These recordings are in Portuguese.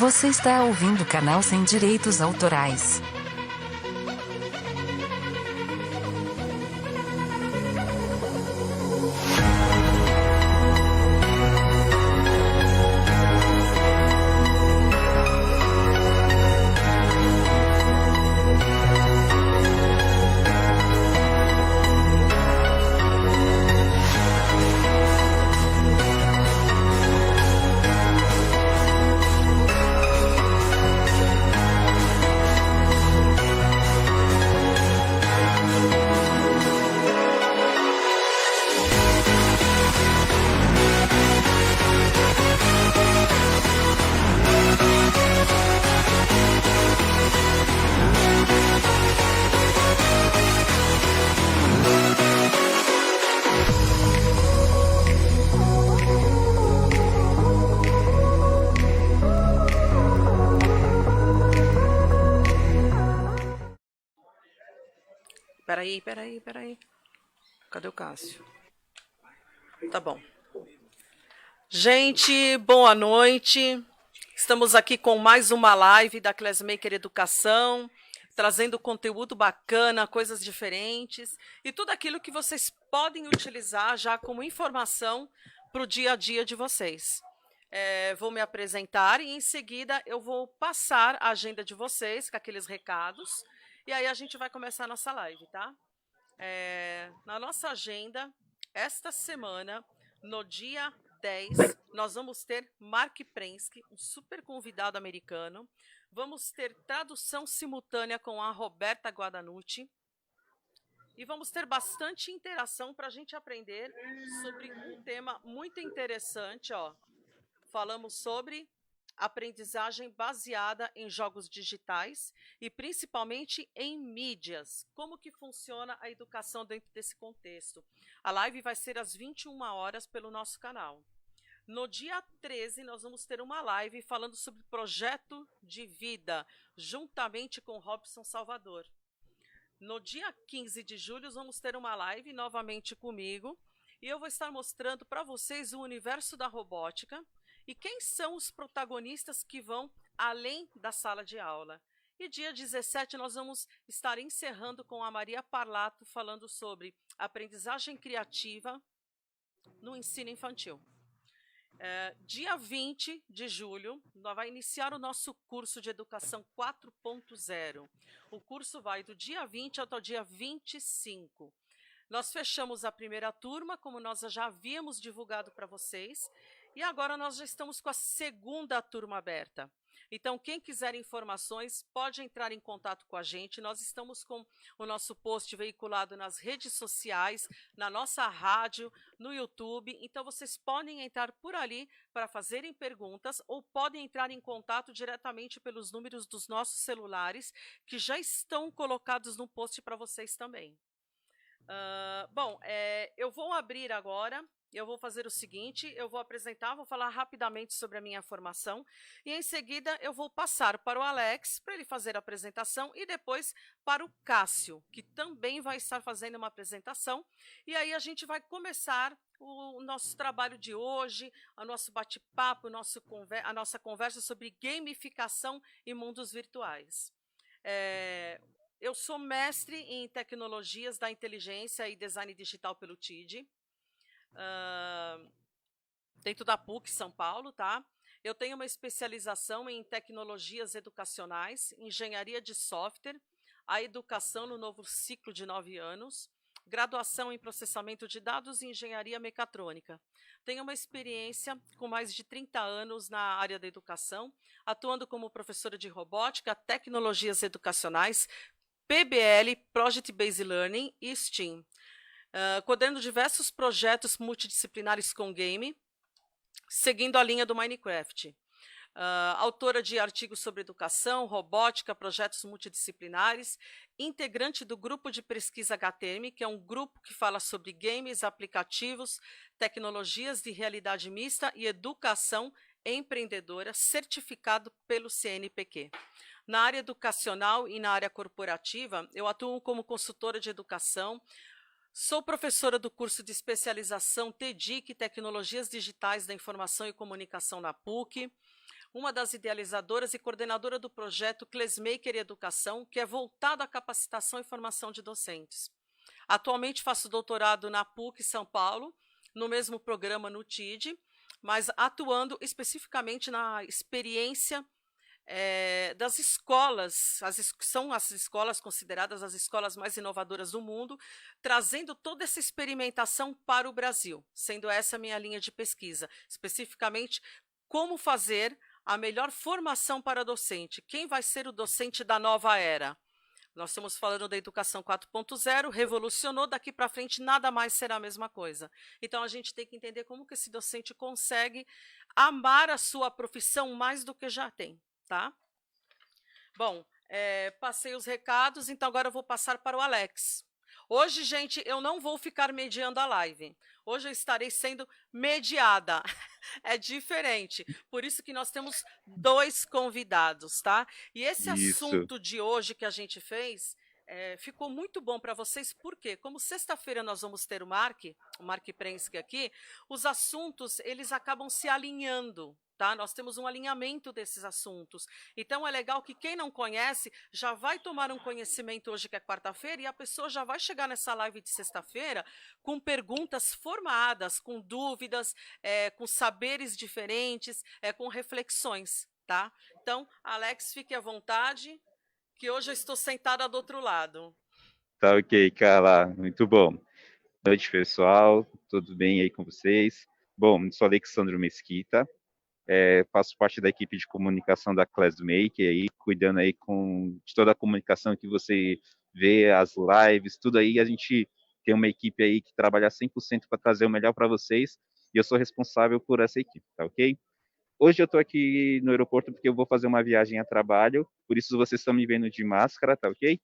Você está ouvindo o canal Sem Direitos Autorais. Peraí. Cadê o Cássio? Tá bom. Gente, boa noite. Estamos aqui com mais uma live da Classmaker Educação, trazendo conteúdo bacana, coisas diferentes e tudo aquilo que vocês podem utilizar já como informação para o dia a dia de vocês. Vou me apresentar e em seguida eu vou passar a agenda de vocês com aqueles recados e aí a gente vai começar a nossa live, tá? Na nossa agenda, esta semana, no dia 10, nós vamos ter Mark Prensky, um super convidado americano. Vamos ter tradução simultânea com a Roberta Guadanucci. E vamos ter bastante interação para a gente aprender sobre um tema muito interessante. Falamos sobre aprendizagem baseada em jogos digitais e principalmente em mídias. Como que funciona a educação dentro desse contexto? A live vai ser às 21 horas pelo nosso canal. No dia 13, nós vamos ter uma live falando sobre projeto de vida, juntamente com Robson Salvador. No dia 15 de julho, vamos ter uma live novamente comigo e eu vou estar mostrando para vocês o universo da robótica e quem são os protagonistas que vão além da sala de aula. E dia 17 nós vamos estar encerrando com a Maria Parlato falando sobre aprendizagem criativa no ensino infantil. Dia 20 de julho, nós vamos iniciar o nosso curso de Educação 4.0. O curso vai do dia 20 até o dia 25. Nós fechamos a primeira turma, como nós já havíamos divulgado para vocês, e agora nós já estamos com a segunda turma aberta. Então, quem quiser informações, pode entrar em contato com a gente. Nós estamos com o nosso post veiculado nas redes sociais, na nossa rádio, no YouTube. Então, vocês podem entrar por ali para fazerem perguntas ou podem entrar em contato diretamente pelos números dos nossos celulares, que já estão colocados no post para vocês também. Eu vou abrir agora. Eu vou fazer o seguinte, eu vou apresentar, vou falar rapidamente sobre a minha formação e em seguida eu vou passar para o Alex para ele fazer a apresentação e depois para o Cássio, que também vai estar fazendo uma apresentação e aí a gente vai começar o nosso trabalho de hoje, o nosso bate-papo, a nossa conversa sobre gamificação e mundos virtuais. Eu sou mestre em tecnologias da inteligência e design digital pelo TID. Dentro da PUC São Paulo, tá? Eu tenho uma especialização em tecnologias educacionais, engenharia de software, a educação no novo ciclo de 9 anos, graduação em processamento de dados e engenharia mecatrônica. Tenho uma experiência com mais de 30 anos na área da educação, atuando como professora de robótica, tecnologias educacionais, PBL, Project Based Learning e STEAM. Coordenando diversos projetos multidisciplinares com game, seguindo a linha do Minecraft. Autora de artigos sobre educação, robótica, projetos multidisciplinares, integrante do grupo de pesquisa HTM, que é um grupo que fala sobre games, aplicativos, tecnologias de realidade mista e educação empreendedora, certificado pelo CNPq. Na área educacional e na área corporativa, eu atuo como consultora de educação. Sou professora do curso de especialização TDIC, Tecnologias Digitais da Informação e Comunicação na PUC. uma das idealizadoras e coordenadora do projeto Classmaker Educação, que é voltado à capacitação e formação de docentes. Atualmente faço doutorado na PUC São Paulo, no mesmo programa no TID, mas atuando especificamente na experiência das escolas, são as escolas consideradas as escolas mais inovadoras do mundo, trazendo toda essa experimentação para o Brasil, sendo essa a minha linha de pesquisa, especificamente como fazer a melhor formação para docente, quem vai ser o docente da nova era. Nós estamos falando da educação 4.0, revolucionou, daqui para frente nada mais será a mesma coisa. Então a gente tem que entender como que esse docente consegue amar a sua profissão mais do que já tem. Tá? Bom, passei os recados, então agora eu vou passar para o Alex. Hoje, gente, eu não vou ficar mediando a live. Hoje eu estarei sendo mediada. É diferente. Por isso que nós temos 2 convidados, tá? E esse assunto de hoje que a gente fez ficou muito bom para vocês, porque como sexta-feira nós vamos ter o Mark Prensky aqui, os assuntos eles acabam se alinhando. Tá? Nós temos um alinhamento desses assuntos. Então, é legal que quem não conhece já vai tomar um conhecimento hoje, que é quarta-feira, e a pessoa já vai chegar nessa live de sexta-feira com perguntas formadas, com dúvidas, com saberes diferentes, com reflexões. Tá? Então, Alex, fique à vontade, que hoje eu estou sentada do outro lado. Tá ok, Carla. Muito bom. Boa noite, pessoal. Tudo bem aí com vocês? Bom, sou Alexandro Mesquita. Faço parte da equipe de comunicação da Classmaker, aí, cuidando aí de toda a comunicação que você vê, as lives, tudo aí. A gente tem uma equipe aí que trabalha 100% para trazer o melhor para vocês, e eu sou responsável por essa equipe, tá ok? Hoje eu estou aqui no aeroporto porque eu vou fazer uma viagem a trabalho, por isso vocês estão me vendo de máscara, tá ok?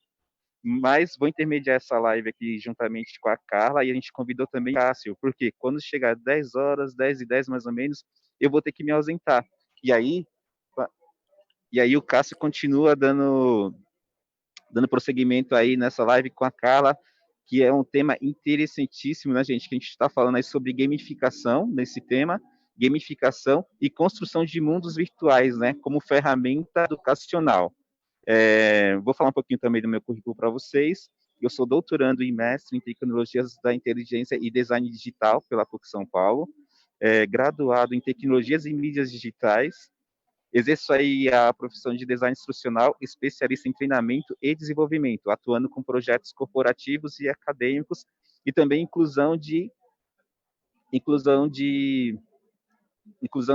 Mas vou intermediar essa live aqui juntamente com a Carla, e a gente convidou também o Cássio, porque quando chegar 10 horas, 10h10 mais ou menos, eu vou ter que me ausentar. E aí o Cássio continua dando prosseguimento aí nessa live com a Carla, que é um tema interessantíssimo, né, gente? Que a gente está falando aí sobre gamificação nesse tema, gamificação e construção de mundos virtuais, né, como ferramenta educacional. Vou falar um pouquinho também do meu currículo para vocês. Eu sou doutorando e mestre em tecnologias da inteligência e design digital pela PUC São Paulo, graduado em tecnologias e mídias digitais. Exerço aí a profissão de design instrucional, especialista em treinamento e desenvolvimento, atuando com projetos corporativos e acadêmicos, e também inclusão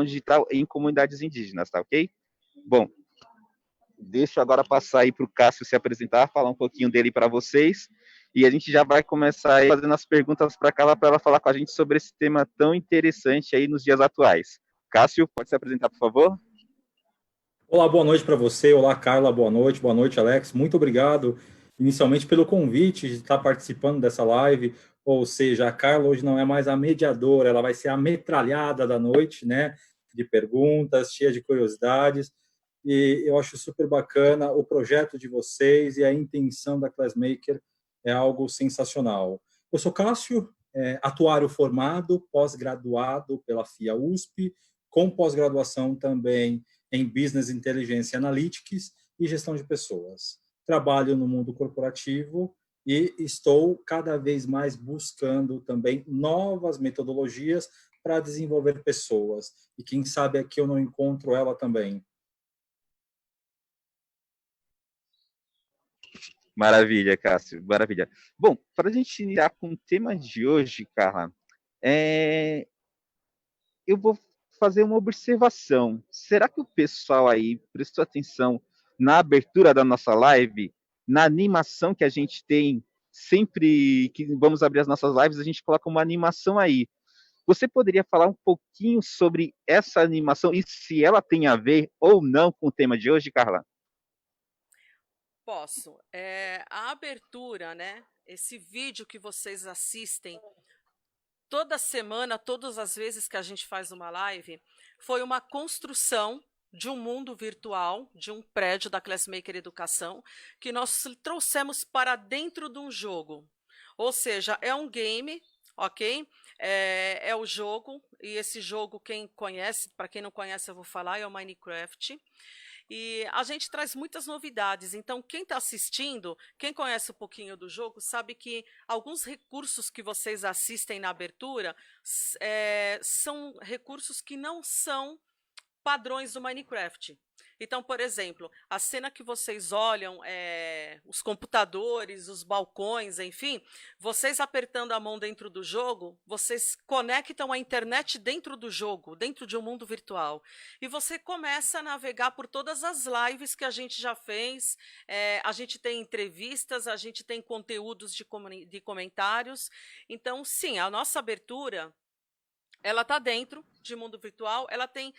digital em comunidades indígenas, tá ok? Bom, deixo agora passar aí para o Cássio se apresentar, falar um pouquinho dele para vocês, e a gente já vai começar aí fazendo as perguntas para ela falar com a gente sobre esse tema tão interessante aí nos dias atuais. Cássio, pode se apresentar, por favor? Olá, boa noite para você. Olá, Carla, boa noite, Alex. Muito obrigado, inicialmente, pelo convite de estar participando dessa live. Ou seja, a Carla hoje não é mais a mediadora, ela vai ser a metralhada da noite, né? De perguntas, cheia de curiosidades. E eu acho super bacana o projeto de vocês e a intenção da Classmaker é algo sensacional. Eu sou Cássio, atuário formado, pós-graduado pela FIA USP, com pós-graduação também em Business Intelligence Analytics e gestão de pessoas. Trabalho no mundo corporativo e estou cada vez mais buscando também novas metodologias para desenvolver pessoas. E quem sabe aqui eu não encontro ela também. Maravilha, Cássio, maravilha. Bom, para a gente iniciar com o tema de hoje, Carla, eu vou fazer uma observação. Será que o pessoal aí prestou atenção na abertura da nossa live, na animação que a gente tem sempre que vamos abrir as nossas lives, a gente coloca uma animação aí. Você poderia falar um pouquinho sobre essa animação e se ela tem a ver ou não com o tema de hoje, Carla? Posso. A abertura, né? Esse vídeo que vocês assistem toda semana, todas as vezes que a gente faz uma live, foi uma construção de um mundo virtual, de um prédio da Classmaker Educação, que nós trouxemos para dentro de um jogo. Ou seja, é um game ok? É o jogo, e esse jogo, quem conhece, para quem não conhece, eu vou falar, é o Minecraft. E a gente traz muitas novidades, então quem está assistindo, quem conhece um pouquinho do jogo, sabe que alguns recursos que vocês assistem na abertura são recursos que não são padrões do Minecraft. Então, por exemplo, a cena que vocês olham, os computadores, os balcões, enfim, vocês apertando a mão dentro do jogo, vocês conectam a internet dentro do jogo, dentro de um mundo virtual. E você começa a navegar por todas as lives que a gente já fez, a gente tem entrevistas, a gente tem conteúdos de comentários. Então, sim, a nossa abertura ela está dentro de mundo virtual, ela tem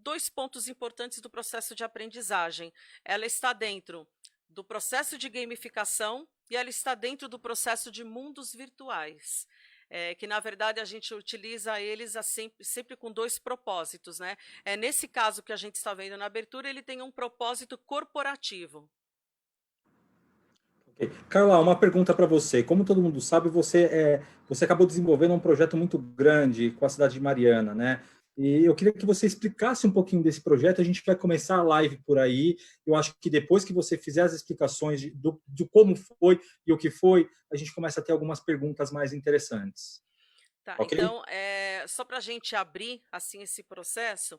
dois pontos importantes do processo de aprendizagem. Ela está dentro do processo de gamificação e ela está dentro do processo de mundos virtuais. Que, na verdade, a gente utiliza eles sempre com dois propósitos, né? Nesse caso que a gente está vendo na abertura, ele tem um propósito corporativo. Carla, uma pergunta para você. Como todo mundo sabe, você acabou desenvolvendo um projeto muito grande com a cidade de Mariana, né? E eu queria que você explicasse um pouquinho desse projeto. A gente vai começar a live por aí. Eu acho que depois que você fizer as explicações de como foi e o que foi, a gente começa a ter algumas perguntas mais interessantes. Tá, Ok? então, só para a gente abrir assim esse processo,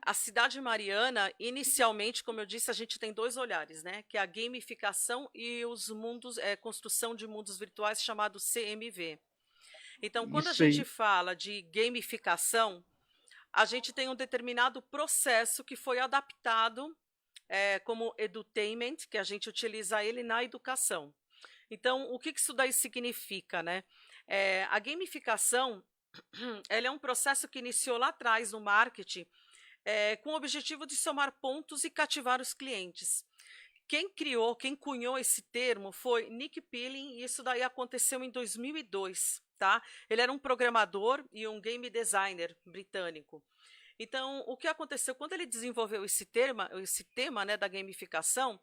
a cidade mariana, inicialmente, como eu disse, a gente tem dois olhares, né? Que é a gamificação e os mundos, construção de mundos virtuais, chamado CMV. Então, quando a Isso aí. gente fala de gamificação, a gente tem um determinado processo que foi adaptado como edutainment, que a gente utiliza ele na educação. Então, o que isso daí significa, né? A gamificação ela é um processo que iniciou lá atrás no marketing com o objetivo de somar pontos e cativar os clientes. Quem cunhou esse termo foi Nick Pilling, e isso daí aconteceu em 2002, tá? Ele era um programador e um game designer britânico. Então, o que aconteceu quando ele desenvolveu esse tema, né, da gamificação?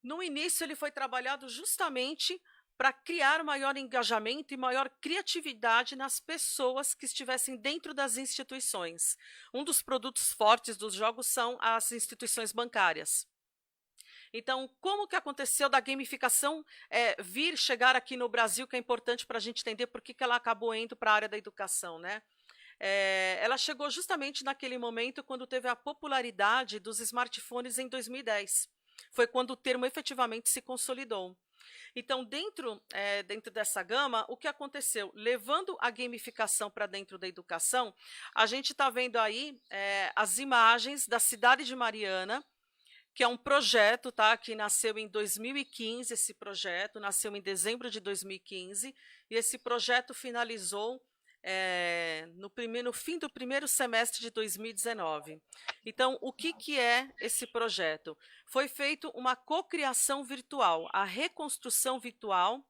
No início, ele foi trabalhado justamente para criar maior engajamento e maior criatividade nas pessoas que estivessem dentro das instituições. Um dos produtos fortes dos jogos são as instituições bancárias. Então, como que aconteceu da gamificação chegar aqui no Brasil, que é importante para a gente entender por que ela acabou indo para a área da educação, né? Ela chegou justamente naquele momento quando teve a popularidade dos smartphones em 2010. Foi quando o termo efetivamente se consolidou. Então, dentro dessa gama, o que aconteceu? Levando a gamificação para dentro da educação, a gente está vendo aí as imagens da cidade de Mariana, que é um projeto, tá, que nasceu em 2015, esse projeto nasceu em dezembro de 2015, e esse projeto finalizou no fim do primeiro semestre de 2019. Então, o que é esse projeto? Foi feito uma cocriação virtual, a reconstrução virtual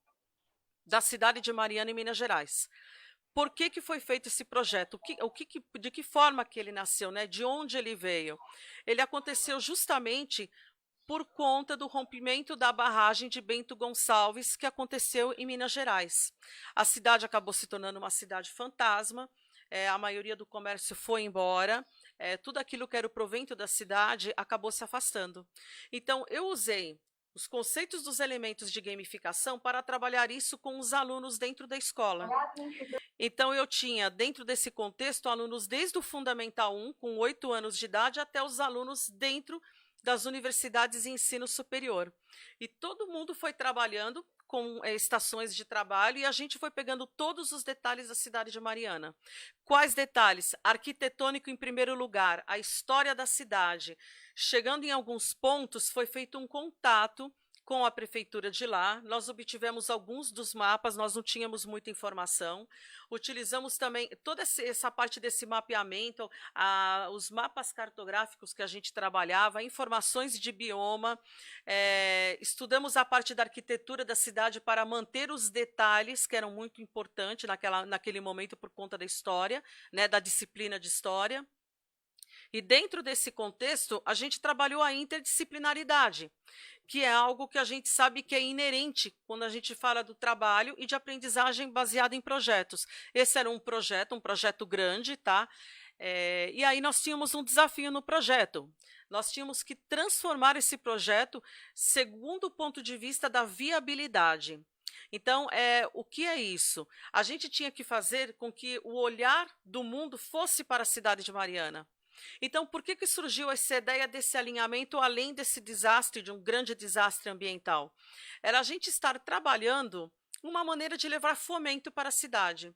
da cidade de Mariana, em Minas Gerais. Por que foi feito esse projeto? De que forma que ele nasceu, né? De onde ele veio? Ele aconteceu justamente por conta do rompimento da barragem de Bento Gonçalves, que aconteceu em Minas Gerais. A cidade acabou se tornando uma cidade fantasma, a maioria do comércio foi embora, tudo aquilo que era o provento da cidade acabou se afastando. Então, eu usei os conceitos dos elementos de gamificação para trabalhar isso com os alunos dentro da escola. Então, eu tinha, dentro desse contexto, alunos desde o Fundamental 1, com 8 anos de idade, até os alunos dentro das universidades de ensino superior. E todo mundo foi trabalhando com estações de trabalho e a gente foi pegando todos os detalhes da cidade de Mariana. Quais detalhes? Arquitetônico em primeiro lugar, a história da cidade. Chegando em alguns pontos, foi feito um contato com a prefeitura de lá, nós obtivemos alguns dos mapas, nós não tínhamos muita informação, utilizamos também toda essa parte desse mapeamento, os mapas cartográficos que a gente trabalhava, informações de bioma, estudamos a parte da arquitetura da cidade para manter os detalhes, que eram muito importantes naquele momento por conta da história, né, da disciplina de história. E dentro desse contexto, a gente trabalhou a interdisciplinaridade, que é algo que a gente sabe que é inerente quando a gente fala do trabalho e de aprendizagem baseada em projetos. Esse era um projeto grande, tá? E aí nós tínhamos um desafio no projeto. Nós tínhamos que transformar esse projeto segundo o ponto de vista da viabilidade. Então, o que é isso? A gente tinha que fazer com que o olhar do mundo fosse para a cidade de Mariana. Então, por que surgiu essa ideia desse alinhamento, além desse desastre, de um grande desastre ambiental? Era a gente estar trabalhando uma maneira de levar fomento para a cidade.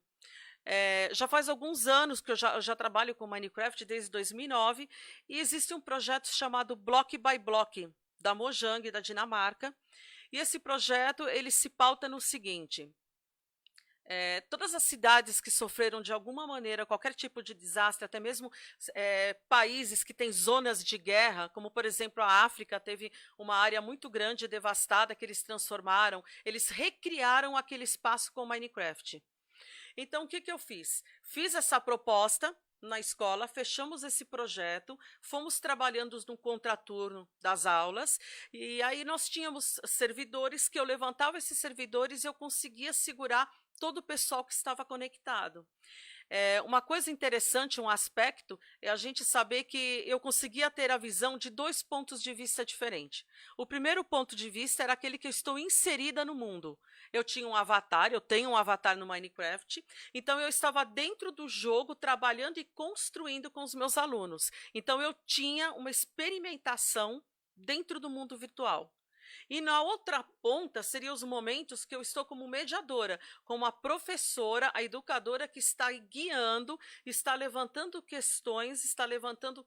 Já faz alguns anos que eu já trabalho com Minecraft, desde 2009, e existe um projeto chamado Block by Block, da Mojang, da Dinamarca, e esse projeto ele se pauta no seguinte: todas as cidades que sofreram de alguma maneira qualquer tipo de desastre, até mesmo países que têm zonas de guerra, como por exemplo a África teve uma área muito grande devastada que eles transformaram, eles recriaram aquele espaço com Minecraft. Então, o que eu fiz? Fiz essa proposta na escola, fechamos esse projeto, fomos trabalhando no contraturno das aulas, e aí nós tínhamos servidores que eu levantava esses servidores e eu conseguia segurar todo o pessoal que estava conectado. Uma coisa interessante, um aspecto, é a gente saber que eu conseguia ter a visão de 2 pontos de vista diferentes. O primeiro ponto de vista era aquele que eu estou inserida no mundo. Eu tinha um avatar, eu tenho um avatar no Minecraft, então eu estava dentro do jogo, trabalhando e construindo com os meus alunos. Então eu tinha uma experimentação dentro do mundo virtual. E na outra ponta seriam os momentos que eu estou como mediadora, como a professora, a educadora que está guiando, está levantando questões, está levantando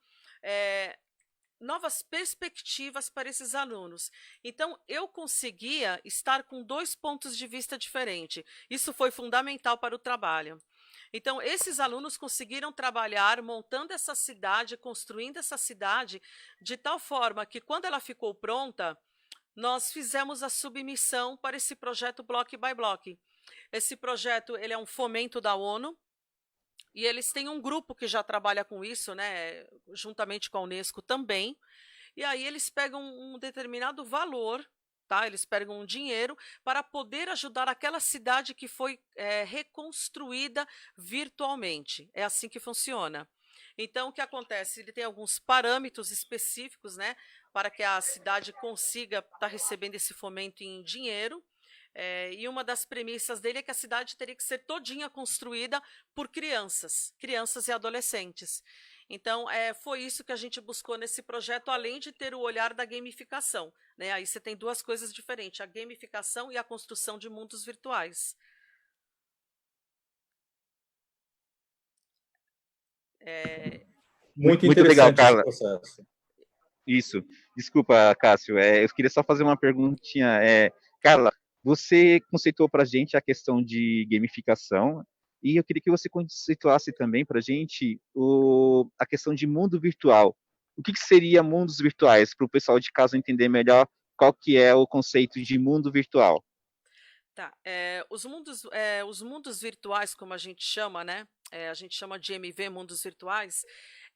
novas perspectivas para esses alunos. Então, eu conseguia estar com 2 pontos de vista diferentes. Isso foi fundamental para o trabalho. Então, esses alunos conseguiram trabalhar montando essa cidade, construindo essa cidade, de tal forma que, quando ela ficou pronta, nós fizemos a submissão para esse projeto Block by Block. Esse projeto ele é um fomento da ONU, e eles têm um grupo que já trabalha com isso, né, juntamente com a Unesco também, e aí eles pegam um determinado valor, tá? Eles pegam um dinheiro para poder ajudar aquela cidade que foi reconstruída virtualmente. É assim que funciona. Então, o que acontece? Ele tem alguns parâmetros específicos, né, para que a cidade consiga estar recebendo esse fomento em dinheiro. E uma das premissas dele é que a cidade teria que ser todinha construída por crianças e adolescentes. Então, foi isso que a gente buscou nesse projeto, além de ter o olhar da gamificação, né? Aí você tem 2 coisas diferentes, a gamificação e a construção de mundos virtuais. Muito Muito legal, interessante esse Carla. processo. Isso. Desculpa, Cássio. Eu queria só fazer uma perguntinha. Carla, você conceituou para a gente a questão de gamificação e eu queria que você conceituasse também para a gente a questão de mundo virtual. O que seria mundos virtuais, para o pessoal de casa entender melhor qual que é o conceito de mundo virtual? Tá. Os mundos virtuais, como a gente chama, né? A gente chama de MV, mundos virtuais,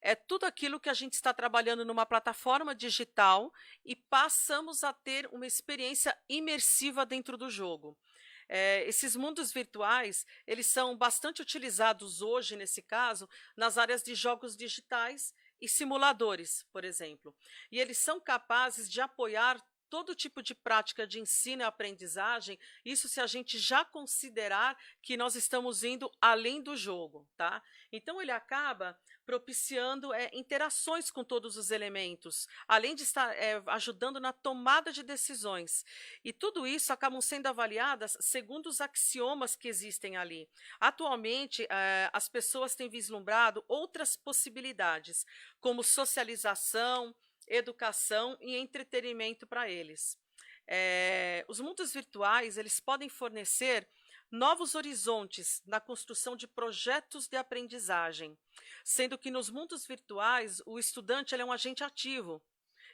é tudo aquilo que a gente está trabalhando numa plataforma digital e passamos a ter uma experiência imersiva dentro do jogo. Esses mundos virtuais, eles são bastante utilizados hoje, nesse caso, nas áreas de jogos digitais e simuladores, por exemplo. E eles são capazes de apoiar todo tipo de prática de ensino e aprendizagem, isso se a gente já considerar que nós estamos indo além do jogo, tá? Então ele acaba propiciando interações com todos os elementos, além de estar ajudando na tomada de decisões. E tudo isso acabam sendo avaliadas segundo os axiomas que existem ali. Atualmente, as pessoas têm vislumbrado outras possibilidades, como socialização, educação e entretenimento para eles. Os mundos virtuais eles podem fornecer novos horizontes na construção de projetos de aprendizagem, sendo que nos mundos virtuais o estudante ele é um agente ativo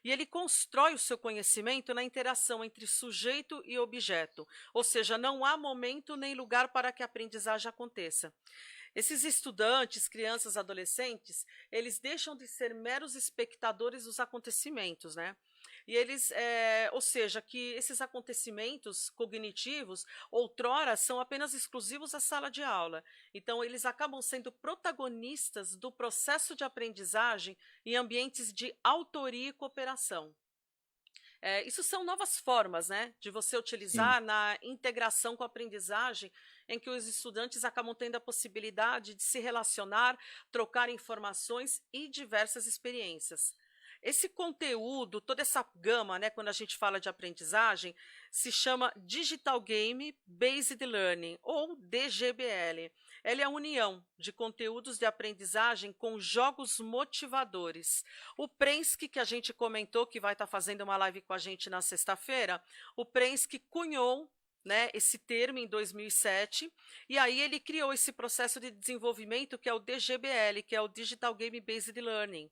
e ele constrói o seu conhecimento na interação entre sujeito e objeto, ou seja, não há momento nem lugar para que a aprendizagem aconteça. Esses estudantes, crianças, adolescentes, eles deixam de ser meros espectadores dos acontecimentos, né? E eles, ou seja, que esses acontecimentos cognitivos, outrora, são apenas exclusivos à sala de aula. Então, eles acabam sendo protagonistas do processo de aprendizagem em ambientes de autoria e cooperação. Isso são novas formas, né, de você Sim. utilizar na integração com a aprendizagem, em que os estudantes acabam tendo a possibilidade de se relacionar, trocar informações e diversas experiências. Esse conteúdo, toda essa gama, né, quando a gente fala de aprendizagem, se chama Digital Game Based Learning, ou DGBL. Ela é a união de conteúdos de aprendizagem com jogos motivadores. O Prensky, que a gente comentou, que vai estar fazendo uma live com a gente na sexta-feira, o Prensky cunhou, né, esse termo em 2007, e aí ele criou esse processo de desenvolvimento que é o DGBL, que é o Digital Game Based Learning.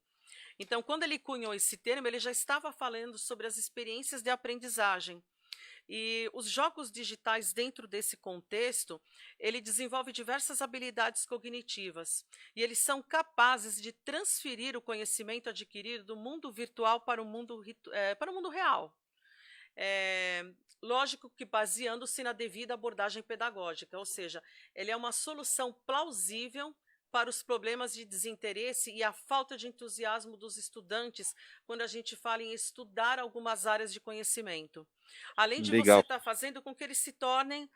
Então, quando ele cunhou esse termo, ele já estava falando sobre as experiências de aprendizagem. E os jogos digitais, dentro desse contexto, ele desenvolve diversas habilidades cognitivas e eles são capazes de transferir o conhecimento adquirido do mundo virtual para para o mundo real. Lógico que baseando-se na devida abordagem pedagógica, ou seja, ele é uma solução plausível para os problemas de desinteresse e a falta de entusiasmo dos estudantes quando a gente fala em estudar algumas áreas de conhecimento. Além de você Legal. estar fazendo com que eles se tornem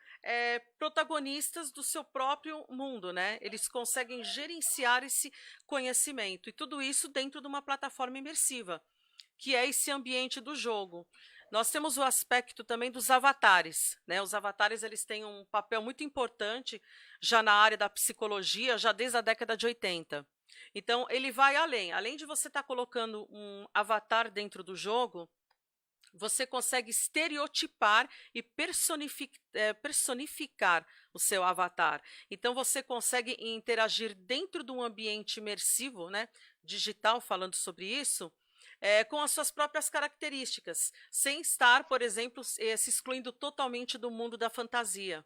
protagonistas do seu próprio mundo, né? Eles conseguem gerenciar esse conhecimento e tudo isso dentro de uma plataforma imersiva, que é esse ambiente do jogo. Nós temos o aspecto também dos avatares, né? Os avatares eles têm um papel muito importante já na área da psicologia, já desde a década de 80. Então, ele vai além de você estar colocando um avatar dentro do jogo, você consegue estereotipar e personificar o seu avatar. Então, você consegue interagir dentro de um ambiente imersivo, né, digital, falando sobre isso, com as suas próprias características, sem estar, por exemplo, se excluindo totalmente do mundo da fantasia.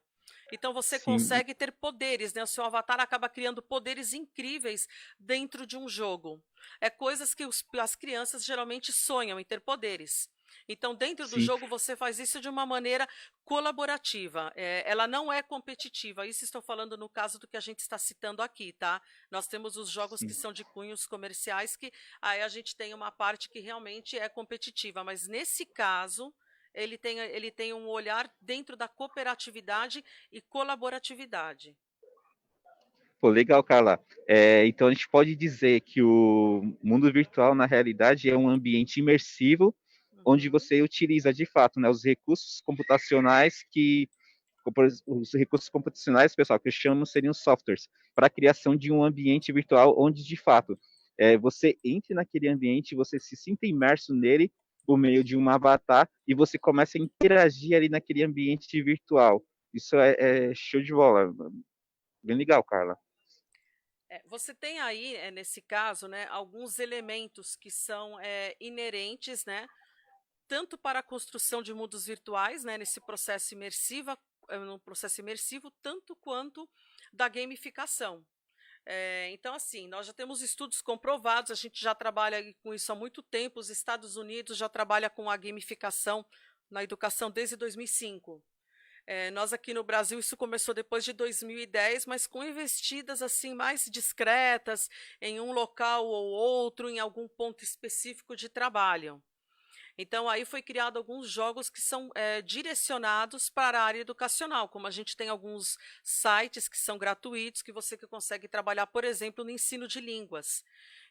Então você Sim. consegue ter poderes, né? O seu avatar acaba criando poderes incríveis dentro de um jogo. É coisas que as crianças geralmente sonham em ter poderes. Então, dentro do Sim. jogo, você faz isso de uma maneira colaborativa. Ela não é competitiva. Isso estou falando no caso do que a gente está citando aqui, tá? Nós temos os jogos que Sim. são de cunhos comerciais, que aí a gente tem uma parte que realmente é competitiva. Mas nesse caso, ele tem um olhar dentro da cooperatividade e colaboratividade. Pô, legal, Carla. Então a gente pode dizer que o mundo virtual, na realidade, é um ambiente imersivo, onde Uhum. você utiliza de fato, né, os recursos computacionais os recursos computacionais, pessoal, que eu chamo seriam softwares, para a criação de um ambiente virtual onde, de fato, você entre naquele ambiente, você se sinta imerso nele por meio de um avatar e você começa a interagir ali naquele ambiente virtual. Isso é show de bola. Bem legal, Carla. Você tem aí, nesse caso, né, alguns elementos que são inerentes, né, tanto para a construção de mundos virtuais, né, nesse processo imersivo, no processo imersivo, tanto quanto da gamificação. Então, assim, nós já temos estudos comprovados, a gente já trabalha com isso há muito tempo, os Estados Unidos já trabalha com a gamificação na educação desde 2005. Nós aqui no Brasil, isso começou depois de 2010, mas com investidas assim mais discretas, em um local ou outro, em algum ponto específico de trabalho. Então, aí foi criado alguns jogos que são direcionados para a área educacional, como a gente tem alguns sites que são gratuitos, que você consegue trabalhar, por exemplo, no ensino de línguas.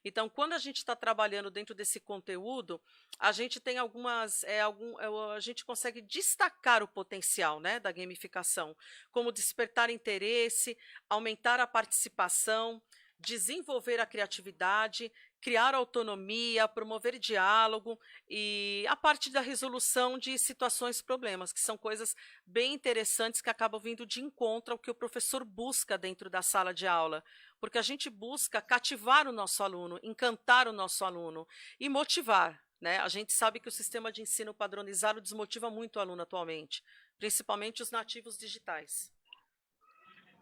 Então, quando a gente está trabalhando dentro desse conteúdo, a gente tem a gente consegue destacar o potencial, né, da gamificação, como despertar interesse, aumentar a participação, desenvolver a criatividade, criar autonomia, promover diálogo e a parte da resolução de situações, problemas, que são coisas bem interessantes que acabam vindo de encontro ao que o professor busca dentro da sala de aula, porque a gente busca cativar o nosso aluno, encantar o nosso aluno e motivar, né? A gente sabe que o sistema de ensino padronizado desmotiva muito o aluno atualmente, principalmente os nativos digitais.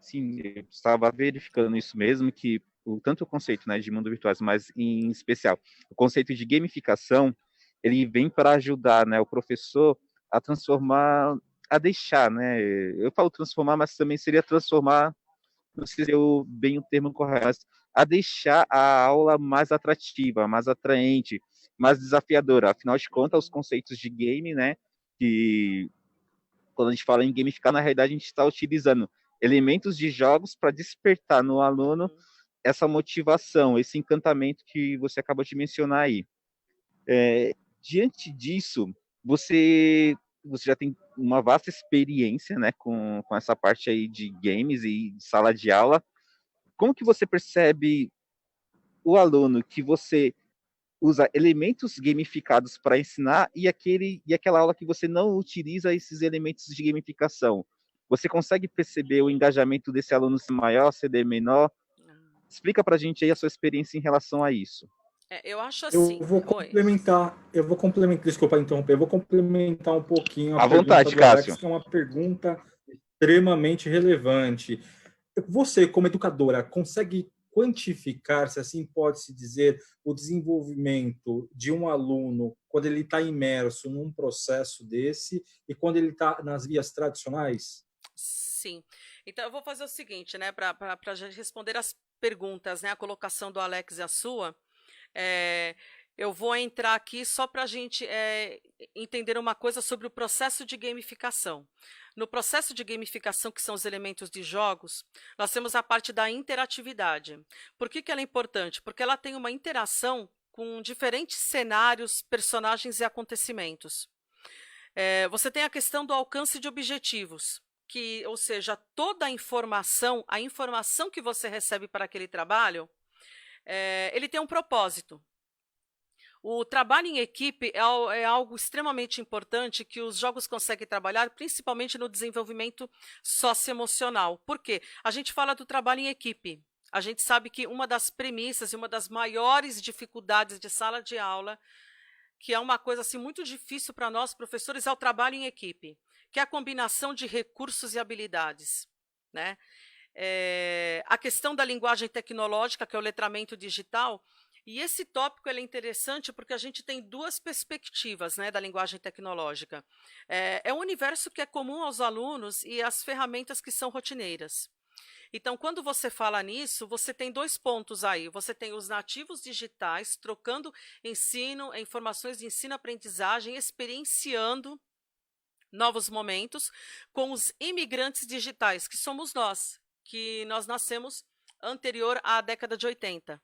Sim, eu estava verificando isso mesmo, que tanto o conceito, né, de mundo virtuais, mas em especial o conceito de gamificação, ele vem para ajudar, né, o professor a transformar, a deixar, né, eu falo transformar, mas também seria transformar, não sei se eu bem o termo correto, mas a deixar a aula mais atrativa, mais atraente, mais desafiadora. Afinal de contas, os Uhum. conceitos de game, né, que quando a gente fala em gamificar, na realidade a gente está utilizando elementos de jogos para despertar no aluno Uhum. essa motivação, esse encantamento que você acabou de mencionar aí. Diante disso, você já tem uma vasta experiência, né, com essa parte aí de games e de sala de aula. Como que você percebe o aluno que você usa elementos gamificados para ensinar e aquela aula que você não utiliza esses elementos de gamificação? Você consegue perceber o engajamento desse aluno ser maior, ser menor? Ah. Explica para a gente aí a sua experiência em relação a isso. Eu acho assim. Oi. Eu vou complementar, desculpa interromper, eu vou complementar um pouquinho a À pergunta vontade, do Alex, Cássio. que é uma pergunta extremamente relevante. Você, como educadora, consegue quantificar, se assim pode-se dizer, o desenvolvimento de um aluno quando ele está imerso num processo desse e quando ele está nas vias tradicionais? Sim. Então, eu vou fazer o seguinte, né, para a gente responder as perguntas, né, a colocação do Alex e a sua. É, eu vou entrar aqui só para a gente entender uma coisa sobre o processo de gamificação. No processo de gamificação, que são os elementos de jogos, nós temos a parte da interatividade. Por que ela é importante? Porque ela tem uma interação com diferentes cenários, personagens e acontecimentos. Você tem a questão do alcance de objetivos, que, ou seja, toda a informação que você recebe para aquele trabalho, ele tem um propósito. O trabalho em equipe é algo extremamente importante que os jogos conseguem trabalhar, principalmente no desenvolvimento socioemocional. Por quê? A gente fala do trabalho em equipe. A gente sabe que uma das premissas e uma das maiores dificuldades de sala de aula, que é uma coisa assim muito difícil para nós professores, é o trabalho em equipe, que é a combinação de recursos e habilidades, né? A questão da linguagem tecnológica, que é o letramento digital, e esse tópico ele é interessante porque a gente tem duas perspectivas, né, da linguagem tecnológica. Um universo que é comum aos alunos e as ferramentas que são rotineiras. Então, quando você fala nisso, você tem dois pontos aí. Você tem os nativos digitais trocando ensino, informações de ensino-aprendizagem, experienciando novos momentos com os imigrantes digitais, que somos nós, que nós nascemos anterior à década de 80.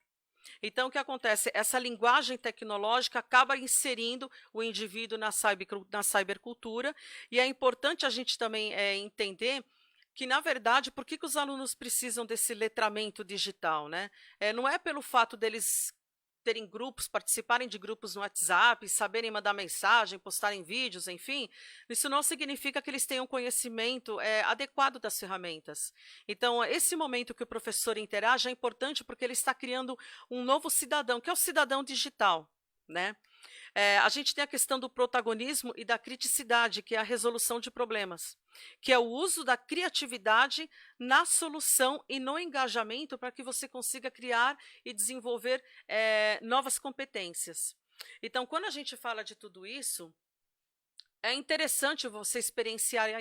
Então, o que acontece? Essa linguagem tecnológica acaba inserindo o indivíduo na cybercultura, e é importante a gente também entender que, na verdade, por que os alunos precisam desse letramento digital, né? Não é pelo fato deles terem grupos, participarem de grupos no WhatsApp, saberem mandar mensagem, postarem vídeos, enfim, isso não significa que eles tenham conhecimento adequado das ferramentas. Então, esse momento que o professor interage é importante porque ele está criando um novo cidadão, que é o cidadão digital, né? A gente tem a questão do protagonismo e da criticidade, que é a resolução de problemas, que é o uso da criatividade na solução e no engajamento para que você consiga criar e desenvolver novas competências. Então, quando a gente fala de tudo isso, é interessante você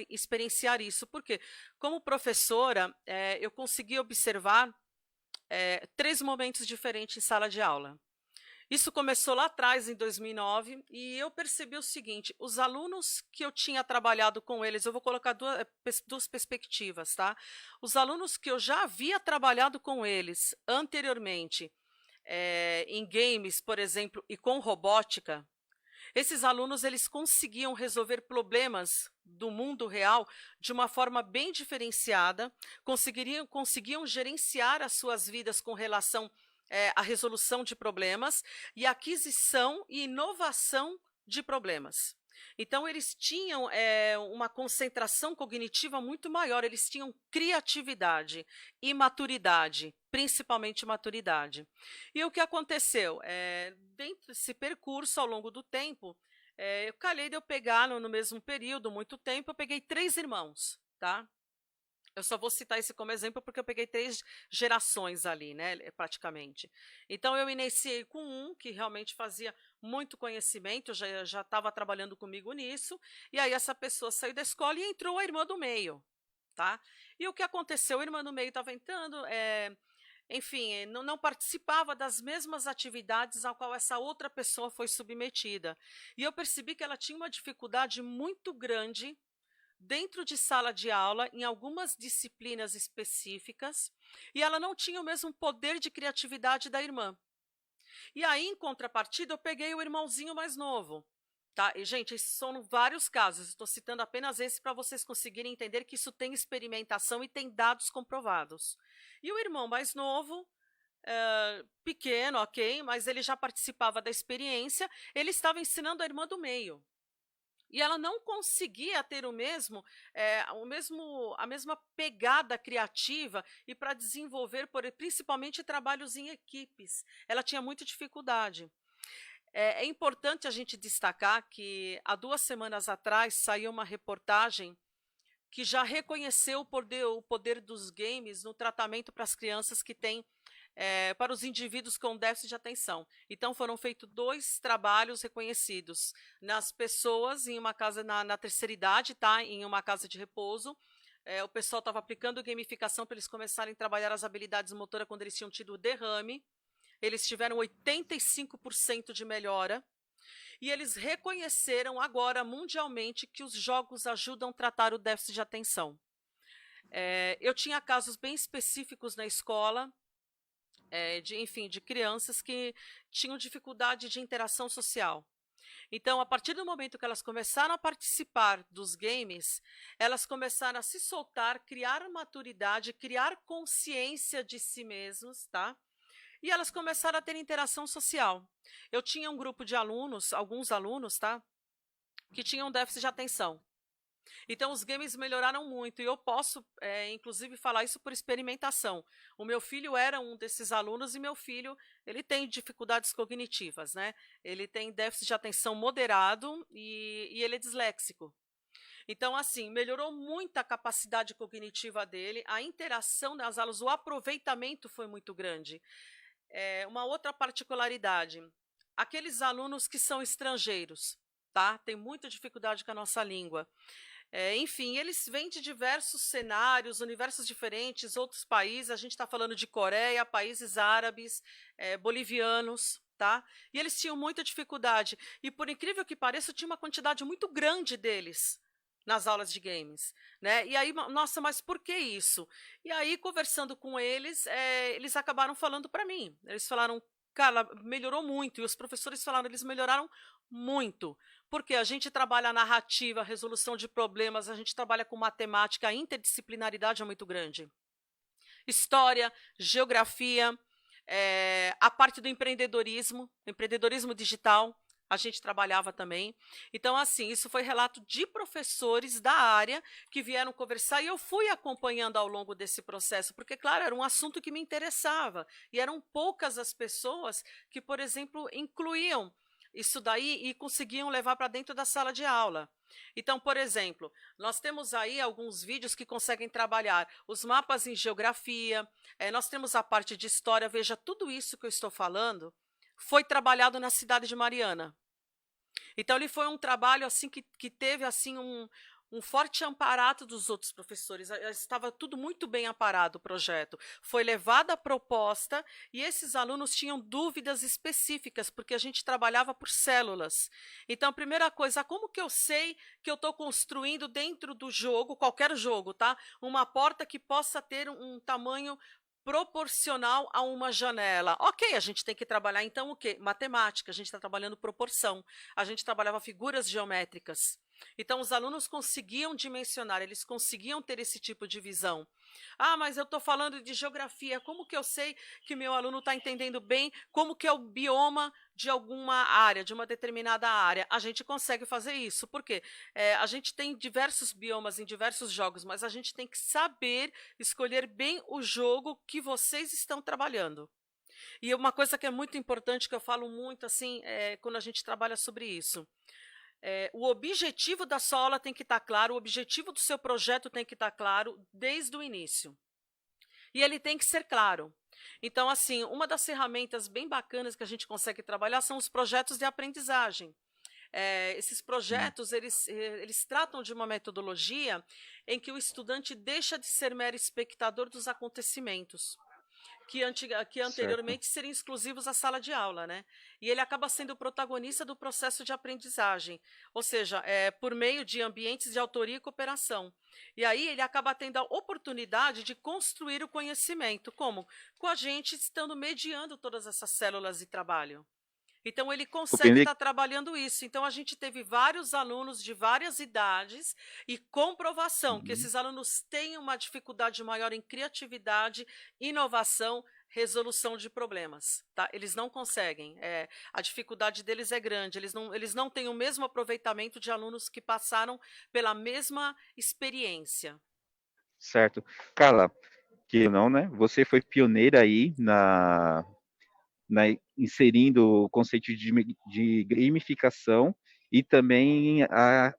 experienciar isso, porque, como professora, eu consegui observar três momentos diferentes em sala de aula. Isso começou lá atrás, em 2009, e eu percebi o seguinte: os alunos que eu tinha trabalhado com eles, eu vou colocar duas perspectivas, tá? Os alunos que eu já havia trabalhado com eles anteriormente, em games, por exemplo, e com robótica, esses alunos eles conseguiam resolver problemas do mundo real de uma forma bem diferenciada, conseguiam gerenciar as suas vidas com relação à resolução de problemas e aquisição e inovação de problemas. Então, eles tinham uma concentração cognitiva muito maior, eles tinham criatividade e maturidade, principalmente maturidade. E o que aconteceu? Dentro desse percurso, ao longo do tempo, eu calhei de eu pegar no mesmo período, muito tempo, eu peguei 3 irmãos, tá? Eu só vou citar esse como exemplo porque eu peguei 3 gerações ali, né, praticamente. Então eu iniciei com um que realmente fazia muito conhecimento, já estava trabalhando comigo nisso, e aí essa pessoa saiu da escola e entrou a irmã do meio, tá? E o que aconteceu? A irmã do meio estava entrando, enfim, não participava das mesmas atividades ao qual essa outra pessoa foi submetida. E eu percebi que ela tinha uma dificuldade muito grande dentro de sala de aula, em algumas disciplinas específicas, e ela não tinha o mesmo poder de criatividade da irmã. E aí, em contrapartida, eu peguei o irmãozinho mais novo. Tá? E, gente, esses são vários casos, estou citando apenas esse para vocês conseguirem entender que isso tem experimentação e tem dados comprovados. E o irmão mais novo, pequeno, ok, mas ele já participava da experiência, ele estava ensinando a irmã do meio. E ela não conseguia ter a mesma pegada criativa e para desenvolver, principalmente, trabalhos em equipes. Ela tinha muita dificuldade. É importante a gente destacar que há 2 semanas atrás saiu uma reportagem que já reconheceu o poder dos games no tratamento para as crianças que têm para os indivíduos com déficit de atenção. Então, foram feitos 2 trabalhos reconhecidos nas pessoas em uma casa na terceira idade, tá? Em uma casa de repouso. O pessoal estava aplicando gamificação para eles começarem a trabalhar as habilidades motoras quando eles tinham tido derrame. Eles tiveram 85% de melhora. E eles reconheceram agora, mundialmente, que os jogos ajudam a tratar o déficit de atenção. Eu tinha casos bem específicos na escola, de crianças que tinham dificuldade de interação social. Então, a partir do momento que elas começaram a participar dos games, elas começaram a se soltar, criar maturidade, criar consciência de si mesmos, tá? E elas começaram a ter interação social. Eu tinha um grupo de alunos, alguns alunos, tá? Que tinham déficit de atenção. Então, os games melhoraram muito, e eu posso, inclusive, falar isso por experimentação. O meu filho era um desses alunos, e meu filho, ele tem dificuldades cognitivas, né? Ele tem déficit de atenção moderado e ele é disléxico. Então, assim, melhorou muito a capacidade cognitiva dele, a interação nas aulas, o aproveitamento foi muito grande. Uma outra particularidade, aqueles alunos que são estrangeiros, tá? Tem muita dificuldade com a nossa língua. Enfim, eles vêm de diversos cenários, universos diferentes, outros países. A gente está falando de Coreia, países árabes, bolivianos, tá? E eles tinham muita dificuldade. E, por incrível que pareça, tinha uma quantidade muito grande deles nas aulas de games, né? E aí, nossa, mas por que isso? E aí, conversando com eles, eles acabaram falando para mim. Eles falaram, cara, melhorou muito. E os professores falaram, eles melhoraram muito. Porque a gente trabalha narrativa, resolução de problemas, a gente trabalha com matemática, a interdisciplinaridade é muito grande. História, geografia, a parte do empreendedorismo digital, a gente trabalhava também. Então, assim, isso foi relato de professores da área que vieram conversar, e eu fui acompanhando ao longo desse processo, porque, claro, era um assunto que me interessava, e eram poucas as pessoas que, por exemplo, incluíam isso daí e conseguiam levar para dentro da sala de aula. Então, por exemplo, nós temos aí alguns vídeos que conseguem trabalhar os mapas em geografia, nós temos a parte de história. Veja, tudo isso que eu estou falando foi trabalhado na cidade de Mariana. Então, ele foi um trabalho assim que teve assim um forte amparato dos outros professores. Estava tudo muito bem amparado o projeto. Foi levada a proposta e esses alunos tinham dúvidas específicas, porque a gente trabalhava por células. Então, a primeira coisa, como que eu sei que eu estou construindo dentro do jogo, qualquer jogo, tá? Uma porta que possa ter um tamanho proporcional a uma janela. Ok, a gente tem que trabalhar então o quê? Matemática, a gente está trabalhando proporção. A gente trabalhava figuras geométricas. Então, os alunos conseguiam dimensionar, eles conseguiam ter esse tipo de visão. Ah, mas eu estou falando de geografia, como que eu sei que meu aluno está entendendo bem como que é o bioma de alguma área, de uma determinada área? A gente consegue fazer isso, porque a gente tem diversos biomas em diversos jogos, mas a gente tem que saber escolher bem o jogo que vocês estão trabalhando. E uma coisa que é muito importante, que eu falo muito assim, quando a gente trabalha sobre isso, o objetivo da sua aula tem que estar claro, o objetivo do seu projeto tem que estar claro desde o início. E ele tem que ser claro. Então, assim, uma das ferramentas bem bacanas que a gente consegue trabalhar são os projetos de aprendizagem. Esses projetos, eles tratam de uma metodologia em que o estudante deixa de ser mero espectador dos acontecimentos, que anteriormente seriam exclusivos à sala de aula, né? E ele acaba sendo o protagonista do processo de aprendizagem, ou seja, por meio de ambientes de autoria e cooperação. E aí ele acaba tendo a oportunidade de construir o conhecimento, como? Com a gente estando mediando todas essas células de trabalho. Então, ele consegue estar trabalhando isso. Então, a gente teve vários alunos de várias idades e comprovação que esses alunos têm uma dificuldade maior em criatividade, inovação, resolução de problemas. Tá? Eles não conseguem. A dificuldade deles é grande. Eles não têm o mesmo aproveitamento de alunos que passaram pela mesma experiência. Certo. Carla, que não, né? Você foi pioneira aí inserindo o conceito de gamificação e também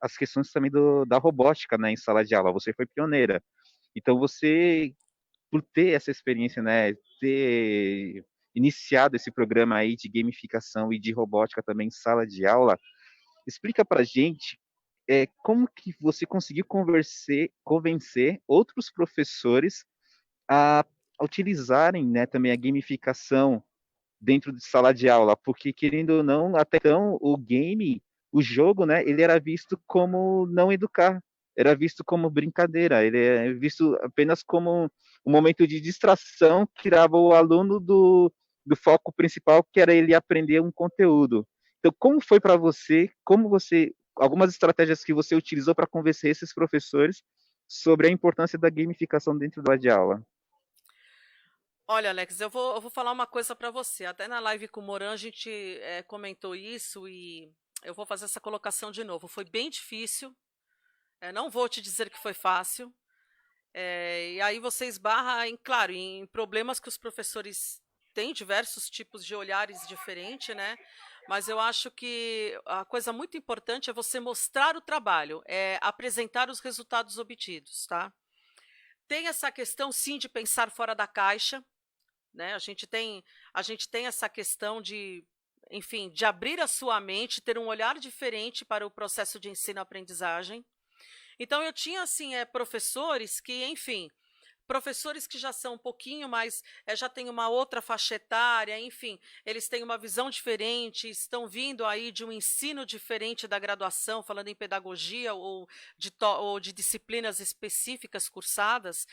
as questões também da robótica, né, em sala de aula. Você foi pioneira. Então, você, por ter essa experiência, né, ter iniciado esse programa aí de gamificação e de robótica também em sala de aula, explica para a gente como que você conseguiu convencer outros professores a utilizarem, né, também a gamificação dentro de sala de aula, porque querendo ou não, até então o jogo, né, ele era visto como não educar, era visto como brincadeira, ele é visto apenas como um momento de distração que tirava o aluno do foco principal, que era ele aprender um conteúdo. Então, como foi para você, algumas estratégias que você utilizou para convencer esses professores sobre a importância da gamificação dentro da aula? Olha, Alex, eu vou falar uma coisa para você. Até na live com o Moran a gente comentou isso e eu vou fazer essa colocação de novo. Foi bem difícil, não vou te dizer que foi fácil. E aí você esbarra, claro, em problemas que os professores têm, diversos tipos de olhares diferentes, né? Mas eu acho que a coisa muito importante é você mostrar o trabalho, apresentar os resultados obtidos, tá? Tem essa questão, sim, de pensar fora da caixa, né? A gente tem essa questão de, enfim, de abrir a sua mente, ter um olhar diferente para o processo de ensino-aprendizagem. Então, eu tinha, assim, professores que, enfim, professores que já são um pouquinho mais, já têm uma outra faixa etária, enfim, eles têm uma visão diferente, estão vindo aí de um ensino diferente da graduação, falando em pedagogia ou de disciplinas específicas cursadas,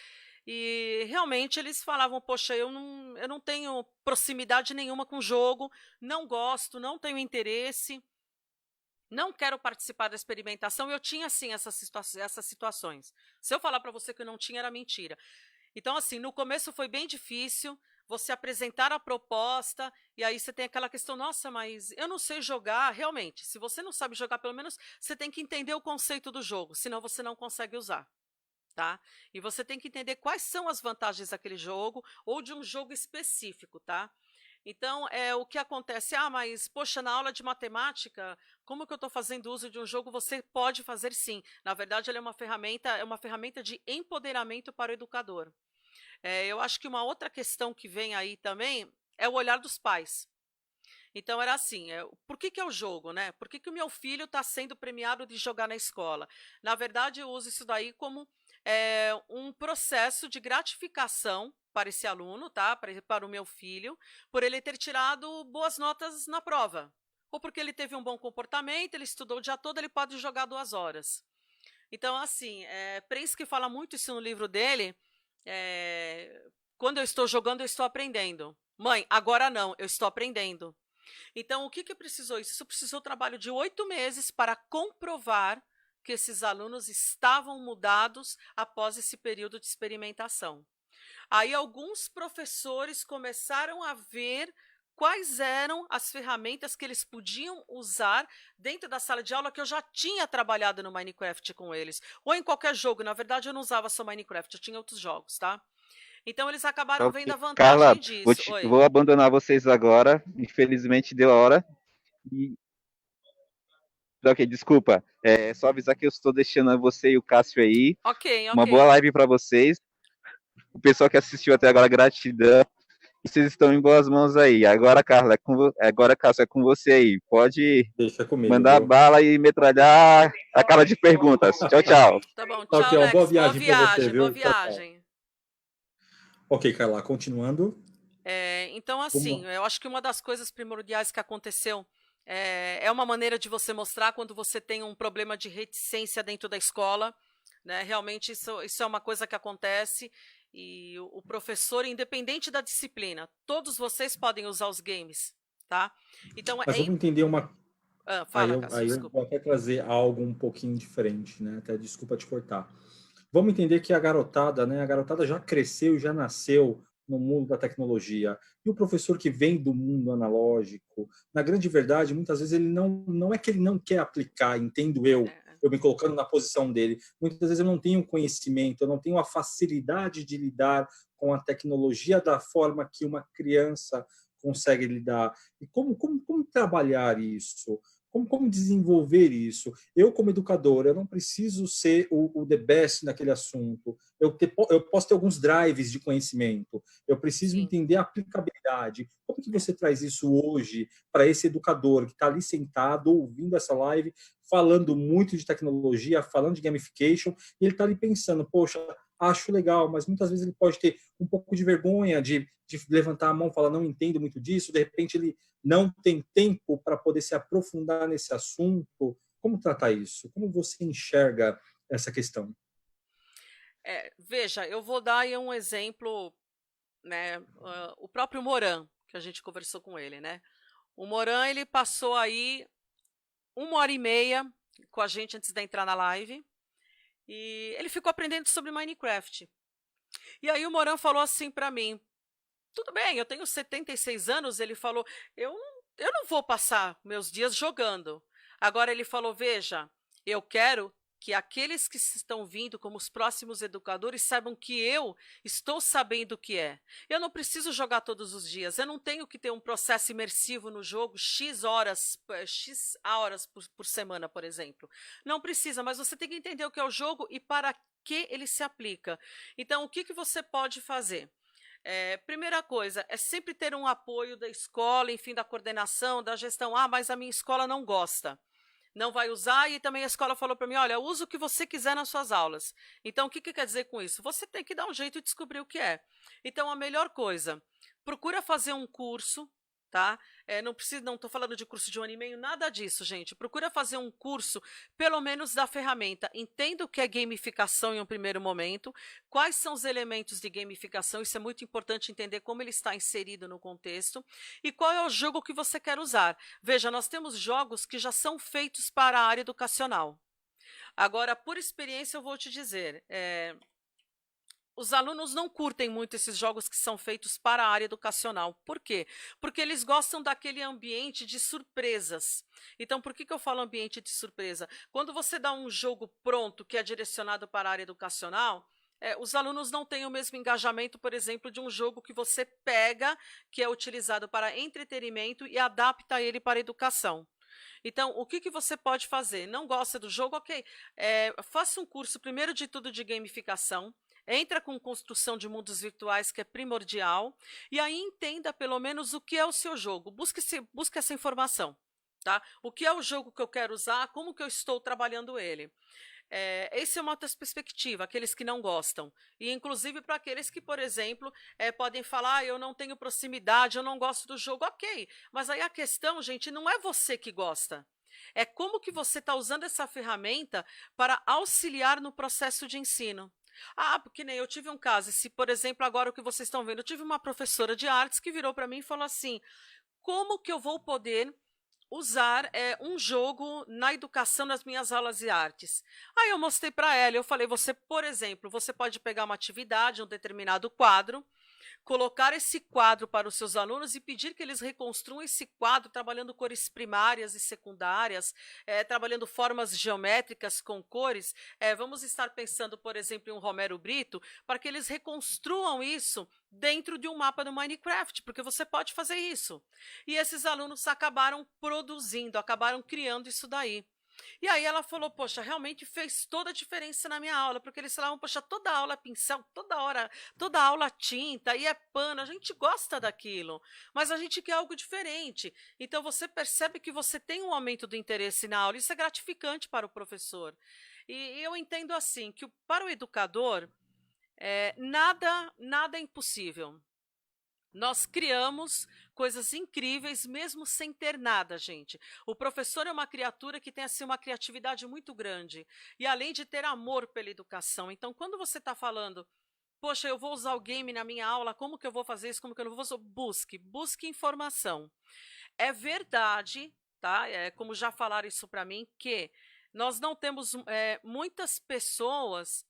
e realmente eles falavam, poxa, eu não tenho proximidade nenhuma com o jogo, não gosto, não tenho interesse, não quero participar da experimentação. Eu tinha, sim, essas situações. Se eu falar para você que eu não tinha, era mentira. Então, assim, no começo foi bem difícil você apresentar a proposta, e aí você tem aquela questão, nossa, mas eu não sei jogar. Realmente, se você não sabe jogar, pelo menos você tem que entender o conceito do jogo, senão você não consegue usar. Tá? E você tem que entender quais são as vantagens daquele jogo ou de um jogo específico, tá? Então, o que acontece? Mas, poxa, na aula de matemática, como que eu estou fazendo uso de um jogo? Você pode fazer sim. Na verdade, ele é uma ferramenta de empoderamento para o educador. Eu acho que uma outra questão que vem aí também é o olhar dos pais. Então, era assim, por que é o jogo, né? Por que o meu filho está sendo premiado de jogar na escola? Na verdade, eu uso isso daí como um processo de gratificação para esse aluno, tá? Para o meu filho, por ele ter tirado boas notas na prova. Ou porque ele teve um bom comportamento, ele estudou o dia todo, ele pode jogar 2 horas. Então, assim, Prensky fala muito isso no livro dele, quando eu estou jogando, eu estou aprendendo. Mãe, agora não, eu estou aprendendo. Então, o que precisou isso? Isso precisou trabalho de 8 meses para comprovar que esses alunos estavam mudados após esse período de experimentação. Aí alguns professores começaram a ver quais eram as ferramentas que eles podiam usar dentro da sala de aula, que eu já tinha trabalhado no Minecraft com eles, ou em qualquer jogo. Na verdade, eu não usava só Minecraft, eu tinha outros jogos, tá? Então, eles acabaram vendo a vantagem Carla, disso. vou abandonar vocês agora, infelizmente deu a hora. E Ok, desculpa. Só avisar que eu estou deixando você e o Cássio aí. Ok, Uma boa ok. live para vocês. O pessoal que assistiu até agora, gratidão. E vocês estão em boas mãos aí. Agora, Carla, agora, Cássio, é com você aí. Pode Deixa comigo, mandar viu? bala e metralhar a cara de perguntas. Tchau, tchau. Tá bom, Tá tchau, ok, ó, boa Alex. Boa viagem para você, viagem, boa viu? Tchau, tchau. viagem. Ok, Carla, continuando. Então, assim, eu acho que uma das coisas primordiais que aconteceu é uma maneira de você mostrar quando você tem um problema de reticência dentro da escola, né? Realmente isso é uma coisa que acontece e o professor, independente da disciplina, todos vocês podem usar os games, tá? Então, Mas vamos entender uma. fala, Cássio, Aí eu desculpa. vou até trazer algo um pouquinho diferente, né? Até desculpa te cortar. Vamos entender que a garotada, né? A garotada já cresceu, já nasceu no mundo da tecnologia. E o professor que vem do mundo analógico, na grande verdade, muitas vezes ele não é que ele não quer aplicar, entendo eu me colocando na posição dele. Muitas vezes eu não tenho conhecimento, eu não tenho a facilidade de lidar com a tecnologia da forma que uma criança consegue lidar. E como trabalhar isso? Como desenvolver isso? Eu, como educador, eu não preciso ser o the best naquele assunto. Eu posso ter alguns drives de conhecimento. Eu preciso Sim. entender a aplicabilidade. Como que você traz isso hoje para esse educador que está ali sentado, ouvindo essa live, falando muito de tecnologia, falando de gamification, e ele está ali pensando, poxa, acho legal, mas muitas vezes ele pode ter um pouco de vergonha de levantar a mão e falar, não entendo muito disso, de repente ele não tem tempo para poder se aprofundar nesse assunto. Como tratar isso? Como você enxerga essa questão? Veja, eu vou dar aí um exemplo, né? O próprio Moran, que a gente conversou com ele, né? O Moran, ele passou aí 1h30 com a gente antes de entrar na live e ele ficou aprendendo sobre Minecraft. E aí o Moran falou assim para mim, tudo bem, eu tenho 76 anos, ele falou, eu não vou passar meus dias jogando. Agora ele falou, veja, eu quero que aqueles que estão vindo como os próximos educadores saibam que eu estou sabendo o que é. Eu não preciso jogar todos os dias, eu não tenho que ter um processo imersivo no jogo X horas por semana, por exemplo. Não precisa, mas você tem que entender o que é o jogo e para que ele se aplica. Então, o que você pode fazer? Primeira coisa, é sempre ter um apoio da escola, enfim, da coordenação, da gestão. Ah, mas a minha escola não gosta, não vai usar, e também a escola falou para mim, olha, usa o que você quiser nas suas aulas. Então, o que quer dizer com isso? Você tem que dar um jeito de descobrir o que é. Então, a melhor coisa, procura fazer um curso, tá? Não estou falando de curso de 1 ano e meio, nada disso, gente. Procura fazer um curso, pelo menos da ferramenta. Entenda o que é gamificação em um primeiro momento, quais são os elementos de gamificação, isso é muito importante entender como ele está inserido no contexto, e qual é o jogo que você quer usar. Veja, nós temos jogos que já são feitos para a área educacional. Agora, por experiência, eu vou te dizer, os alunos não curtem muito esses jogos que são feitos para a área educacional. Por quê? Porque eles gostam daquele ambiente de surpresas. Então, por que eu falo ambiente de surpresa? Quando você dá um jogo pronto que é direcionado para a área educacional, os alunos não têm o mesmo engajamento, por exemplo, de um jogo que você pega, que é utilizado para entretenimento e adapta ele para a educação. Então, o que você pode fazer? Não gosta do jogo? Ok. Faça um curso, primeiro de tudo, de gamificação. Entra com construção de mundos virtuais, que é primordial, e aí entenda pelo menos o que é o seu jogo. Busque essa informação, tá? O que é o jogo que eu quero usar, como que eu estou trabalhando ele. Essa é uma outra perspectiva, aqueles que não gostam. E inclusive para aqueles que, por exemplo, podem falar, eu não tenho proximidade, eu não gosto do jogo, ok. Mas aí a questão, gente, não é você que gosta. É como que você está usando essa ferramenta para auxiliar no processo de ensino. Ah, porque nem eu tive um caso, se por exemplo agora o que vocês estão vendo, eu tive uma professora de artes que virou para mim e falou assim, como que eu vou poder usar um jogo na educação nas minhas aulas de artes? Aí eu mostrei para ela, eu falei, você, por exemplo, você pode pegar uma atividade, um determinado quadro, colocar esse quadro para os seus alunos e pedir que eles reconstruam esse quadro trabalhando cores primárias e secundárias, trabalhando formas geométricas com cores. Vamos estar pensando, por exemplo, em um Romero Brito, para que eles reconstruam isso dentro de um mapa do Minecraft, porque você pode fazer isso. E esses alunos acabaram produzindo, acabaram criando isso daí. E aí ela falou, poxa, realmente fez toda a diferença na minha aula, porque eles falavam, poxa, toda aula é pincel, toda hora, toda aula tinta, e é pano, a gente gosta daquilo, mas a gente quer algo diferente. Então você percebe que você tem um aumento do interesse na aula, isso é gratificante para o professor. E eu entendo assim, que para o educador, nada é impossível. Nós criamos coisas incríveis mesmo sem ter nada, gente. O professor é uma criatura que tem assim uma criatividade muito grande e além de ter amor pela educação. Então, quando você está falando, poxa, eu vou usar o game na minha aula, como que eu vou fazer isso, como que eu não vou fazer? Busque informação. É verdade, tá? Como já falaram isso para mim, que nós não temos muitas pessoas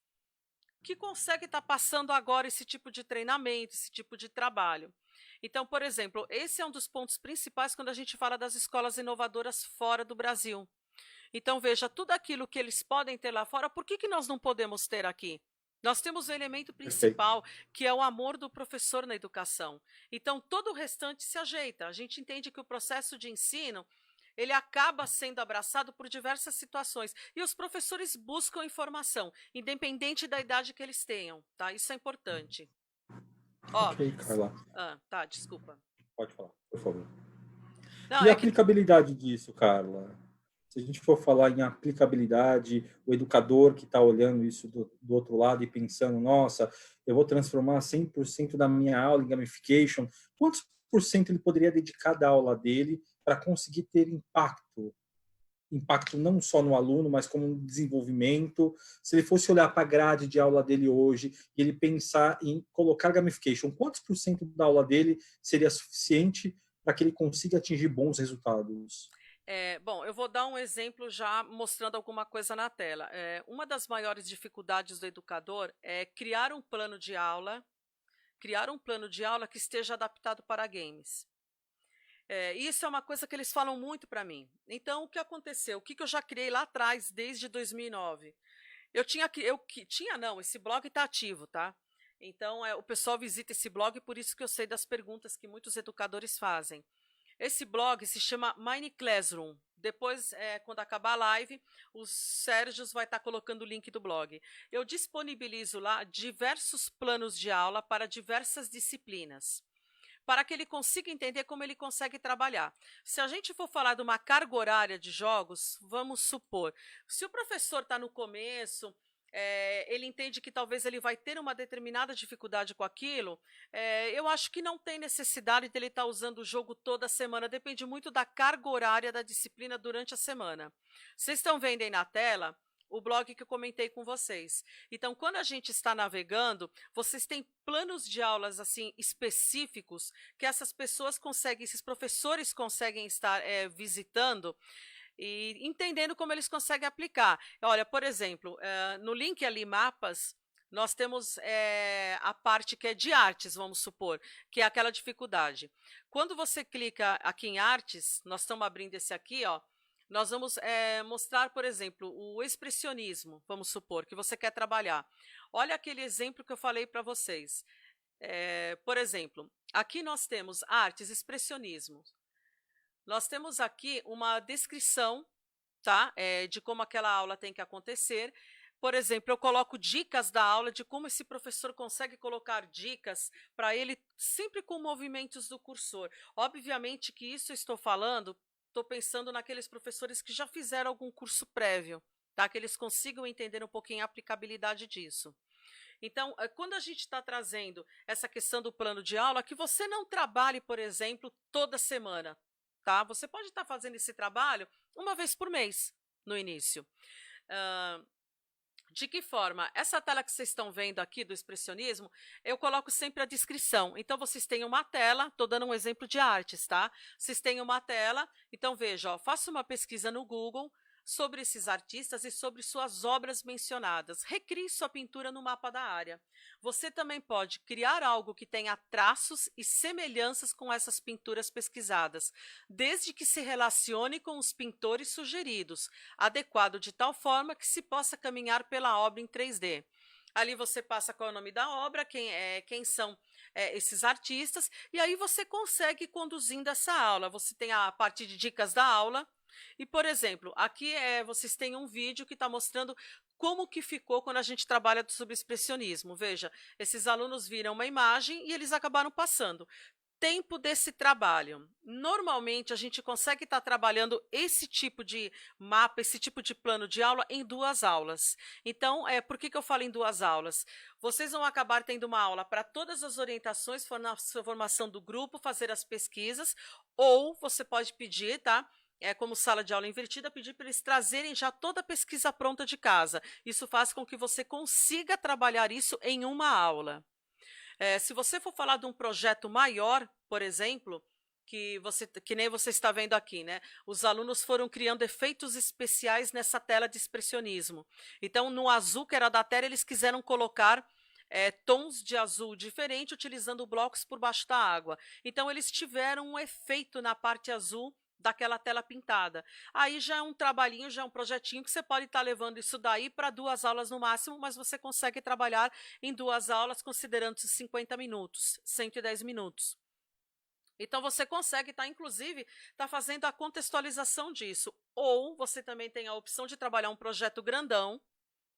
que consegue estar passando agora esse tipo de treinamento, esse tipo de trabalho. Então, por exemplo, esse é um dos pontos principais quando a gente fala das escolas inovadoras fora do Brasil. Então, veja, tudo aquilo que eles podem ter lá fora, por que nós não podemos ter aqui? Nós temos o elemento principal, que é o amor do professor na educação. Então, todo o restante se ajeita. A gente entende que o processo de ensino ele acaba sendo abraçado por diversas situações. E os professores buscam informação, independente da idade que eles tenham, tá? Isso é importante. Ó, Ok, Carla. tá, desculpa. Pode falar, por favor. Não, E a aplicabilidade disso, Carla? Se a gente for falar em aplicabilidade, o educador que está olhando isso do outro lado e pensando, nossa, eu vou transformar 100% da minha aula em gamification, quantos por cento ele poderia dedicar da aula dele para conseguir ter impacto? Impacto não só no aluno, mas como no desenvolvimento. Se ele fosse olhar para a grade de aula dele hoje e ele pensar em colocar gamification, quantos por cento da aula dele seria suficiente para que ele consiga atingir bons resultados? Bom, eu vou dar um exemplo já mostrando alguma coisa na tela. Uma das maiores dificuldades do educador é criar um plano de aula que esteja adaptado para games. Isso é uma coisa que eles falam muito para mim. Então, o que aconteceu? O que eu já criei lá atrás, desde 2009? Esse blog está ativo, tá? Então, o pessoal visita esse blog, por isso que eu sei das perguntas que muitos educadores fazem. Esse blog se chama Mini Classroom. Depois, quando acabar a live, o Sérgio vai estar colocando o link do blog. Eu disponibilizo lá diversos planos de aula para diversas disciplinas, para que ele consiga entender como ele consegue trabalhar. Se a gente for falar de uma carga horária de jogos, vamos supor, se o professor está no começo, ele entende que talvez ele vai ter uma determinada dificuldade com aquilo, eu acho que não tem necessidade dele estar usando o jogo toda semana, depende muito da carga horária da disciplina durante a semana. Vocês estão vendo aí na tela o blog que eu comentei com vocês. Então, quando a gente está navegando, vocês têm planos de aulas assim específicos que essas pessoas conseguem, esses professores conseguem estar visitando e entendendo como eles conseguem aplicar. Olha, por exemplo, no link ali Mapas, nós temos a parte que é de artes, vamos supor, que é aquela dificuldade. Quando você clica aqui em artes, nós estamos abrindo esse aqui, ó, nós vamos mostrar, por exemplo, o expressionismo, vamos supor, que você quer trabalhar. Olha aquele exemplo que eu falei para vocês. Por exemplo, aqui nós temos artes, expressionismo. Nós temos aqui uma descrição, tá, de como aquela aula tem que acontecer. Por exemplo, eu coloco dicas da aula de como esse professor consegue colocar dicas para ele sempre com movimentos do cursor. Obviamente que isso eu estou falando, estou pensando naqueles professores que já fizeram algum curso prévio, tá? Que eles consigam entender um pouquinho a aplicabilidade disso. Então, quando a gente está trazendo essa questão do plano de aula, que você não trabalhe, por exemplo, toda semana, tá? Você pode estar fazendo esse trabalho uma vez por mês, no início. De que forma? Essa tela que vocês estão vendo aqui do expressionismo, eu coloco sempre a descrição. Então, vocês têm uma tela, estou dando um exemplo de artes, tá? Vocês têm uma tela, então veja, ó, faça uma pesquisa no Google sobre esses artistas e sobre suas obras mencionadas. Recrie sua pintura no mapa da área. Você também pode criar algo que tenha traços e semelhanças com essas pinturas pesquisadas, desde que se relacione com os pintores sugeridos, adequado de tal forma que se possa caminhar pela obra em 3D. Ali você passa qual é o nome da obra, quem são esses artistas, e aí você consegue ir conduzindo essa aula. Você tem a parte de dicas da aula, E, por exemplo, aqui vocês têm um vídeo que está mostrando como que ficou quando a gente trabalha sobre expressionismo. Veja, esses alunos viram uma imagem e eles acabaram passando. Tempo desse trabalho. Normalmente a gente consegue estar trabalhando esse tipo de mapa, esse tipo de plano de aula em 2 aulas. Então, por que eu falo em 2 aulas? Vocês vão acabar tendo uma aula para todas as orientações, formação do grupo, fazer as pesquisas, ou você pode pedir, tá? Como sala de aula invertida, pedir para eles trazerem já toda a pesquisa pronta de casa. Isso faz com que você consiga trabalhar isso em uma aula. Se você for falar de um projeto maior, por exemplo, que nem você está vendo aqui, né? Os alunos foram criando efeitos especiais nessa tela de expressionismo. Então, no azul, que era da tela, eles quiseram colocar tons de azul diferente, utilizando blocos por baixo da água. Então, eles tiveram um efeito na parte azul daquela tela pintada. Aí já é um trabalhinho, já é um projetinho que você pode estar levando isso daí para 2 aulas no máximo, mas você consegue trabalhar em 2 aulas considerando 50 minutos, 110 minutos. Então você consegue inclusive, fazendo a contextualização disso. Ou você também tem a opção de trabalhar um projeto grandão,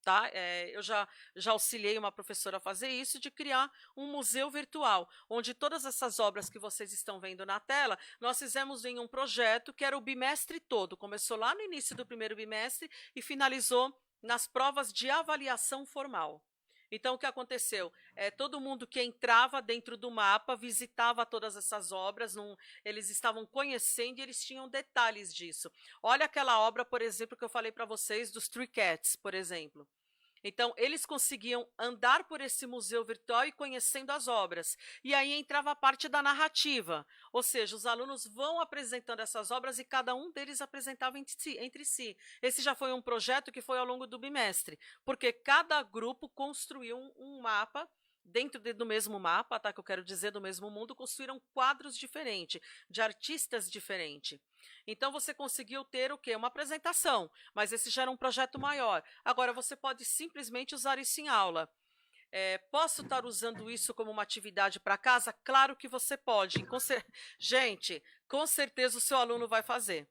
tá? Eu já auxiliei uma professora a fazer isso, de criar um museu virtual, onde todas essas obras que vocês estão vendo na tela, nós fizemos em um projeto que era o bimestre todo. Começou lá no início do primeiro bimestre e finalizou nas provas de avaliação formal. Então, o que aconteceu? Todo mundo que entrava dentro do mapa visitava todas essas obras, eles estavam conhecendo e eles tinham detalhes disso. Olha aquela obra, por exemplo, que eu falei para vocês, dos Three Cats, por exemplo. Então, eles conseguiam andar por esse museu virtual e conhecendo as obras. E aí entrava a parte da narrativa, ou seja, os alunos vão apresentando essas obras e cada um deles apresentava entre si. Esse já foi um projeto que foi ao longo do bimestre, porque cada grupo construiu um mapa. Dentro do mesmo mapa, tá, que eu quero dizer, do mesmo mundo, construíram quadros diferentes, de artistas diferentes. Então, você conseguiu ter o quê? Uma apresentação, mas esse já era um projeto maior. Agora, você pode simplesmente usar isso em aula. Posso estar usando isso como uma atividade para casa? Claro que você pode. Gente, com certeza o seu aluno vai fazer.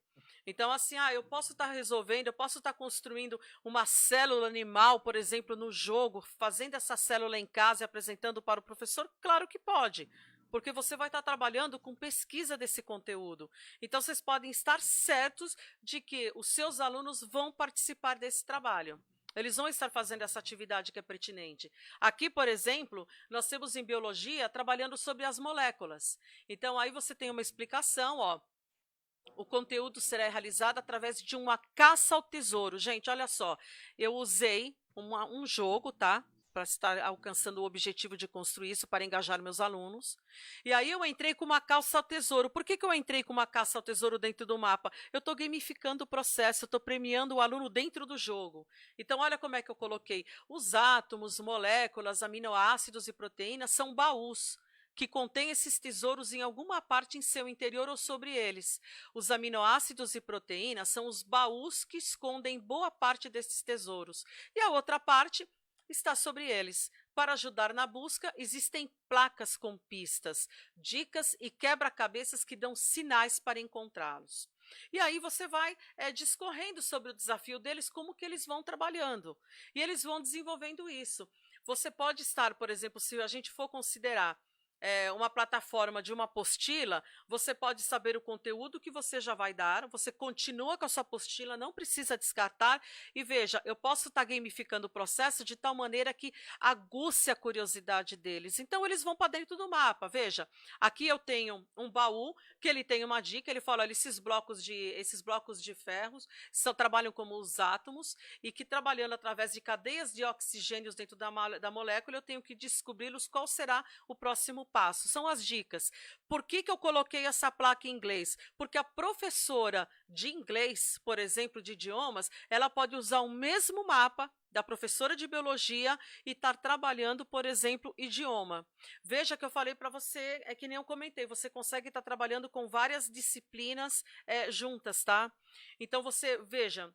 Então, assim, eu posso estar resolvendo, eu posso estar construindo uma célula animal, por exemplo, no jogo, fazendo essa célula em casa e apresentando para o professor? Claro que pode, porque você vai estar trabalhando com pesquisa desse conteúdo. Então, vocês podem estar certos de que os seus alunos vão participar desse trabalho. Eles vão estar fazendo essa atividade que é pertinente. Aqui, por exemplo, nós temos em biologia trabalhando sobre as moléculas. Então, aí você tem uma explicação, ó. O conteúdo será realizado através de uma caça ao tesouro. Gente, olha só, eu usei um jogo, tá? Para estar alcançando o objetivo de construir isso, para engajar meus alunos. E aí eu entrei com uma caça ao tesouro. Por que eu entrei com uma caça ao tesouro dentro do mapa? Eu estou gamificando o processo, eu estou premiando o aluno dentro do jogo. Então, olha como é que eu coloquei. Os átomos, moléculas, aminoácidos e proteínas são baús que contém esses tesouros em alguma parte em seu interior ou sobre eles. Os aminoácidos e proteínas são os baús que escondem boa parte desses tesouros. E a outra parte está sobre eles. Para ajudar na busca, existem placas com pistas, dicas e quebra-cabeças que dão sinais para encontrá-los. E aí você vai discorrendo sobre o desafio deles, como que eles vão trabalhando. E eles vão desenvolvendo isso. Você pode estar, por exemplo, se a gente for considerar uma plataforma de uma apostila, você pode saber o conteúdo que você já vai dar, você continua com a sua apostila, não precisa descartar, e veja, eu posso estar gamificando o processo de tal maneira que aguce a curiosidade deles. Então, eles vão para dentro do mapa. Veja, aqui eu tenho um baú, que ele tem uma dica, ele fala, olha, esses blocos de ferros trabalham como os átomos, e que trabalhando através de cadeias de oxigênios dentro da molécula, eu tenho que descobri-los qual será o próximo passo. São as dicas. Por que eu coloquei essa placa em inglês? Porque a professora de inglês, por exemplo, de idiomas, ela pode usar o mesmo mapa da professora de biologia e estar trabalhando, por exemplo, idioma. Veja que eu falei para você, que nem eu comentei, você consegue estar trabalhando com várias disciplinas juntas, tá? Então, você, veja,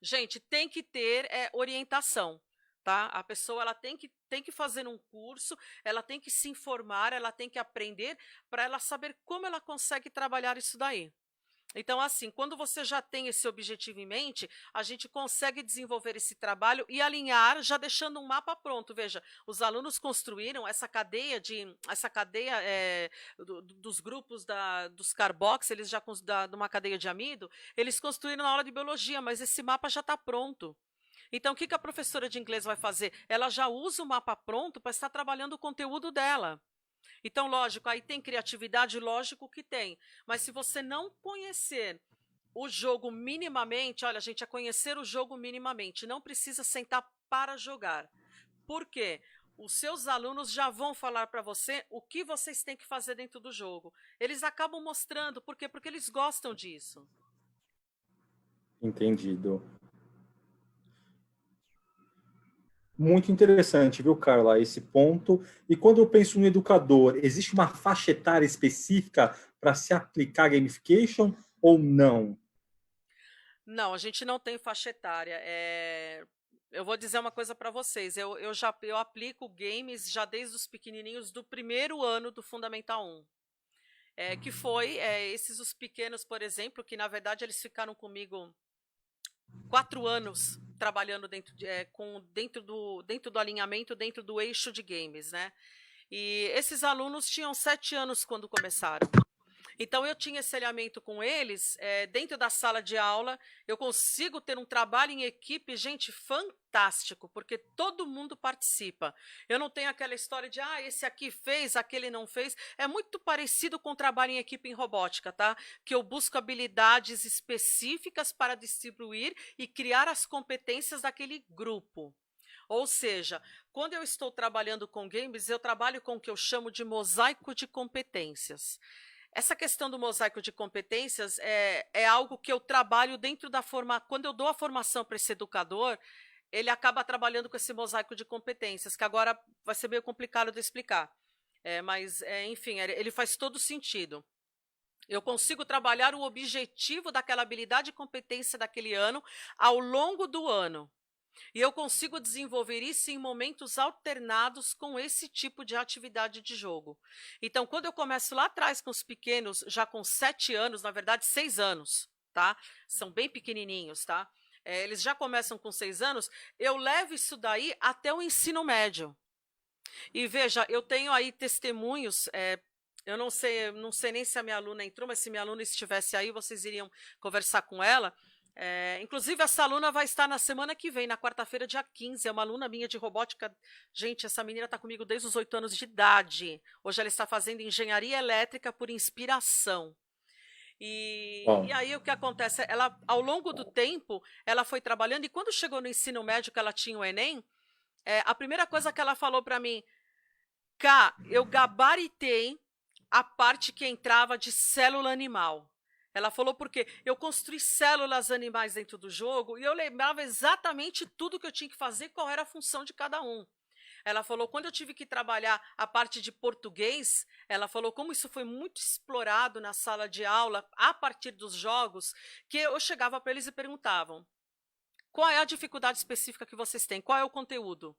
gente, tem que ter orientação. Tá? A pessoa ela tem que fazer um curso, ela tem que se informar, ela tem que aprender para ela saber como ela consegue trabalhar isso daí. Então, assim, quando você já tem esse objetivo em mente, a gente consegue desenvolver esse trabalho e alinhar, já deixando um mapa pronto. Veja, os alunos construíram essa cadeia dos grupos dos carbox, eles já de uma cadeia de amido, eles construíram na aula de biologia, mas esse mapa já está pronto. Então, o que a professora de inglês vai fazer? Ela já usa o mapa pronto para estar trabalhando o conteúdo dela. Então, lógico, aí tem criatividade, lógico que tem. Mas se você não conhecer o jogo minimamente, olha, gente, é conhecer o jogo minimamente. Não precisa sentar para jogar. Por quê? Os seus alunos já vão falar para você o que vocês têm que fazer dentro do jogo. Eles acabam mostrando. Por quê? Porque eles gostam disso. Entendido. Muito interessante, viu, Carla, esse ponto. E quando eu penso no educador, existe uma faixa etária específica para se aplicar gamification ou não? Não, a gente não tem faixa etária. Eu vou dizer uma coisa para vocês. Eu aplico games já desde os pequenininhos do primeiro ano do Fundamental 1. Que foi os pequenos, por exemplo, que na verdade eles ficaram comigo 4 anos trabalhando dentro do alinhamento, dentro do eixo de games, né? E esses alunos tinham 7 anos quando começaram. Então, eu tinha esse alinhamento com eles, dentro da sala de aula, eu consigo ter um trabalho em equipe, gente, fantástico, porque todo mundo participa. Eu não tenho aquela história de, esse aqui fez, aquele não fez. É muito parecido com o trabalho em equipe em robótica, tá? Que eu busco habilidades específicas para distribuir e criar as competências daquele grupo. Ou seja, quando eu estou trabalhando com games, eu trabalho com o que eu chamo de mosaico de competências. Essa questão do mosaico de competências é algo que eu trabalho dentro da formação. Quando eu dou a formação para esse educador, ele acaba trabalhando com esse mosaico de competências, que agora vai ser meio complicado de explicar. Enfim, ele faz todo sentido. Eu consigo trabalhar o objetivo daquela habilidade e competência daquele ano ao longo do ano. E eu consigo desenvolver isso em momentos alternados com esse tipo de atividade de jogo. Então, quando eu começo lá atrás com os pequenos, já com 7 anos, na verdade 6 anos, tá? São bem pequenininhos, tá? Eles já começam com 6 anos, eu levo isso daí até o ensino médio. E veja, eu tenho aí testemunhos, eu não sei nem se a minha aluna entrou, mas se minha aluna estivesse aí, vocês iriam conversar com ela. Inclusive, essa aluna vai estar na semana que vem, na quarta-feira, dia 15. É uma aluna minha de robótica. Gente, essa menina está comigo desde os 8 anos de idade. Hoje ela está fazendo engenharia elétrica por inspiração. E aí o que acontece? Ela, ao longo do tempo, ela foi trabalhando, e quando chegou no ensino médio, que ela tinha o Enem, a primeira coisa que ela falou para mim, eu gabaritei a parte que entrava de célula animal. Ela falou porque eu construí células animais dentro do jogo e eu lembrava exatamente tudo que eu tinha que fazer, qual era a função de cada um. Ela falou, quando eu tive que trabalhar a parte de português, ela falou como isso foi muito explorado na sala de aula, a partir dos jogos, que eu chegava para eles e perguntavam, qual é a dificuldade específica que vocês têm? Qual é o conteúdo?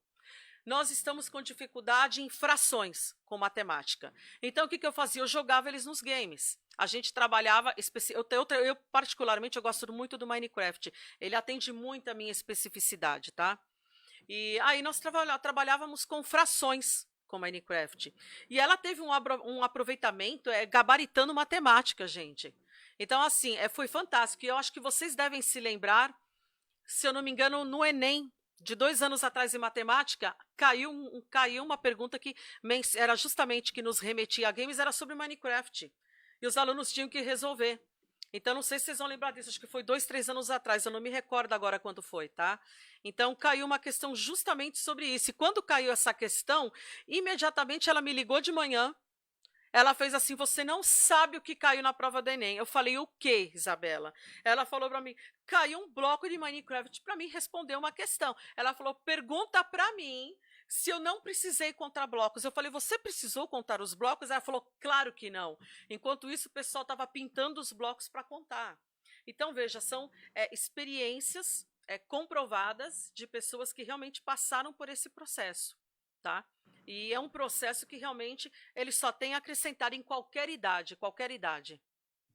Nós estamos com dificuldade em frações com matemática. Então, o que eu fazia? Eu jogava eles nos games. A gente trabalhava, eu particularmente, eu gosto muito do Minecraft. Ele atende muito a minha especificidade, tá? E aí nós trabalhávamos com frações com Minecraft. E ela teve um aproveitamento gabaritando matemática, gente. Então, assim, foi fantástico. E eu acho que vocês devem se lembrar, se eu não me engano, no Enem, de 2 anos atrás em matemática, caiu uma pergunta que era justamente que nos remetia a games, era sobre Minecraft. E os alunos tinham que resolver. Então, não sei se vocês vão lembrar disso, acho que foi 2, 3 anos atrás, eu não me recordo agora quando foi, tá? Então, caiu uma questão justamente sobre isso. E quando caiu essa questão, imediatamente ela me ligou de manhã, ela fez assim, você não sabe o que caiu na prova do Enem. Eu falei, o quê, Isabela? Ela falou para mim, caiu um bloco de Minecraft para mim responder uma questão. Ela falou, pergunta para mim se eu não precisei contar blocos. Eu falei, você precisou contar os blocos? Ela falou, claro que não. Enquanto isso, o pessoal estava pintando os blocos para contar. Então, veja, são experiências comprovadas de pessoas que realmente passaram por esse processo, tá? E é um processo que realmente ele só tem a acrescentar em qualquer idade, qualquer idade.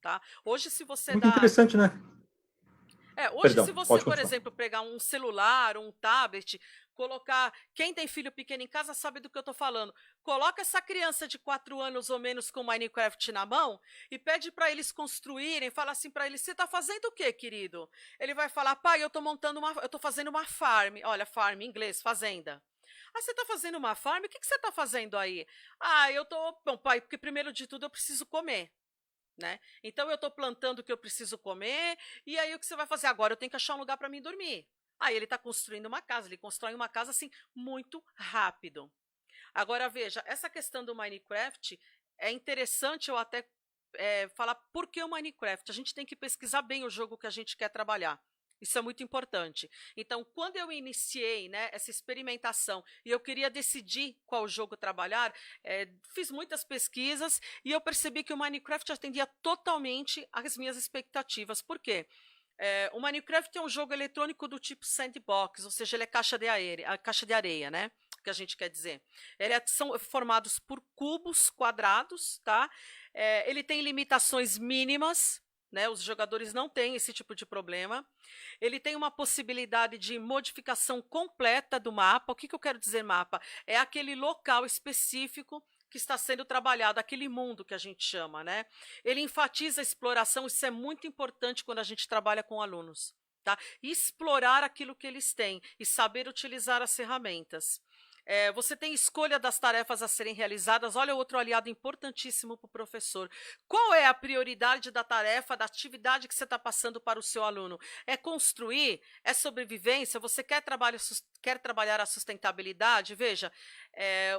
tá? Hoje, se você Muito dá interessante, né? Hoje, Perdão, se você, pode por continuar. exemplo, pegar um celular, um tablet, colocar. Quem tem filho pequeno em casa sabe do que eu estou falando. Coloca essa criança de 4 anos ou menos com Minecraft na mão e pede para eles construírem, fala assim para eles: você está fazendo o quê, querido? Ele vai falar: pai, eu estou fazendo uma farm. Olha, farm em inglês, fazenda. Ah, você está fazendo uma farm? O que você está fazendo aí? Ah, eu estou. Bom, pai, porque primeiro de tudo eu preciso comer. Né? Então eu estou plantando o que eu preciso comer, e aí o que você vai fazer? Agora eu tenho que achar um lugar para mim dormir. Aí ele está construindo uma casa, ele constrói uma casa assim muito rápido. Agora veja, essa questão do Minecraft é interessante eu até falar por que o Minecraft. A gente tem que pesquisar bem o jogo que a gente quer trabalhar. Isso é muito importante. Então, quando eu iniciei, né, essa experimentação e eu queria decidir qual jogo trabalhar, fiz muitas pesquisas e eu percebi que o Minecraft atendia totalmente às minhas expectativas. Por quê? O Minecraft é um jogo eletrônico do tipo sandbox, ou seja, ele é caixa de areia, né? Que a gente quer dizer. São formados por cubos quadrados, tá? Ele tem limitações mínimas, né? Os jogadores não têm esse tipo de problema. Ele tem uma possibilidade de modificação completa do mapa. O que eu quero dizer mapa? É aquele local específico que está sendo trabalhado, aquele mundo que a gente chama, né? Ele enfatiza a exploração, isso é muito importante quando a gente trabalha com alunos, tá? Explorar aquilo que eles têm e saber utilizar as ferramentas. Você tem escolha das tarefas a serem realizadas. Olha, outro aliado importantíssimo para o professor. Qual é a prioridade da tarefa, da atividade que você está passando para o seu aluno? É construir? É sobrevivência? Você quer trabalhar a sustentabilidade? Veja,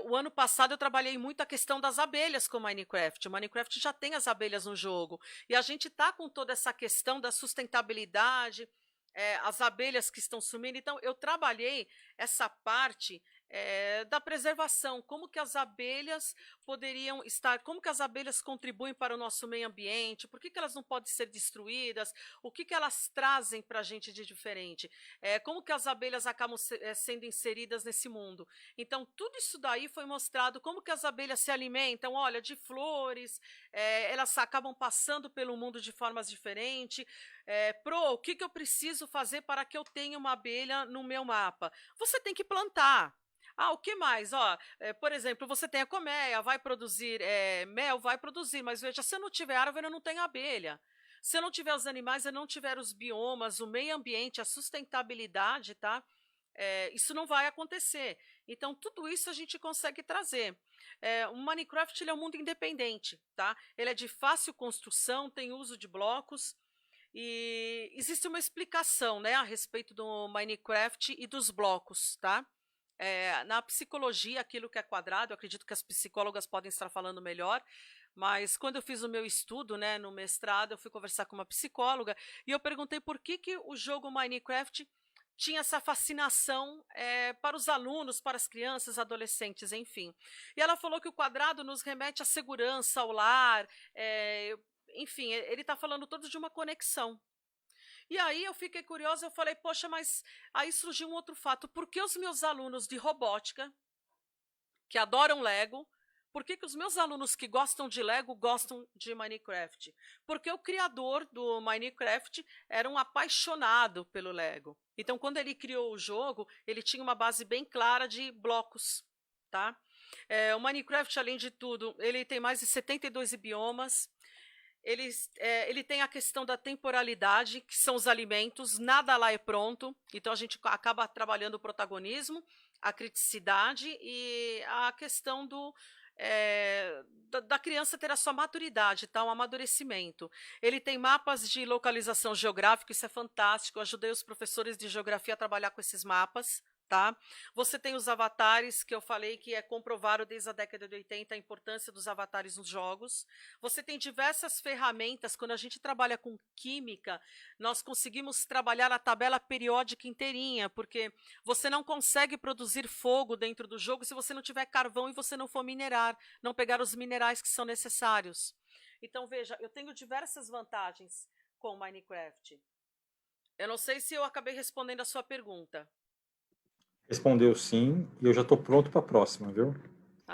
o ano passado eu trabalhei muito a questão das abelhas com Minecraft. O Minecraft já tem as abelhas no jogo. E a gente está com toda essa questão da sustentabilidade, as abelhas que estão sumindo. Então, eu trabalhei essa parte da preservação, como que as abelhas poderiam estar, como que as abelhas contribuem para o nosso meio ambiente, por que elas não podem ser destruídas, o que elas trazem para a gente de diferente, como que as abelhas acabam sendo inseridas nesse mundo. Então, tudo isso daí foi mostrado, como que as abelhas se alimentam, olha, de flores, elas acabam passando pelo mundo de formas diferentes. O que eu preciso fazer para que eu tenha uma abelha no meu mapa? Você tem que plantar. Ah, o que mais? Por exemplo, você tem a colmeia, vai produzir mel, vai produzir, mas veja, se eu não tiver árvore, eu não tenho abelha. Se eu não tiver os animais, eu não tiver os biomas, o meio ambiente, a sustentabilidade, tá? Isso não vai acontecer. Então, tudo isso a gente consegue trazer. O Minecraft ele é um mundo independente, tá? Ele é de fácil construção, tem uso de blocos. E existe uma explicação, né, a respeito do Minecraft e dos blocos, tá? Na psicologia, aquilo que é quadrado, eu acredito que as psicólogas podem estar falando melhor, mas quando eu fiz o meu estudo, né, no mestrado, eu fui conversar com uma psicóloga e eu perguntei por que o jogo Minecraft tinha essa fascinação para os alunos, para as crianças, adolescentes, enfim. E ela falou que o quadrado nos remete à segurança, ao lar, enfim, ele está falando todo de uma conexão. E aí eu fiquei curiosa, eu falei, poxa, mas aí surgiu um outro fato. Por que os meus alunos de robótica, que adoram Lego, por que os meus alunos que gostam de Lego gostam de Minecraft? Porque o criador do Minecraft era um apaixonado pelo Lego. Então, quando ele criou o jogo, ele tinha uma base bem clara de blocos, tá? O Minecraft, além de tudo, ele tem mais de 72 biomas. Ele tem a questão da temporalidade, que são os alimentos, nada lá é pronto, então a gente acaba trabalhando o protagonismo, a criticidade e a questão da criança ter a sua maturidade, tá? Um amadurecimento. Ele tem mapas de localização geográfica, isso é fantástico, eu ajudei os professores de geografia a trabalhar com esses mapas. Tá? Você tem os avatares, que eu falei que é comprovado desde a década de 80 a importância dos avatares nos jogos. Você tem diversas ferramentas, quando a gente trabalha com química, nós conseguimos trabalhar a tabela periódica inteirinha, porque você não consegue produzir fogo dentro do jogo se você não tiver carvão e você não for minerar, não pegar os minerais que são necessários. Então, veja, eu tenho diversas vantagens com o Minecraft. Eu não sei se eu acabei respondendo a sua pergunta. Respondeu sim, e eu já estou pronto para a próxima, viu?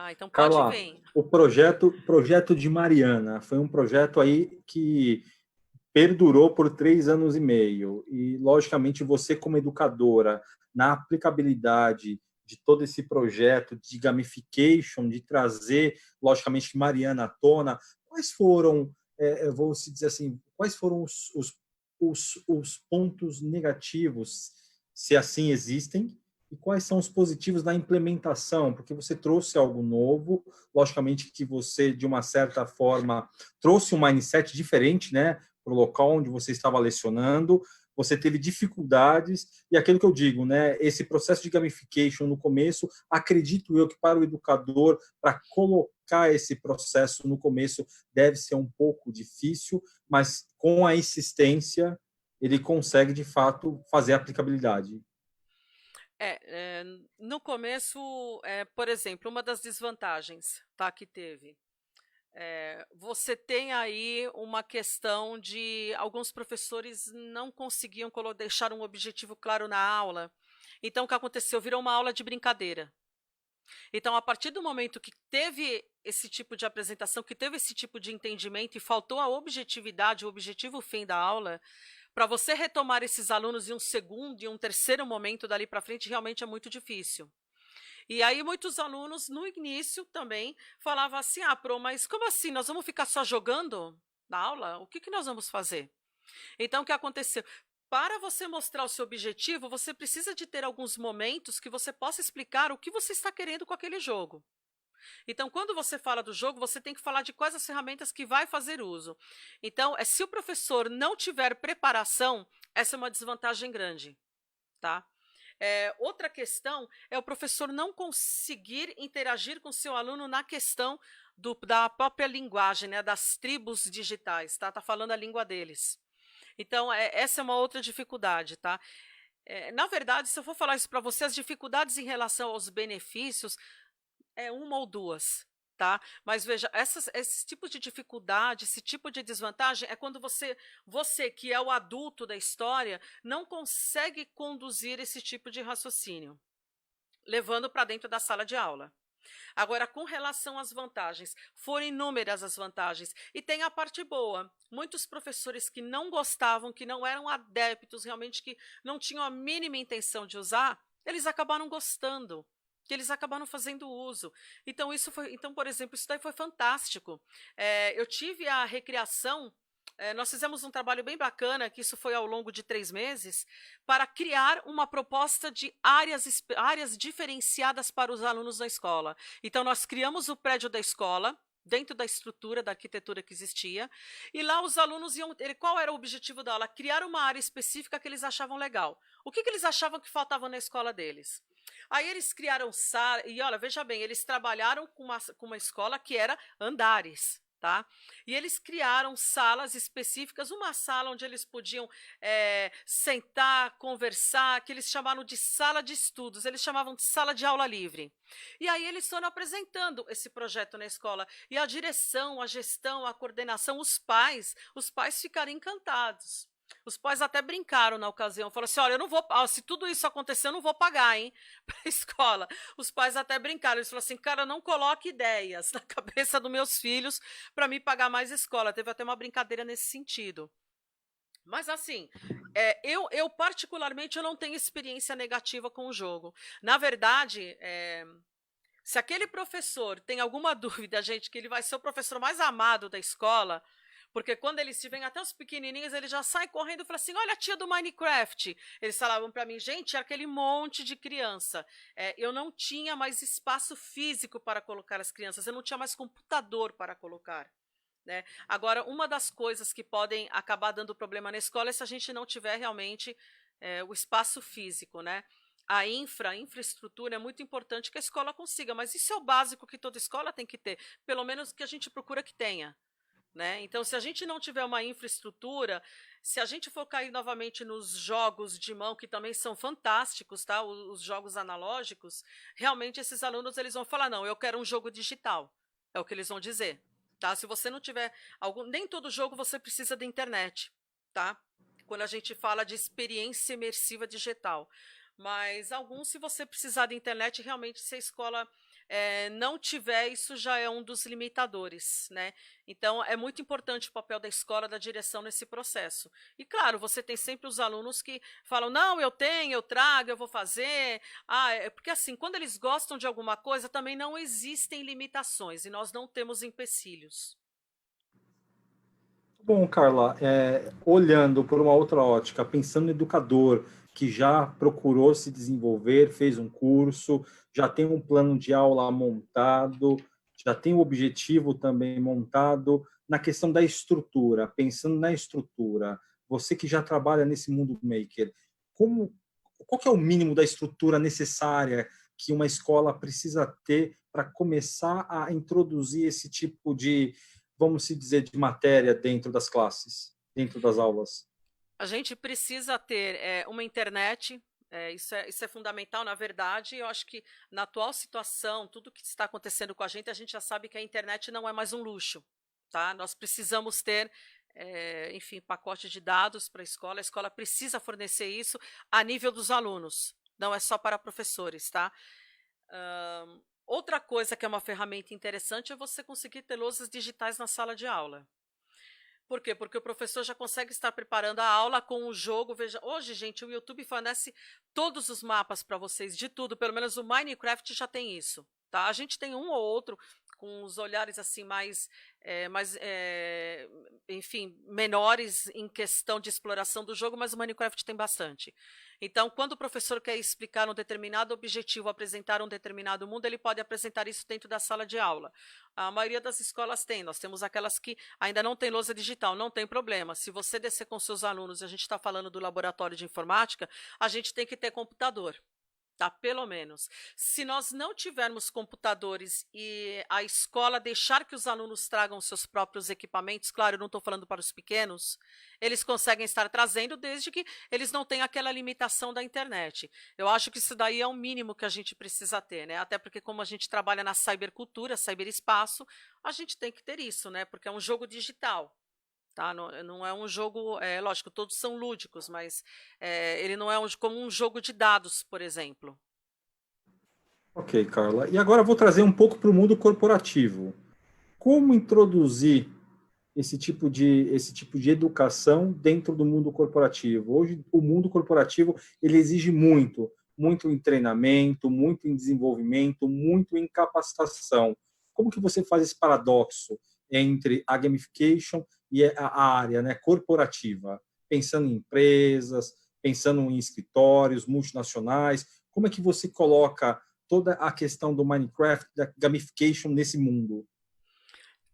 Ah, então pode Carla, vir. o projeto de Mariana foi um projeto aí que perdurou por 3 anos e meio. E, logicamente, você, como educadora, na aplicabilidade de todo esse projeto de gamification, de trazer, logicamente, Mariana à tona, quais foram, vou se dizer assim, quais foram os pontos negativos, se assim existem, e quais são os positivos da implementação? Porque você trouxe algo novo, logicamente que você, de uma certa forma, trouxe um mindset diferente, né, para o local onde você estava lecionando, você teve dificuldades, e aquilo que eu digo, né, esse processo de gamification no começo, acredito eu que para o educador, para colocar esse processo no começo, deve ser um pouco difícil, mas com a insistência, ele consegue, de fato, fazer a aplicabilidade. No começo, por exemplo, uma das desvantagens, tá, que teve, você tem aí uma questão de alguns professores não conseguiam deixar um objetivo claro na aula. Então, o que aconteceu? Virou uma aula de brincadeira. Então, a partir do momento que teve esse tipo de apresentação, que teve esse tipo de entendimento e faltou a objetividade, o objetivo fim da aula, para você retomar esses alunos em um segundo e um terceiro momento dali para frente, realmente é muito difícil. E aí muitos alunos, no início também, falavam assim, Pro, mas como assim, nós vamos ficar só jogando na aula? O que nós vamos fazer? Então, o que aconteceu? Para você mostrar o seu objetivo, você precisa de ter alguns momentos que você possa explicar o que você está querendo com aquele jogo. Então, quando você fala do jogo, você tem que falar de quais as ferramentas que vai fazer uso. Então, se o professor não tiver preparação, essa é uma desvantagem grande, tá? Outra questão é o professor não conseguir interagir com o seu aluno na questão da própria linguagem, né, das tribos digitais, tá falando a língua deles. Então, essa é uma outra dificuldade, tá? Na verdade, se eu for falar isso para você, as dificuldades em relação aos benefícios é uma ou duas, tá? Mas veja, esses tipos de dificuldade, esse tipo de desvantagem é quando você que é o adulto da história, não consegue conduzir esse tipo de raciocínio, levando para dentro da sala de aula. Agora, com relação às vantagens, foram inúmeras as vantagens. E tem a parte boa. Muitos professores que não gostavam, que não eram adeptos, realmente que não tinham a mínima intenção de usar, eles acabaram gostando, que eles acabaram fazendo uso. Então, por exemplo, isso daí foi fantástico. Eu tive a recriação. Nós fizemos um trabalho bem bacana, que isso foi ao longo de 3 meses, para criar uma proposta de áreas diferenciadas para os alunos da escola. Então, nós criamos o prédio da escola, dentro da estrutura, da arquitetura que existia, e lá os alunos iam. Qual era o objetivo da aula? Criar uma área específica que eles achavam legal. O que eles achavam que faltava na escola deles? Aí eles criaram sala, e olha, veja bem, eles trabalharam com uma escola que era andares. Tá? E eles criaram salas específicas, uma sala onde eles podiam sentar, conversar, que eles chamaram de sala de estudos, eles chamavam de sala de aula livre. E aí eles foram apresentando esse projeto na escola. E a direção, a gestão, a coordenação, os pais ficaram encantados. Os pais até brincaram na ocasião, falaram assim, olha, eu não vou, se tudo isso acontecer, eu não vou pagar, hein, para a escola. Os pais até brincaram, eles falaram assim, cara, não coloque ideias na cabeça dos meus filhos para me pagar mais escola. Teve até uma brincadeira nesse sentido. Mas assim, eu particularmente eu não tenho experiência negativa com o jogo. Na verdade, se aquele professor tem alguma dúvida, gente, que ele vai ser o professor mais amado da escola, porque quando eles te veem, até os pequenininhos, eles já saem correndo e falam assim, olha a tia do Minecraft. Eles falavam para mim, gente, era aquele monte de criança. Eu não tinha mais espaço físico para colocar as crianças, eu não tinha mais computador para colocar. Né? Agora, uma das coisas que podem acabar dando problema na escola é se a gente não tiver realmente o espaço físico, né? A infraestrutura é muito importante que a escola consiga, mas isso é o básico que toda escola tem que ter, pelo menos que a gente procura que tenha. Né? Então, se a gente não tiver uma infraestrutura, se a gente for cair novamente nos jogos de mão, que também são fantásticos, tá? Os jogos analógicos, realmente esses alunos eles vão falar, não, eu quero um jogo digital, é o que eles vão dizer. Tá? Se você não tiver nem todo jogo você precisa da internet, tá? Quando a gente fala de experiência imersiva digital. Mas alguns, se você precisar da internet, realmente se a escola não tiver, isso já é um dos limitadores, né? Então, é muito importante o papel da escola, da direção nesse processo. E, claro, você tem sempre os alunos que falam, não, eu tenho, eu trago, eu vou fazer. Porque assim, quando eles gostam de alguma coisa, também não existem limitações, e nós não temos empecilhos. Bom, Carla, olhando por uma outra ótica, pensando no educador que já procurou se desenvolver, fez um curso, já tem um plano de aula montado, já tem o objetivo também montado, na questão da estrutura, pensando na estrutura, você que já trabalha nesse mundo maker, qual que é o mínimo da estrutura necessária que uma escola precisa ter para começar a introduzir esse tipo de, vamos se dizer, de matéria dentro das classes, dentro das aulas? A gente precisa ter uma internet, isso é fundamental, na verdade. Eu acho que na atual situação, tudo que está acontecendo com a gente já sabe que a internet não é mais um luxo, tá? Nós precisamos ter, enfim, pacote de dados para a escola precisa fornecer isso a nível dos alunos, não é só para professores, tá? Outra coisa que é uma ferramenta interessante é você conseguir ter lousas digitais na sala de aula. Por quê? Porque o professor já consegue estar preparando a aula com o jogo. Veja, hoje, gente, o YouTube fornece todos os mapas para vocês, de tudo. Pelo menos o Minecraft já tem isso, tá? A gente tem um ou outro com os olhares assim enfim, menores em questão de exploração do jogo, mas o Minecraft tem bastante. Então, quando o professor quer explicar um determinado objetivo, apresentar um determinado mundo, ele pode apresentar isso dentro da sala de aula. A maioria das escolas tem, nós temos aquelas que ainda não tem lousa digital, não tem problema. Se você descer com seus alunos, e a gente está falando do laboratório de informática, a gente tem que ter computador. Tá, pelo menos. Se nós não tivermos computadores e a escola deixar que os alunos tragam seus próprios equipamentos, claro, eu não estou falando para os pequenos, eles conseguem estar trazendo desde que eles não tenham aquela limitação da internet. Eu acho que isso daí é o mínimo que a gente precisa ter, né? Até porque como a gente trabalha na cybercultura, cyberespaço, a gente tem que ter isso, né? Porque é um jogo digital. Tá? Não é um jogo, lógico, todos são lúdicos, mas ele não é como um jogo de dados, por exemplo. Ok, Carla. E agora eu vou trazer um pouco para o mundo corporativo. Como introduzir esse tipo de educação dentro do mundo corporativo? Hoje, o mundo corporativo ele exige muito em treinamento, muito em desenvolvimento, muito em capacitação. Como que você faz esse paradoxo entre a gamification e a área, né, corporativa? Pensando em empresas, pensando em escritórios multinacionais, como é que você coloca toda a questão do Minecraft, da gamification nesse mundo?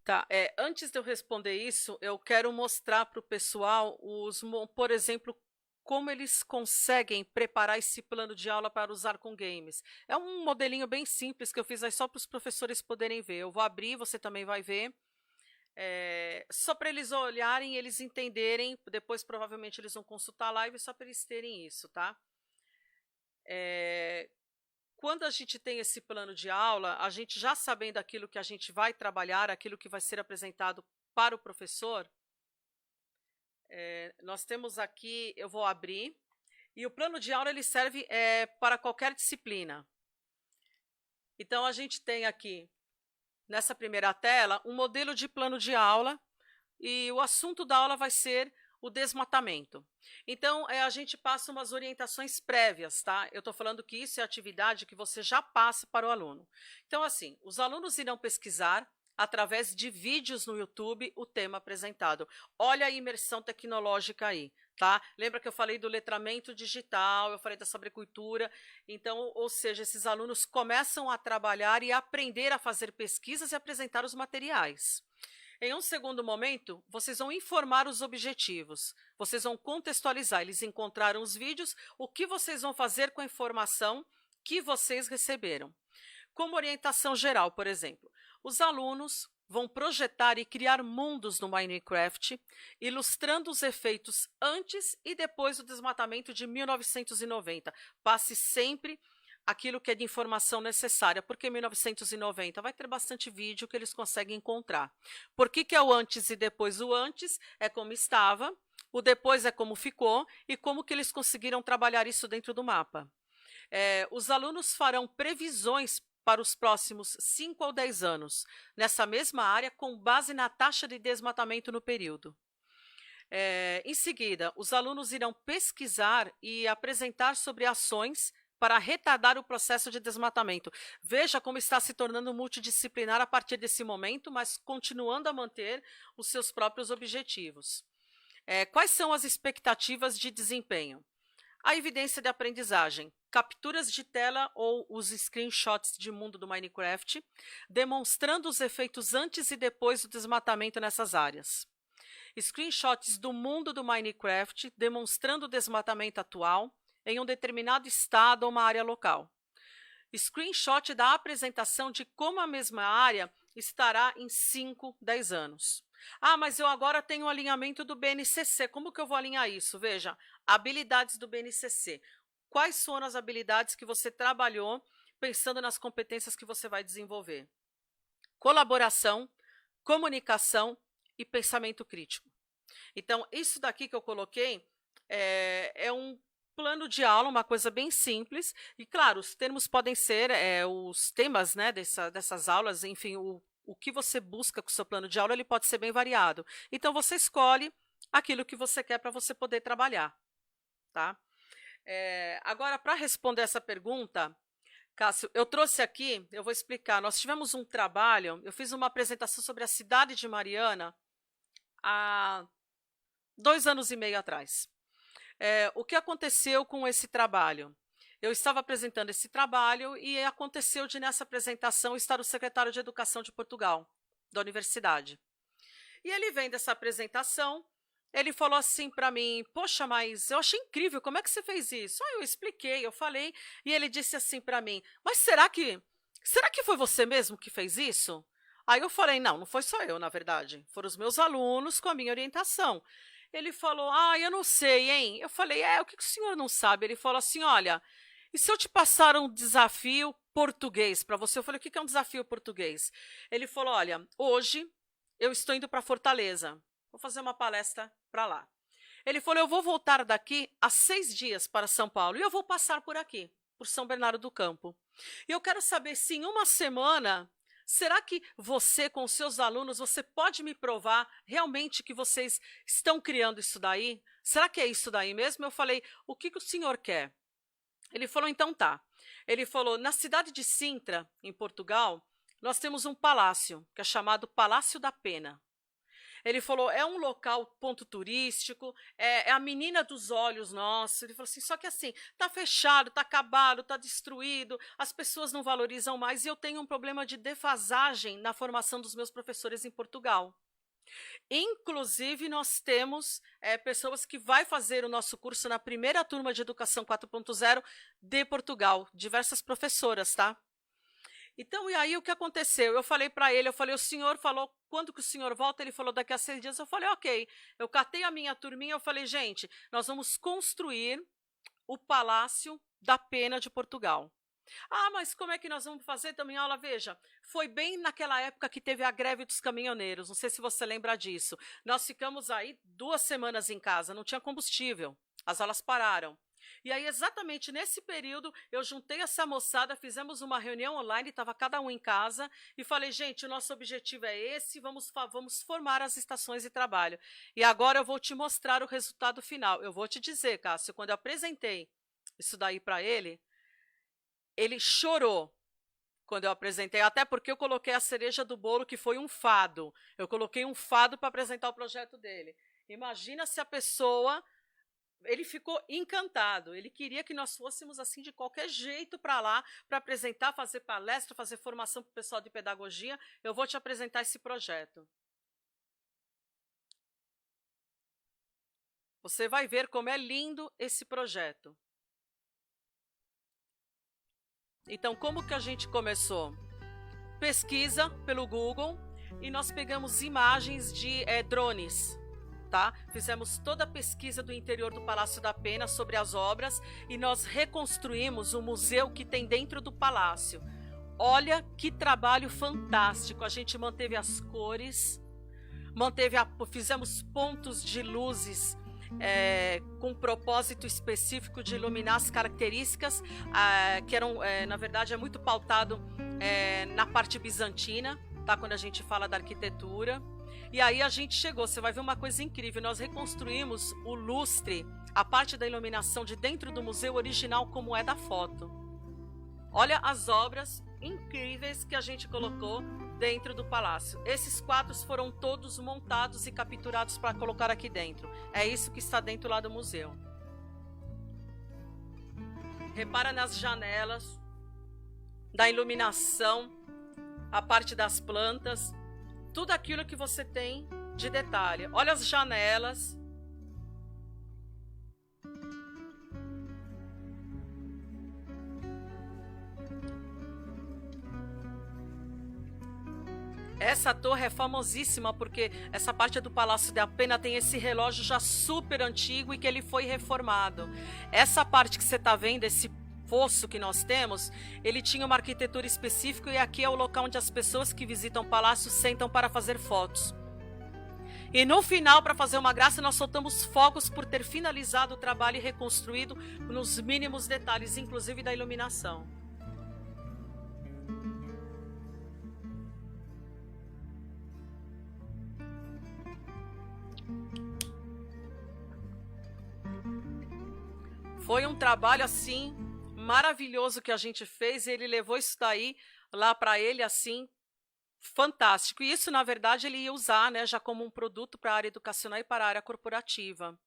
Tá, antes de eu responder isso, eu quero mostrar para o pessoal, por exemplo, como eles conseguem preparar esse plano de aula para usar com games. É um modelinho bem simples que eu fiz aí só para os professores poderem ver. Eu vou abrir, você também vai ver. Só para eles olharem e eles entenderem, depois provavelmente eles vão consultar a live só para eles terem isso, tá? Quando a gente tem esse plano de aula, a gente já sabendo aquilo que a gente vai trabalhar, aquilo que vai ser apresentado para o professor, nós temos aqui, eu vou abrir, e o plano de aula ele serve para qualquer disciplina. Então, a gente tem aqui, nessa primeira tela, um modelo de plano de aula, e o assunto da aula vai ser o desmatamento. Então, a gente passa umas orientações prévias, tá? Eu estou falando que isso é atividade que você já passa para o aluno. Então, assim, os alunos irão pesquisar através de vídeos no YouTube o tema apresentado. Olha a imersão tecnológica aí, tá? Lembra que eu falei do letramento digital, eu falei da sobrecultura. Então, ou seja, esses alunos começam a trabalhar e aprender a fazer pesquisas e apresentar os materiais. Em um segundo momento, vocês vão informar os objetivos, vocês vão contextualizar, eles encontraram os vídeos, o que vocês vão fazer com a informação que vocês receberam. Como orientação geral, por exemplo, os alunos vão projetar e criar mundos no Minecraft, ilustrando os efeitos antes e depois do desmatamento de 1990. Passe sempre aquilo que é de informação necessária. Por que 1990? Vai ter bastante vídeo que eles conseguem encontrar. Por que é o antes e depois? O antes é como estava, o depois é como ficou e como que eles conseguiram trabalhar isso dentro do mapa. Os alunos farão previsões para os próximos 5 ou 10 anos, nessa mesma área, com base na taxa de desmatamento no período. Em seguida, os alunos irão pesquisar e apresentar sobre ações para retardar o processo de desmatamento. Veja como está se tornando multidisciplinar a partir desse momento, mas continuando a manter os seus próprios objetivos. Quais são as expectativas de desempenho? A evidência de aprendizagem, capturas de tela ou os screenshots de mundo do Minecraft, demonstrando os efeitos antes e depois do desmatamento nessas áreas. Screenshots do mundo do Minecraft, demonstrando o desmatamento atual em um determinado estado ou uma área local. Screenshot da apresentação de como a mesma área estará em 5, 10 anos. Ah, mas eu agora tenho um alinhamento do BNCC. Como que eu vou alinhar isso? Veja, habilidades do BNCC. Quais foram as habilidades que você trabalhou pensando nas competências que você vai desenvolver? Colaboração, comunicação e pensamento crítico. Então, isso daqui que eu coloquei é um plano de aula, uma coisa bem simples. E, claro, os termos podem ser os temas, né, dessas aulas, enfim, o que você busca com o seu plano de aula, ele pode ser bem variado. Então, você escolhe aquilo que você quer para você poder trabalhar. Tá? Agora, para responder essa pergunta, Cássio, eu trouxe aqui, eu vou explicar. Nós tivemos um trabalho, eu fiz uma apresentação sobre a cidade de Mariana há 2 anos e meio atrás. O que aconteceu com esse trabalho? Eu estava apresentando esse trabalho e aconteceu de, nessa apresentação, estar o secretário de Educação de Portugal, da universidade. E ele vem dessa apresentação, ele falou assim para mim, poxa, mas eu achei incrível, como é que você fez isso? Eu expliquei, eu falei, e ele disse assim para mim, mas será que foi você mesmo que fez isso? Aí eu falei, não foi só eu, na verdade, foram os meus alunos com a minha orientação. Ele falou, eu não sei, hein? Eu falei, o que o senhor não sabe? Ele falou assim, olha, e se eu te passar um desafio português para você? Eu falei, o que é um desafio português? Ele falou, olha, hoje eu estou indo para Fortaleza, vou fazer uma palestra para lá. Ele falou, eu vou voltar daqui a 6 dias para São Paulo e eu vou passar por aqui, por São Bernardo do Campo. E eu quero saber se em uma semana, será que você, com os seus alunos, você pode me provar realmente que vocês estão criando isso daí? Será que é isso daí mesmo? Eu falei, o que o senhor quer? Ele falou, então tá. Ele falou, na cidade de Sintra, em Portugal, nós temos um palácio, que é chamado Palácio da Pena. Ele falou, é um local, ponto turístico, é a menina dos olhos nosso. Ele falou assim, só que assim, tá fechado, tá acabado, tá destruído, as pessoas não valorizam mais e eu tenho um problema de defasagem na formação dos meus professores em Portugal. Inclusive, nós temos pessoas que vai fazer o nosso curso na primeira turma de Educação 4.0 de Portugal, diversas professoras, tá? Então, e aí o que aconteceu? Eu falei para ele, o senhor falou, quando que o senhor volta? Ele falou, daqui a 6 dias. Eu falei, ok. Eu catei a minha turminha, eu falei, gente, nós vamos construir o Palácio da Pena de Portugal. Ah, mas como é que nós vamos fazer também aula? Veja, foi bem naquela época que teve a greve dos caminhoneiros, não sei se você lembra disso. Nós ficamos aí 2 semanas em casa, não tinha combustível, as aulas pararam. E aí, exatamente nesse período, eu juntei essa moçada, fizemos uma reunião online, estava cada um em casa, e falei, gente, o nosso objetivo é esse, vamos formar as estações de trabalho. E agora eu vou te mostrar o resultado final. Eu vou te dizer, Cássio, quando eu apresentei isso daí para ele chorou quando eu apresentei, até porque eu coloquei a cereja do bolo, que foi um fado. Eu coloquei um fado para apresentar o projeto dele. Imagina se a pessoa... Ele ficou encantado, ele queria que nós fôssemos assim de qualquer jeito para lá, para apresentar, fazer palestra, fazer formação para o pessoal de pedagogia. Eu vou te apresentar esse projeto. Você vai ver como é lindo esse projeto. Então, como que a gente começou? Pesquisa pelo Google e nós pegamos imagens de drones. Tá? Fizemos toda a pesquisa do interior do Palácio da Pena sobre as obras e nós reconstruímos o museu que tem dentro do palácio. Olha que trabalho fantástico, a gente manteve as cores, fizemos pontos de luzes com propósito específico de iluminar as características que eram, na verdade, é muito pautado na parte bizantina, tá? Quando a gente fala da arquitetura. E aí a gente chegou, você vai ver uma coisa incrível, nós reconstruímos o lustre, a parte da iluminação de dentro do museu original como é da foto. Olha as obras incríveis que a gente colocou dentro do palácio. Esses quadros foram todos montados e capturados para colocar aqui dentro. É isso que está dentro lá do museu. Repara nas janelas, da iluminação, a parte das plantas, tudo aquilo que você tem de detalhe. Olha as janelas. Essa torre é famosíssima porque essa parte do Palácio da Pena tem esse relógio já super antigo e que ele foi reformado. Essa parte que você está vendo, esse fosso que nós temos, ele tinha uma arquitetura específica e aqui é o local onde as pessoas que visitam o palácio sentam para fazer fotos. E no final, para fazer uma graça, nós soltamos fogos por ter finalizado o trabalho e reconstruído nos mínimos detalhes, inclusive da iluminação. Foi um trabalho assim maravilhoso que a gente fez e ele levou isso daí lá para ele assim fantástico. E isso, na verdade, ele ia usar, né, já como um produto para a área educacional e para a área corporativa.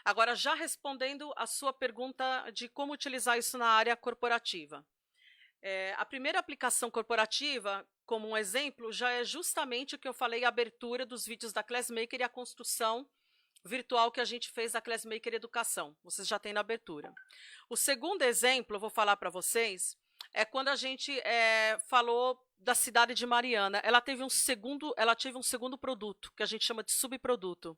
Agora, já respondendo a sua pergunta de como utilizar isso na área corporativa. A primeira aplicação corporativa, como um exemplo, já é justamente o que eu falei, a abertura dos vídeos da Classmaker e a construção virtual que a gente fez da Classmaker Educação. Vocês já têm na abertura. O segundo exemplo, eu vou falar para vocês, é quando a gente falou da cidade de Mariana. Ela teve um segundo produto, que a gente chama de subproduto.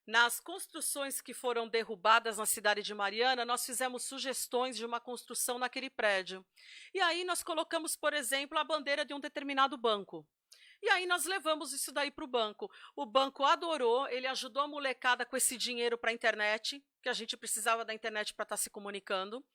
Nas construções que foram derrubadas na cidade de Mariana, nós fizemos sugestões de uma construção naquele prédio. E aí nós colocamos, por exemplo, a bandeira de um determinado banco. E aí nós levamos isso daí para o banco. O banco adorou, ele ajudou a molecada com esse dinheiro para a internet, que a gente precisava da internet para estar se comunicando.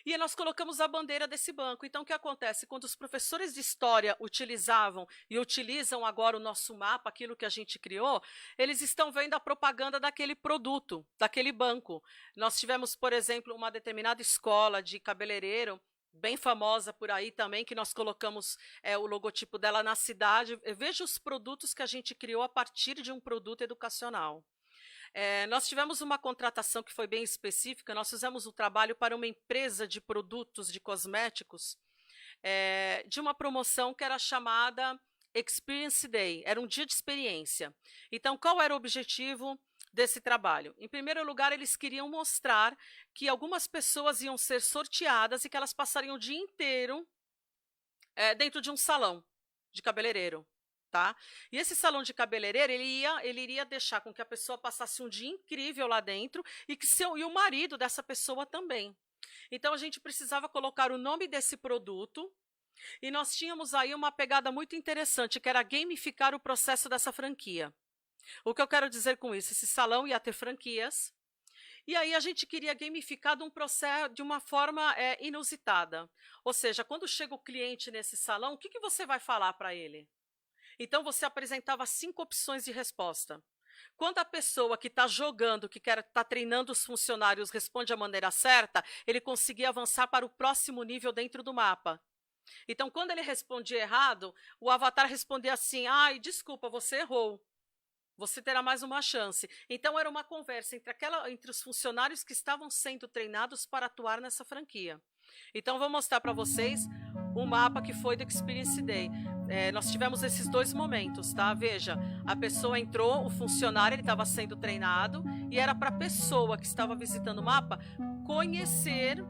E nós colocamos a bandeira desse banco. Então, o que acontece? Quando os professores de história utilizavam e utilizam agora o nosso mapa, aquilo que a gente criou, eles estão vendo a propaganda daquele produto, daquele banco. Nós tivemos, por exemplo, uma determinada escola de cabeleireiro, bem famosa por aí também, que nós colocamos o logotipo dela na cidade. Veja os produtos que a gente criou a partir de um produto educacional. Nós tivemos uma contratação que foi bem específica, nós fizemos um trabalho para uma empresa de produtos de cosméticos, de uma promoção que era chamada Experience Day, era um dia de experiência. Então, qual era o objetivo desse trabalho? Em primeiro lugar, eles queriam mostrar que algumas pessoas iam ser sorteadas e que elas passariam o dia inteiro dentro de um salão de cabeleireiro. Tá? E esse salão de cabeleireiro, ele iria deixar com que a pessoa passasse um dia incrível lá dentro e o marido dessa pessoa também. Então, a gente precisava colocar o nome desse produto e nós tínhamos aí uma pegada muito interessante, que era gamificar o processo dessa franquia. O que eu quero dizer com isso? Esse salão ia ter franquias e aí a gente queria gamificar de um processo, de uma forma inusitada. Ou seja, quando chega o cliente nesse salão, o que você vai falar para ele? Então, você apresentava 5 opções de resposta. Quando a pessoa que está jogando, que está treinando os funcionários, responde a maneira certa, ele conseguia avançar para o próximo nível dentro do mapa. Então, quando ele respondia errado, o avatar respondia assim: ai, desculpa, você errou. Você terá mais uma chance. Então, era uma conversa entre os funcionários que estavam sendo treinados para atuar nessa franquia. Então, vou mostrar para vocês o mapa que foi do Experience Day. Nós tivemos esses 2 momentos, tá? Veja, a pessoa entrou, o funcionário, ele estava sendo treinado e era para a pessoa que estava visitando o mapa conhecer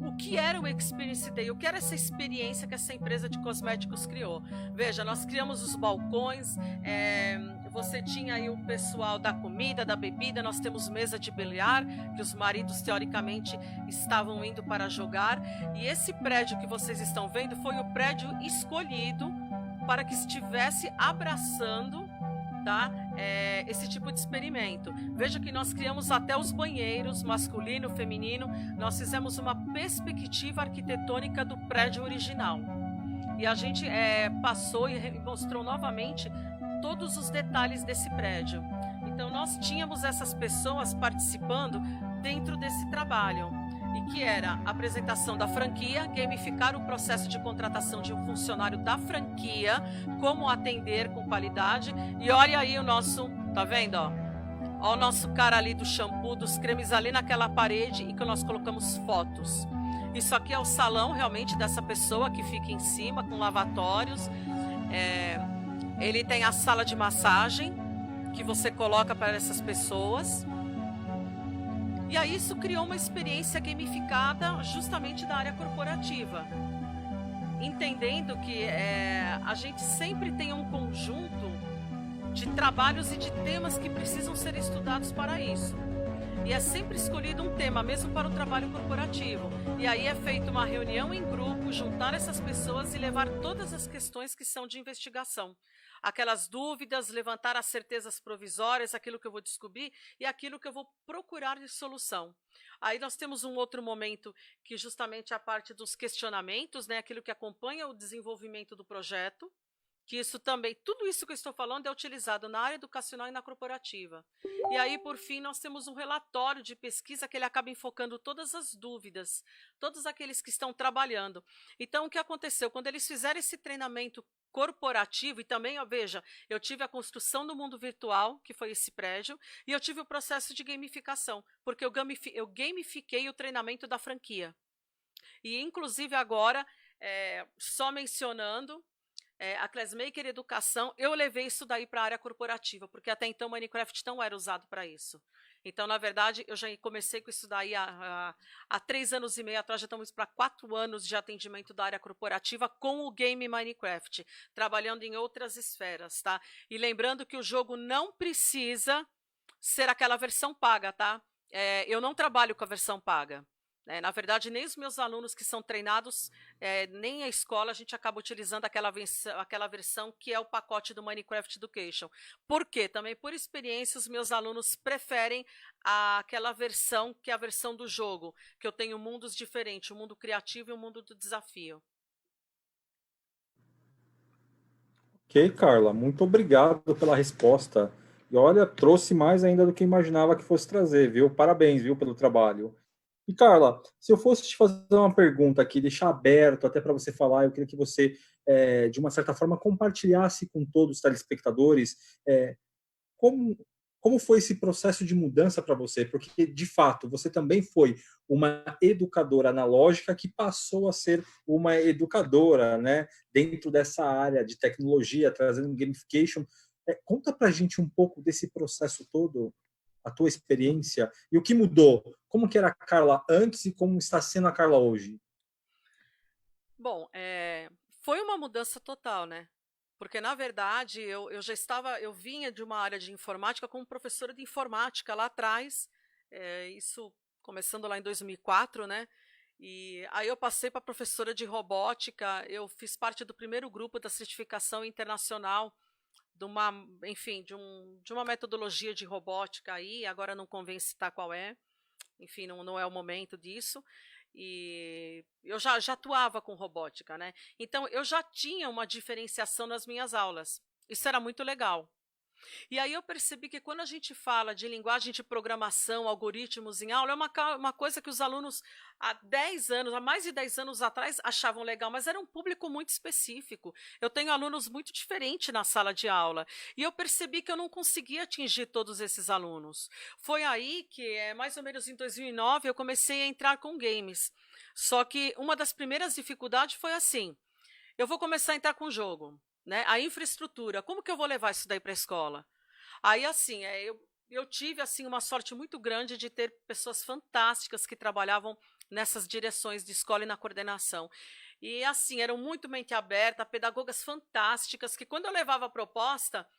o que era o Experience Day, o que era essa experiência que essa empresa de cosméticos criou. Veja, nós criamos os balcões, você tinha aí o pessoal da comida, da bebida, nós temos mesa de bilhar, que os maridos, teoricamente, estavam indo para jogar. E esse prédio que vocês estão vendo foi o prédio escolhido para que estivesse abraçando, tá, esse tipo de experimento. Veja que nós criamos até os banheiros, masculino, feminino, nós fizemos uma perspectiva arquitetônica do prédio original. E a gente passou e mostrou novamente todos os detalhes desse prédio. Então nós tínhamos essas pessoas participando dentro desse trabalho, e que era a apresentação da franquia, gamificar o processo de contratação de um funcionário da franquia, como atender com qualidade. E olha aí o nosso, tá vendo, ó? Ó o nosso cara ali do shampoo, dos cremes ali naquela parede, e que nós colocamos fotos. Isso aqui é o salão realmente dessa pessoa que fica em cima, com lavatórios. Ele tem a sala de massagem que você coloca para essas pessoas. E aí isso criou uma experiência gamificada justamente da área corporativa. Entendendo que a gente sempre tem um conjunto de trabalhos e de temas que precisam ser estudados para isso. E é sempre escolhido um tema, mesmo para o trabalho corporativo. E aí é feita uma reunião em grupo, juntar essas pessoas e levar todas as questões que são de investigação. Aquelas dúvidas, levantar as certezas provisórias, aquilo que eu vou descobrir e aquilo que eu vou procurar de solução. Aí nós temos um outro momento que justamente é a parte dos questionamentos, né? Aquilo que acompanha o desenvolvimento do projeto. Que isso também, tudo isso que eu estou falando é utilizado na área educacional e na corporativa. E aí, por fim, nós temos um relatório de pesquisa que ele acaba enfocando todas as dúvidas, todos aqueles que estão trabalhando. Então, o que aconteceu? Quando eles fizeram esse treinamento corporativo, e também, ó, veja, eu tive a construção do mundo virtual, que foi esse prédio, e eu tive o processo de gamificação, porque eu gamifiquei o treinamento da franquia. E, inclusive, agora, só mencionando, a Classmaker Educação, eu levei isso daí para a área corporativa, porque até então o Minecraft não era usado para isso. Então, na verdade, eu já comecei com isso daí há 3 anos e meio atrás, já estamos para 4 anos de atendimento da área corporativa com o game Minecraft, trabalhando em outras esferas, tá? E lembrando que o jogo não precisa ser aquela versão paga, tá? Eu não trabalho com a versão paga. Na verdade, nem os meus alunos que são treinados, nem a escola, a gente acaba utilizando aquela versão que é o pacote do Minecraft Education. Por quê? Também por experiência, os meus alunos preferem aquela versão que é a versão do jogo, que eu tenho mundos diferentes, o mundo criativo e o mundo do desafio. Ok, Carla, muito obrigado pela resposta. E olha, trouxe mais ainda do que imaginava que fosse trazer, viu? Parabéns, viu, pelo trabalho. E, Carla, se eu fosse te fazer uma pergunta aqui, deixar aberto até para você falar, eu queria que você, de uma certa forma, compartilhasse com todos os telespectadores como foi esse processo de mudança para você? Porque, de fato, você também foi uma educadora analógica que passou a ser uma educadora, né, dentro dessa área de tecnologia, trazendo gamification. Conta para a gente um pouco desse processo todo, a tua experiência e o que mudou. Como que era a Carla antes e como está sendo a Carla hoje? Bom, foi uma mudança total, né? Porque, na verdade, eu vinha de uma área de informática como professora de informática lá atrás, isso começando lá em 2004, né? E aí eu passei para professora de robótica, eu fiz parte do primeiro grupo da certificação internacional de uma metodologia de robótica aí, agora não convém citar qual é, enfim, não é o momento disso. E eu já atuava com robótica, né? Então, eu já tinha uma diferenciação nas minhas aulas. Isso era muito legal. E aí eu percebi que quando a gente fala de linguagem de programação, algoritmos em aula, é uma coisa que os alunos há mais de 10 anos atrás achavam legal, mas era um público muito específico. Eu tenho alunos muito diferentes na sala de aula. E eu percebi que eu não conseguia atingir todos esses alunos. Foi aí que, mais ou menos em 2009, eu comecei a entrar com games. Só que uma das primeiras dificuldades foi assim, eu vou começar a entrar com jogo. Né? A infraestrutura, como que eu vou levar isso daí para a escola? Aí, assim, eu tive assim uma sorte muito grande de ter pessoas fantásticas que trabalhavam nessas direções de escola e na coordenação. E, assim, eram muito mente aberta, pedagogas fantásticas, que quando eu levava a proposta,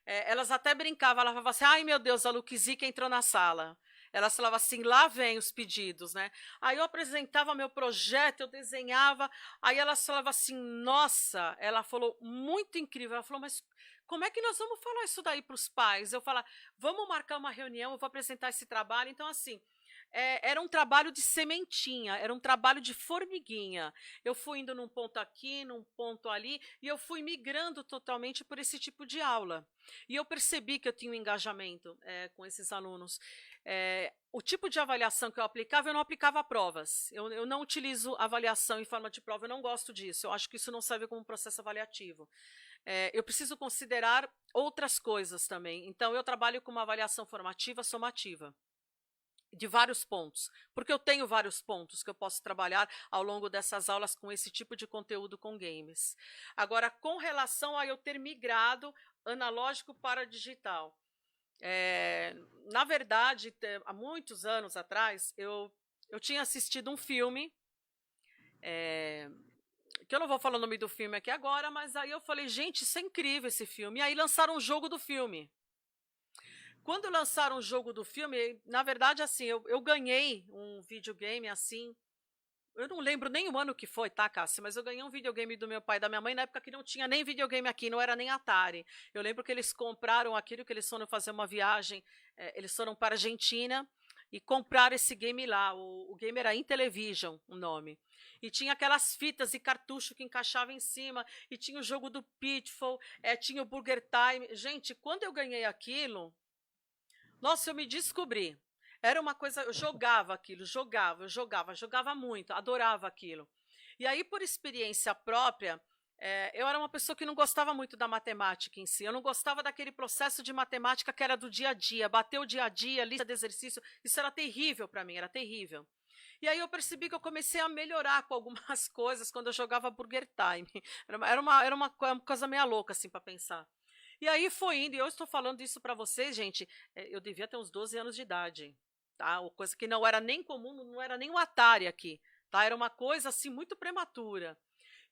elas até brincavam, elas falavam assim, ai meu Deus, a Luquezica entrou na sala. Elas falavam assim, lá vem os pedidos, né? Aí eu apresentava meu projeto, eu desenhava, aí elas falavam assim, nossa, ela falou, muito incrível. Ela falou, mas como é que nós vamos falar isso daí para os pais? Eu falava, vamos marcar uma reunião, eu vou apresentar esse trabalho. Então, assim, era um trabalho de sementinha, era um trabalho de formiguinha. Eu fui indo num ponto aqui, num ponto ali, e eu fui migrando totalmente por esse tipo de aula. E eu percebi que eu tinha um engajamento com esses alunos. O tipo de avaliação que eu não aplicava a provas. Eu não utilizo avaliação em forma de prova, eu não gosto disso. Eu acho que isso não serve como processo avaliativo. Eu preciso considerar outras coisas também. Então, eu trabalho com uma avaliação formativa, somativa, de vários pontos, porque eu tenho vários pontos que eu posso trabalhar ao longo dessas aulas com esse tipo de conteúdo com games. Agora, com relação a eu ter migrado analógico para digital, na verdade, há muitos anos atrás, eu tinha assistido um filme, que eu não vou falar o nome do filme aqui agora, mas aí eu falei, gente, isso é incrível esse filme. E aí lançaram um jogo do filme. Quando lançaram o jogo do filme, na verdade, assim, eu ganhei um videogame assim, eu não lembro nem o ano que foi, tá, Cássia? Mas eu ganhei um videogame do meu pai e da minha mãe na época que não tinha nem videogame aqui, não era nem Atari. Eu lembro que eles compraram aquilo, que eles foram fazer uma viagem, eles foram para a Argentina e compraram esse game lá. O game era Intellivision, o nome. E tinha aquelas fitas e cartucho que encaixava em cima, e tinha o jogo do Pitfall, tinha o Burger Time. Gente, quando eu ganhei aquilo, nossa, eu me descobri. Era uma coisa, eu jogava aquilo, jogava muito, adorava aquilo. E aí, por experiência própria, eu era uma pessoa que não gostava muito da matemática em si, eu não gostava daquele processo de matemática que era do dia a dia, bater o dia a dia, lista de exercício, isso era terrível para mim, era terrível. E aí eu percebi que eu comecei a melhorar com algumas coisas quando eu jogava Burger Time. Era uma coisa meio louca, assim, para pensar. E aí foi indo, e eu estou falando isso para vocês, gente, eu devia ter uns 12 anos de idade, tá? Coisa que não era nem comum, não era nem um Atari aqui, tá? Era uma coisa assim muito prematura.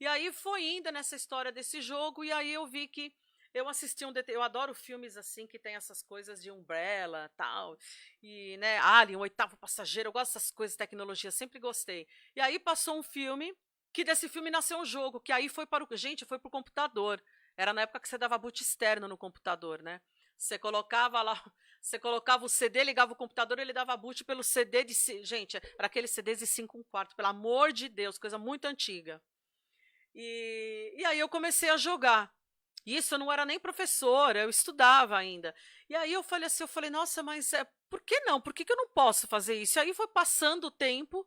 E aí foi indo nessa história desse jogo, e aí eu vi que eu assisti eu adoro filmes assim que tem essas coisas de Umbrella, tal, e né, Alien, o Oitavo Passageiro, eu gosto dessas coisas de tecnologia, sempre gostei. E aí passou um filme, que desse filme nasceu um jogo, que aí foi para o computador. Era na época que você dava boot externo no computador, né? Você colocava lá, você colocava o CD, ligava o computador, ele dava boot pelo CD de... Gente, era aqueles CDs de 5/4, pelo amor de Deus, coisa muito antiga. E aí eu comecei a jogar. Isso, eu não era nem professora, eu estudava ainda. E aí eu falei, nossa, mas por que não? Por que eu não posso fazer isso? E aí foi passando o tempo,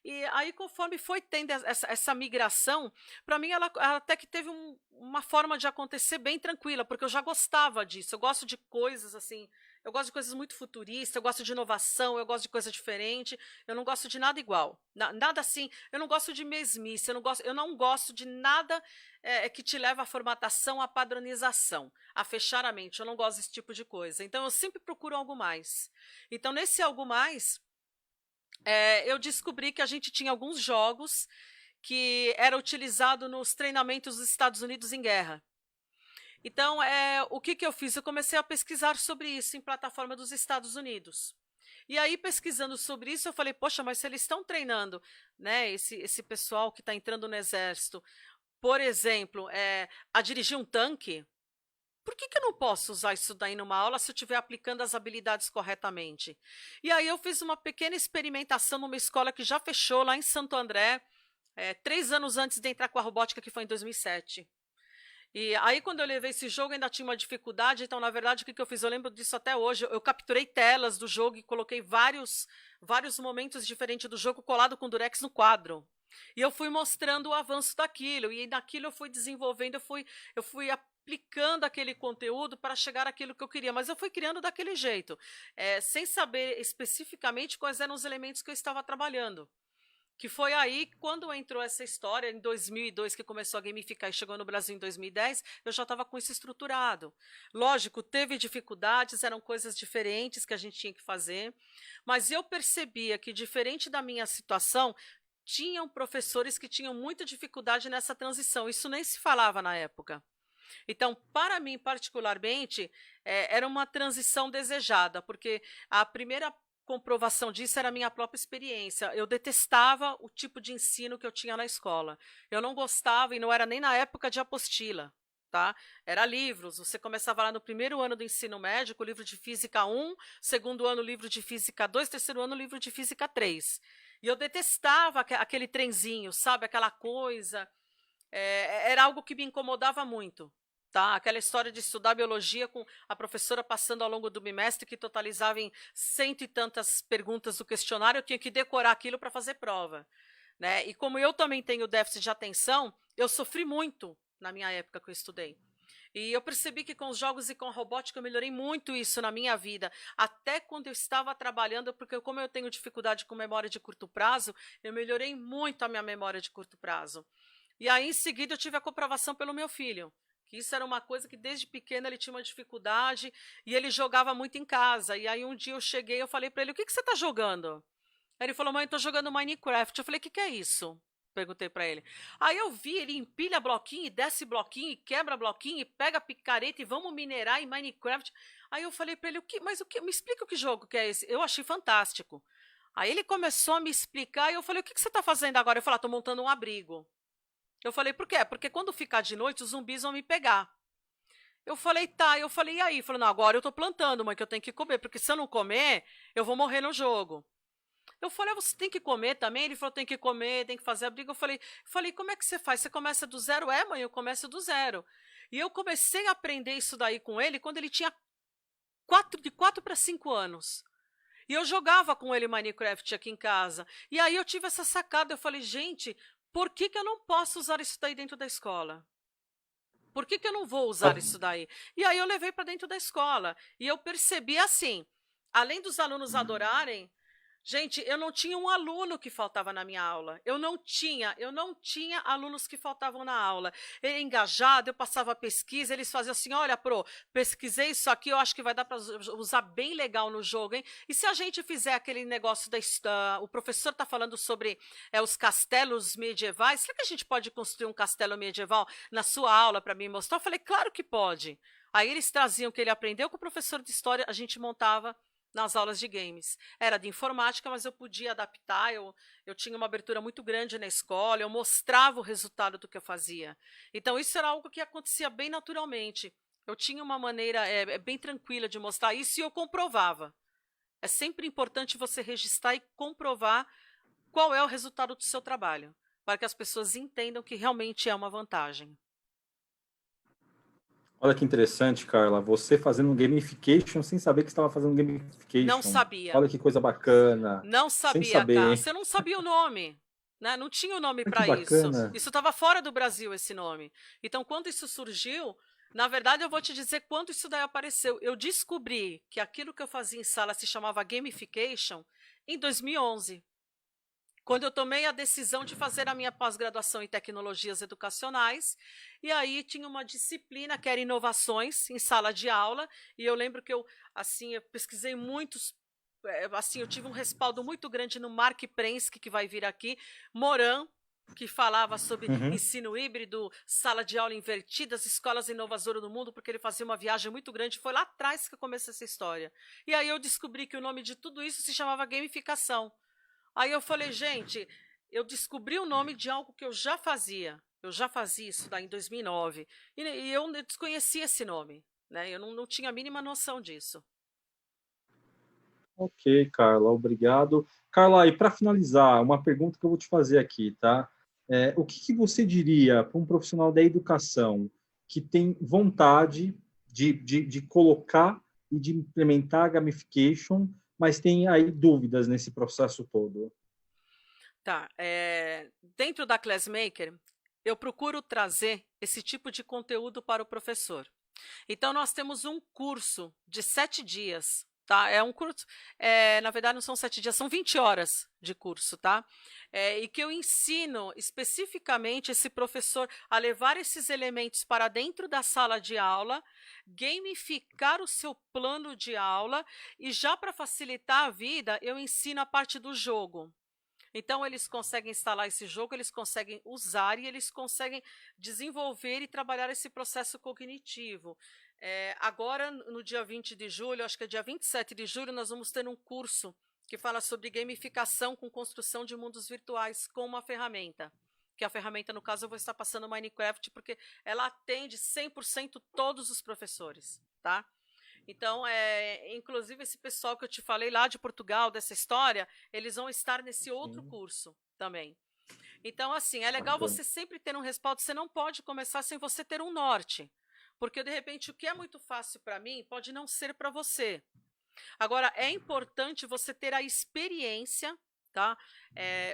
e aí, conforme foi tendo essa migração, para mim ela até que teve uma forma de acontecer bem tranquila, porque eu já gostava disso. Eu gosto de coisas assim, eu gosto de coisas muito futuristas, eu gosto de inovação, eu gosto de coisa diferente, eu não gosto de nada igual. Nada assim, eu não gosto de mesmice, eu não gosto de nada que te leva à formatação, à padronização, a fechar a mente. Eu não gosto desse tipo de coisa. Então, eu sempre procuro algo mais. Então, nesse algo mais, eu descobri que a gente tinha alguns jogos que era utilizado nos treinamentos dos Estados Unidos em guerra. Então, o que eu fiz? Eu comecei a pesquisar sobre isso em plataforma dos Estados Unidos. E aí, pesquisando sobre isso, eu falei, poxa, mas se eles estão treinando, né, esse pessoal que está entrando no exército, por exemplo, a dirigir um tanque, por que eu não posso usar isso daí numa aula se eu estiver aplicando as habilidades corretamente? E aí eu fiz uma pequena experimentação numa escola que já fechou lá em Santo André, 3 anos antes de entrar com a robótica, que foi em 2007. E aí, quando eu levei esse jogo, ainda tinha uma dificuldade. Então, na verdade, o que eu fiz? Eu lembro disso até hoje. Eu capturei telas do jogo e coloquei vários momentos diferentes do jogo colado com durex no quadro. E eu fui mostrando o avanço daquilo. E naquilo eu fui desenvolvendo, eu fui aplicando aquele conteúdo para chegar àquilo que eu queria. Mas eu fui criando daquele jeito, sem saber especificamente quais eram os elementos que eu estava trabalhando. Que foi aí, quando entrou essa história, em 2002, que começou a gamificar e chegou no Brasil em 2010, eu já estava com isso estruturado. Lógico, teve dificuldades, eram coisas diferentes que a gente tinha que fazer, mas eu percebia que, diferente da minha situação, tinham professores que tinham muita dificuldade nessa transição. Isso nem se falava na época. Então, para mim, particularmente, era uma transição desejada, porque a primeira comprovação disso era a minha própria experiência. Eu detestava o tipo de ensino que eu tinha na escola. Eu não gostava, e não era nem na época de apostila, tá? Era livros, você começava lá no primeiro ano do ensino médio, com o livro de Física 1, segundo ano, livro de Física 2, terceiro ano, livro de Física 3. E eu detestava aquele trenzinho, sabe? Aquela coisa. Era algo que me incomodava muito. Tá? Aquela história de estudar biologia com a professora passando ao longo do bimestre, que totalizava em 100 e tantas perguntas do questionário, eu tinha que decorar aquilo para fazer prova. Né? E como eu também tenho déficit de atenção, eu sofri muito na minha época que eu estudei. E eu percebi que com os jogos e com a robótica eu melhorei muito isso na minha vida, até quando eu estava trabalhando, porque como eu tenho dificuldade com memória de curto prazo, eu melhorei muito a minha memória de curto prazo. E aí, em seguida, eu tive a comprovação pelo meu filho, que isso era uma coisa que desde pequeno ele tinha uma dificuldade e ele jogava muito em casa. E aí um dia eu cheguei, eu falei para ele, o que você está jogando? Aí ele falou, mãe, eu tô jogando Minecraft. Eu falei, o que é isso? Perguntei pra ele. Aí eu vi, ele empilha bloquinho, e desce bloquinho, e quebra bloquinho, e pega picareta, e vamos minerar em Minecraft. Aí eu falei pra ele, mas o que? Me explica o que jogo que é esse. Eu achei fantástico. Aí ele começou a me explicar, e eu falei, o que você tá fazendo agora? Eu falei, tô montando um abrigo. Eu falei, por quê? Porque quando ficar de noite, os zumbis vão me pegar. Eu falei, tá. Eu falei, e aí? Ele falou, não, agora eu tô plantando, mãe, que eu tenho que comer, porque se eu não comer, eu vou morrer no jogo. Eu falei, você tem que comer também? Ele falou, tem que comer, tem que fazer abrigo. Eu falei, como é que você faz? Você começa do zero? Mãe, eu começo do zero. E eu comecei a aprender isso daí com ele quando ele tinha de 4 para 5 anos. E eu jogava com ele Minecraft aqui em casa. E aí eu tive essa sacada, eu falei, gente, por que eu não posso usar isso daí dentro da escola? Por que eu não vou usar isso daí? E aí eu levei para dentro da escola. E eu percebi assim, além dos alunos adorarem, gente, eu não tinha um aluno que faltava na minha aula. Eu não tinha alunos que faltavam na aula. Ele engajado, eu passava pesquisa, eles faziam assim, olha, Pro, pesquisei isso aqui, eu acho que vai dar para usar bem legal no jogo, hein? E se a gente fizer aquele negócio o professor está falando sobre os castelos medievais, será que a gente pode construir um castelo medieval na sua aula para me mostrar? Eu falei, claro que pode. Aí eles traziam o que ele aprendeu com o professor de história, a gente montava nas aulas de games. Era de informática, mas eu podia adaptar, eu tinha uma abertura muito grande na escola, eu mostrava o resultado do que eu fazia. Então, isso era algo que acontecia bem naturalmente. Eu tinha uma maneira bem tranquila de mostrar isso e eu comprovava. É sempre importante você registrar e comprovar qual é o resultado do seu trabalho, para que as pessoas entendam que realmente é uma vantagem. Olha que interessante, Carla. Você fazendo gamification sem saber que estava fazendo gamification. Não sabia. Olha que coisa bacana. Não Sem sabia, saber. Cássio. Eu não sabia o nome. Né? Não tinha o nome para isso. Isso estava fora do Brasil, esse nome. Então, quando isso surgiu, na verdade, eu vou te dizer quando isso daí apareceu. Eu descobri que aquilo que eu fazia em sala se chamava gamification em 2011. Quando eu tomei a decisão de fazer a minha pós-graduação em tecnologias educacionais, e aí tinha uma disciplina que era inovações em sala de aula, e eu lembro que eu pesquisei muitos, eu tive um respaldo muito grande no Mark Prensky, que vai vir aqui, Moran, que falava sobre ensino híbrido, sala de aula invertida, as escolas inovadoras do mundo, porque ele fazia uma viagem muito grande, foi lá atrás que começou essa história. E aí eu descobri que o nome de tudo isso se chamava gamificação. Aí eu falei, gente, eu descobri o nome de algo que eu já fazia. Eu já fazia isso daí em 2009. E eu desconhecia esse nome. Né? Eu não tinha a mínima noção disso. Ok, Carla, obrigado. Carla, e para finalizar, uma pergunta que eu vou te fazer aqui, tá? O que você diria para um profissional da educação que tem vontade de colocar e de implementar a gamification, mas tem aí dúvidas nesse processo todo? Tá. Dentro da Classmaker, eu procuro trazer esse tipo de conteúdo para o professor. Então, nós temos um curso de 7 dias. Tá? É um curso, na verdade não são 7 dias, são 20 horas de curso, tá? E que eu ensino especificamente esse professor a levar esses elementos para dentro da sala de aula, gamificar o seu plano de aula e já para facilitar a vida, eu ensino a parte do jogo. Então, eles conseguem instalar esse jogo, eles conseguem usar e eles conseguem desenvolver e trabalhar esse processo cognitivo. Agora, no dia 20 de julho, acho que é dia 27 de julho, nós vamos ter um curso que fala sobre gamificação com construção de mundos virtuais com uma ferramenta. que a ferramenta, no caso, eu vou estar passando o Minecraft, porque ela atende 100% todos os professores, tá? Então, inclusive esse pessoal que eu te falei lá de Portugal, dessa história, eles vão estar nesse outro Sim. curso também. Então, assim, é legal Bacana. você sempre ter um respaldo, você não pode começar sem você ter um norte, porque, de repente, o que é muito fácil para mim pode não ser para você. Agora, é importante você ter a experiência, tá?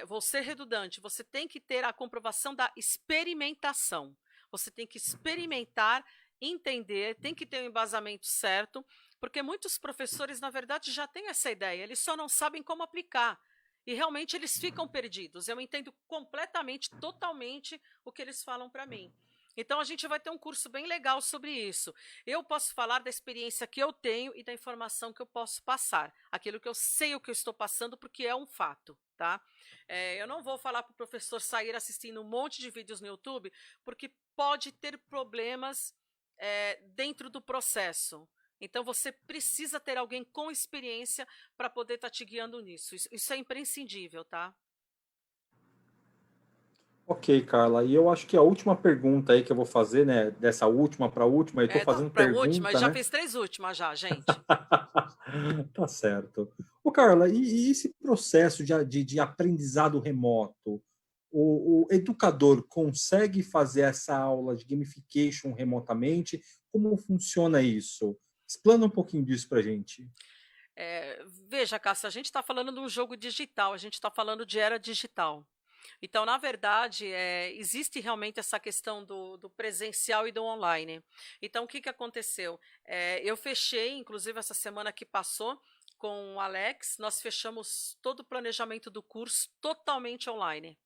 Vou ser redundante, você tem que ter a comprovação da experimentação. Você tem que experimentar, entender, tem que ter o embasamento certo, porque muitos professores, na verdade, já têm essa ideia, eles só não sabem como aplicar. E realmente eles ficam perdidos. Eu entendo completamente, totalmente o que eles falam para mim. Então a gente vai ter um curso bem legal sobre isso. Eu posso falar da experiência que eu tenho e da informação que eu posso passar. Aquilo que eu sei o que eu estou passando, porque é um fato, tá? Eu não vou falar para o professor sair assistindo um monte de vídeos no YouTube, porque pode ter problemas dentro do processo. Então você precisa ter alguém com experiência para poder estar te guiando nisso. Isso é imprescindível, tá? Ok, Carla. E eu acho que a última pergunta aí que eu vou fazer, né, dessa última para a última, eu estou Tá, fazendo para a última, pergunta, já né? fez 3 últimas já, gente. Tá certo. Ô, Carla, e esse processo de aprendizado remoto, o educador consegue fazer essa aula de gamification remotamente? Como funciona isso? Explana um pouquinho disso para gente. Veja, Cássia, a gente está falando de um jogo digital, a gente está falando de era digital. Então, na verdade, existe realmente essa questão do presencial e do online. Então, o que aconteceu? Eu fechei, inclusive essa semana que passou, com o Alex, nós fechamos todo o planejamento do curso totalmente online.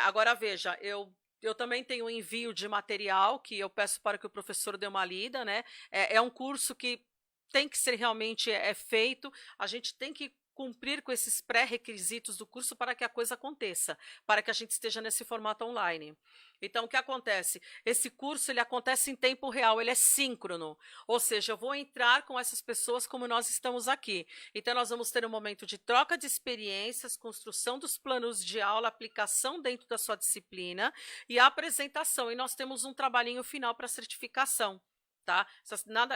Agora, veja, eu também tenho um envio de material que eu peço para que o professor dê uma lida, né? É um curso que tem que ser realmente feito, a gente tem que cumprir com esses pré-requisitos do curso para que a coisa aconteça, para que a gente esteja nesse formato online. Então, o que acontece? Esse curso, ele acontece em tempo real, ele é síncrono, ou seja, eu vou entrar com essas pessoas como nós estamos aqui. Então, nós vamos ter um momento de troca de experiências, construção dos planos de aula, aplicação dentro da sua disciplina e a apresentação, e nós temos um trabalhinho final para certificação. Tá?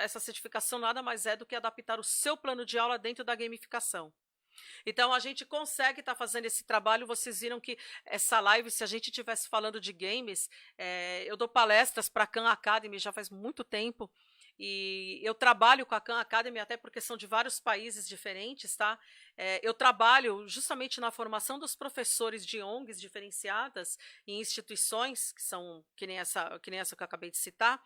Essa certificação nada mais é do que adaptar o seu plano de aula dentro da gamificação. Então, a gente consegue estar fazendo esse trabalho. Vocês viram que essa live, se a gente estivesse falando de games, eu dou palestras para a Khan Academy já faz muito tempo, e eu trabalho com a Khan Academy até porque são de vários países diferentes, tá? Eu trabalho justamente na formação dos professores de ONGs diferenciadas em instituições, que nem essa que eu acabei de citar,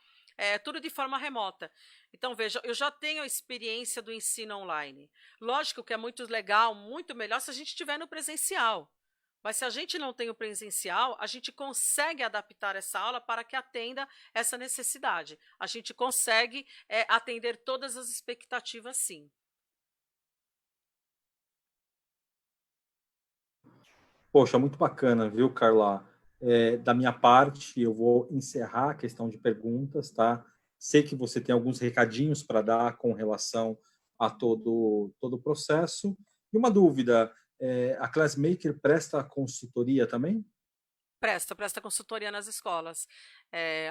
tudo de forma remota. Então, veja, eu já tenho a experiência do ensino online. Lógico que é muito legal, muito melhor se a gente estiver no presencial. Mas se a gente não tem o presencial, a gente consegue adaptar essa aula para que atenda essa necessidade. A gente consegue atender todas as expectativas, sim. Poxa, muito bacana, viu, Carla? Da minha parte, eu vou encerrar a questão de perguntas, tá? Sei que você tem alguns recadinhos para dar com relação a todo o processo. E uma dúvida, a Classmaker presta consultoria também? Presta consultoria nas escolas.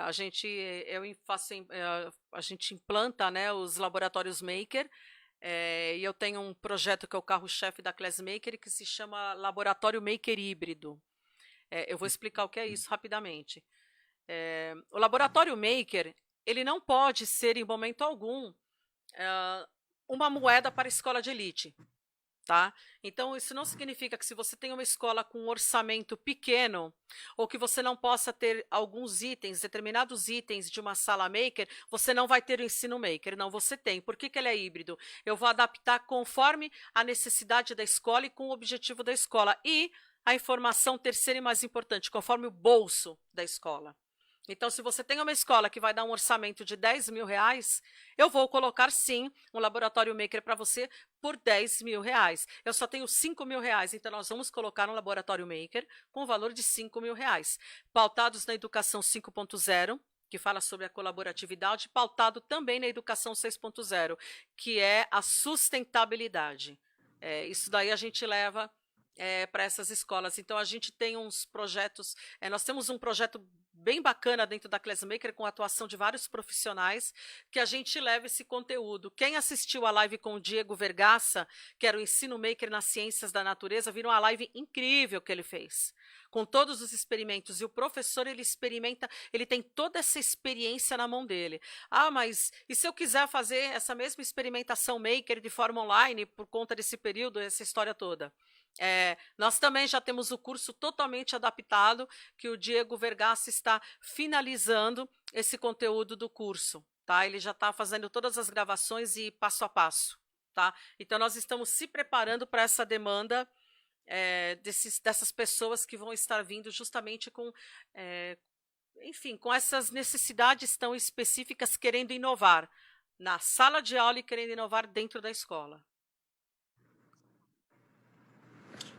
A gente a gente implanta, né, os laboratórios Maker, e eu tenho um projeto que é o carro-chefe da Classmaker, que se chama Laboratório Maker Híbrido. Eu vou explicar o que é isso rapidamente. O Laboratório Maker, ele não pode ser, em momento algum, uma moeda para a escola de elite. Tá? Então, isso não significa que se você tem uma escola com um orçamento pequeno, ou que você não possa ter alguns itens, determinados itens de uma sala maker, você não vai ter o ensino maker. Não, você tem. Por que ele é híbrido? Eu vou adaptar conforme a necessidade da escola e com o objetivo da escola. E a informação terceira e mais importante, conforme o bolso da escola. Então, se você tem uma escola que vai dar um orçamento de R$10.000, eu vou colocar, sim, um laboratório maker para você por R$10.000. Eu só tenho R$5.000, então nós vamos colocar um laboratório maker com o valor de R$5.000, pautados na educação 5.0, que fala sobre a colaboratividade, pautado também na educação 6.0, que é a sustentabilidade. Isso daí a gente leva para essas escolas. Então, a gente tem uns projetos, nós temos um projeto bem bacana dentro da Classmaker, com a atuação de vários profissionais, que a gente leva esse conteúdo. Quem assistiu a live com o Diego Vergaça, que era o Ensino Maker nas Ciências da Natureza, viram uma live incrível que ele fez, com todos os experimentos, e o professor, ele experimenta, ele tem toda essa experiência na mão dele. Ah, mas e se eu quiser fazer essa mesma experimentação Maker de forma online, por conta desse período, essa história toda? Nós também já temos o curso totalmente adaptado, que o Diego Vergaça está finalizando esse conteúdo do curso, tá? Ele já está fazendo todas as gravações e passo a passo, tá? Então, nós estamos se preparando para essa demanda dessas pessoas que vão estar vindo justamente com, enfim, com essas necessidades tão específicas, querendo inovar na sala de aula e querendo inovar dentro da escola.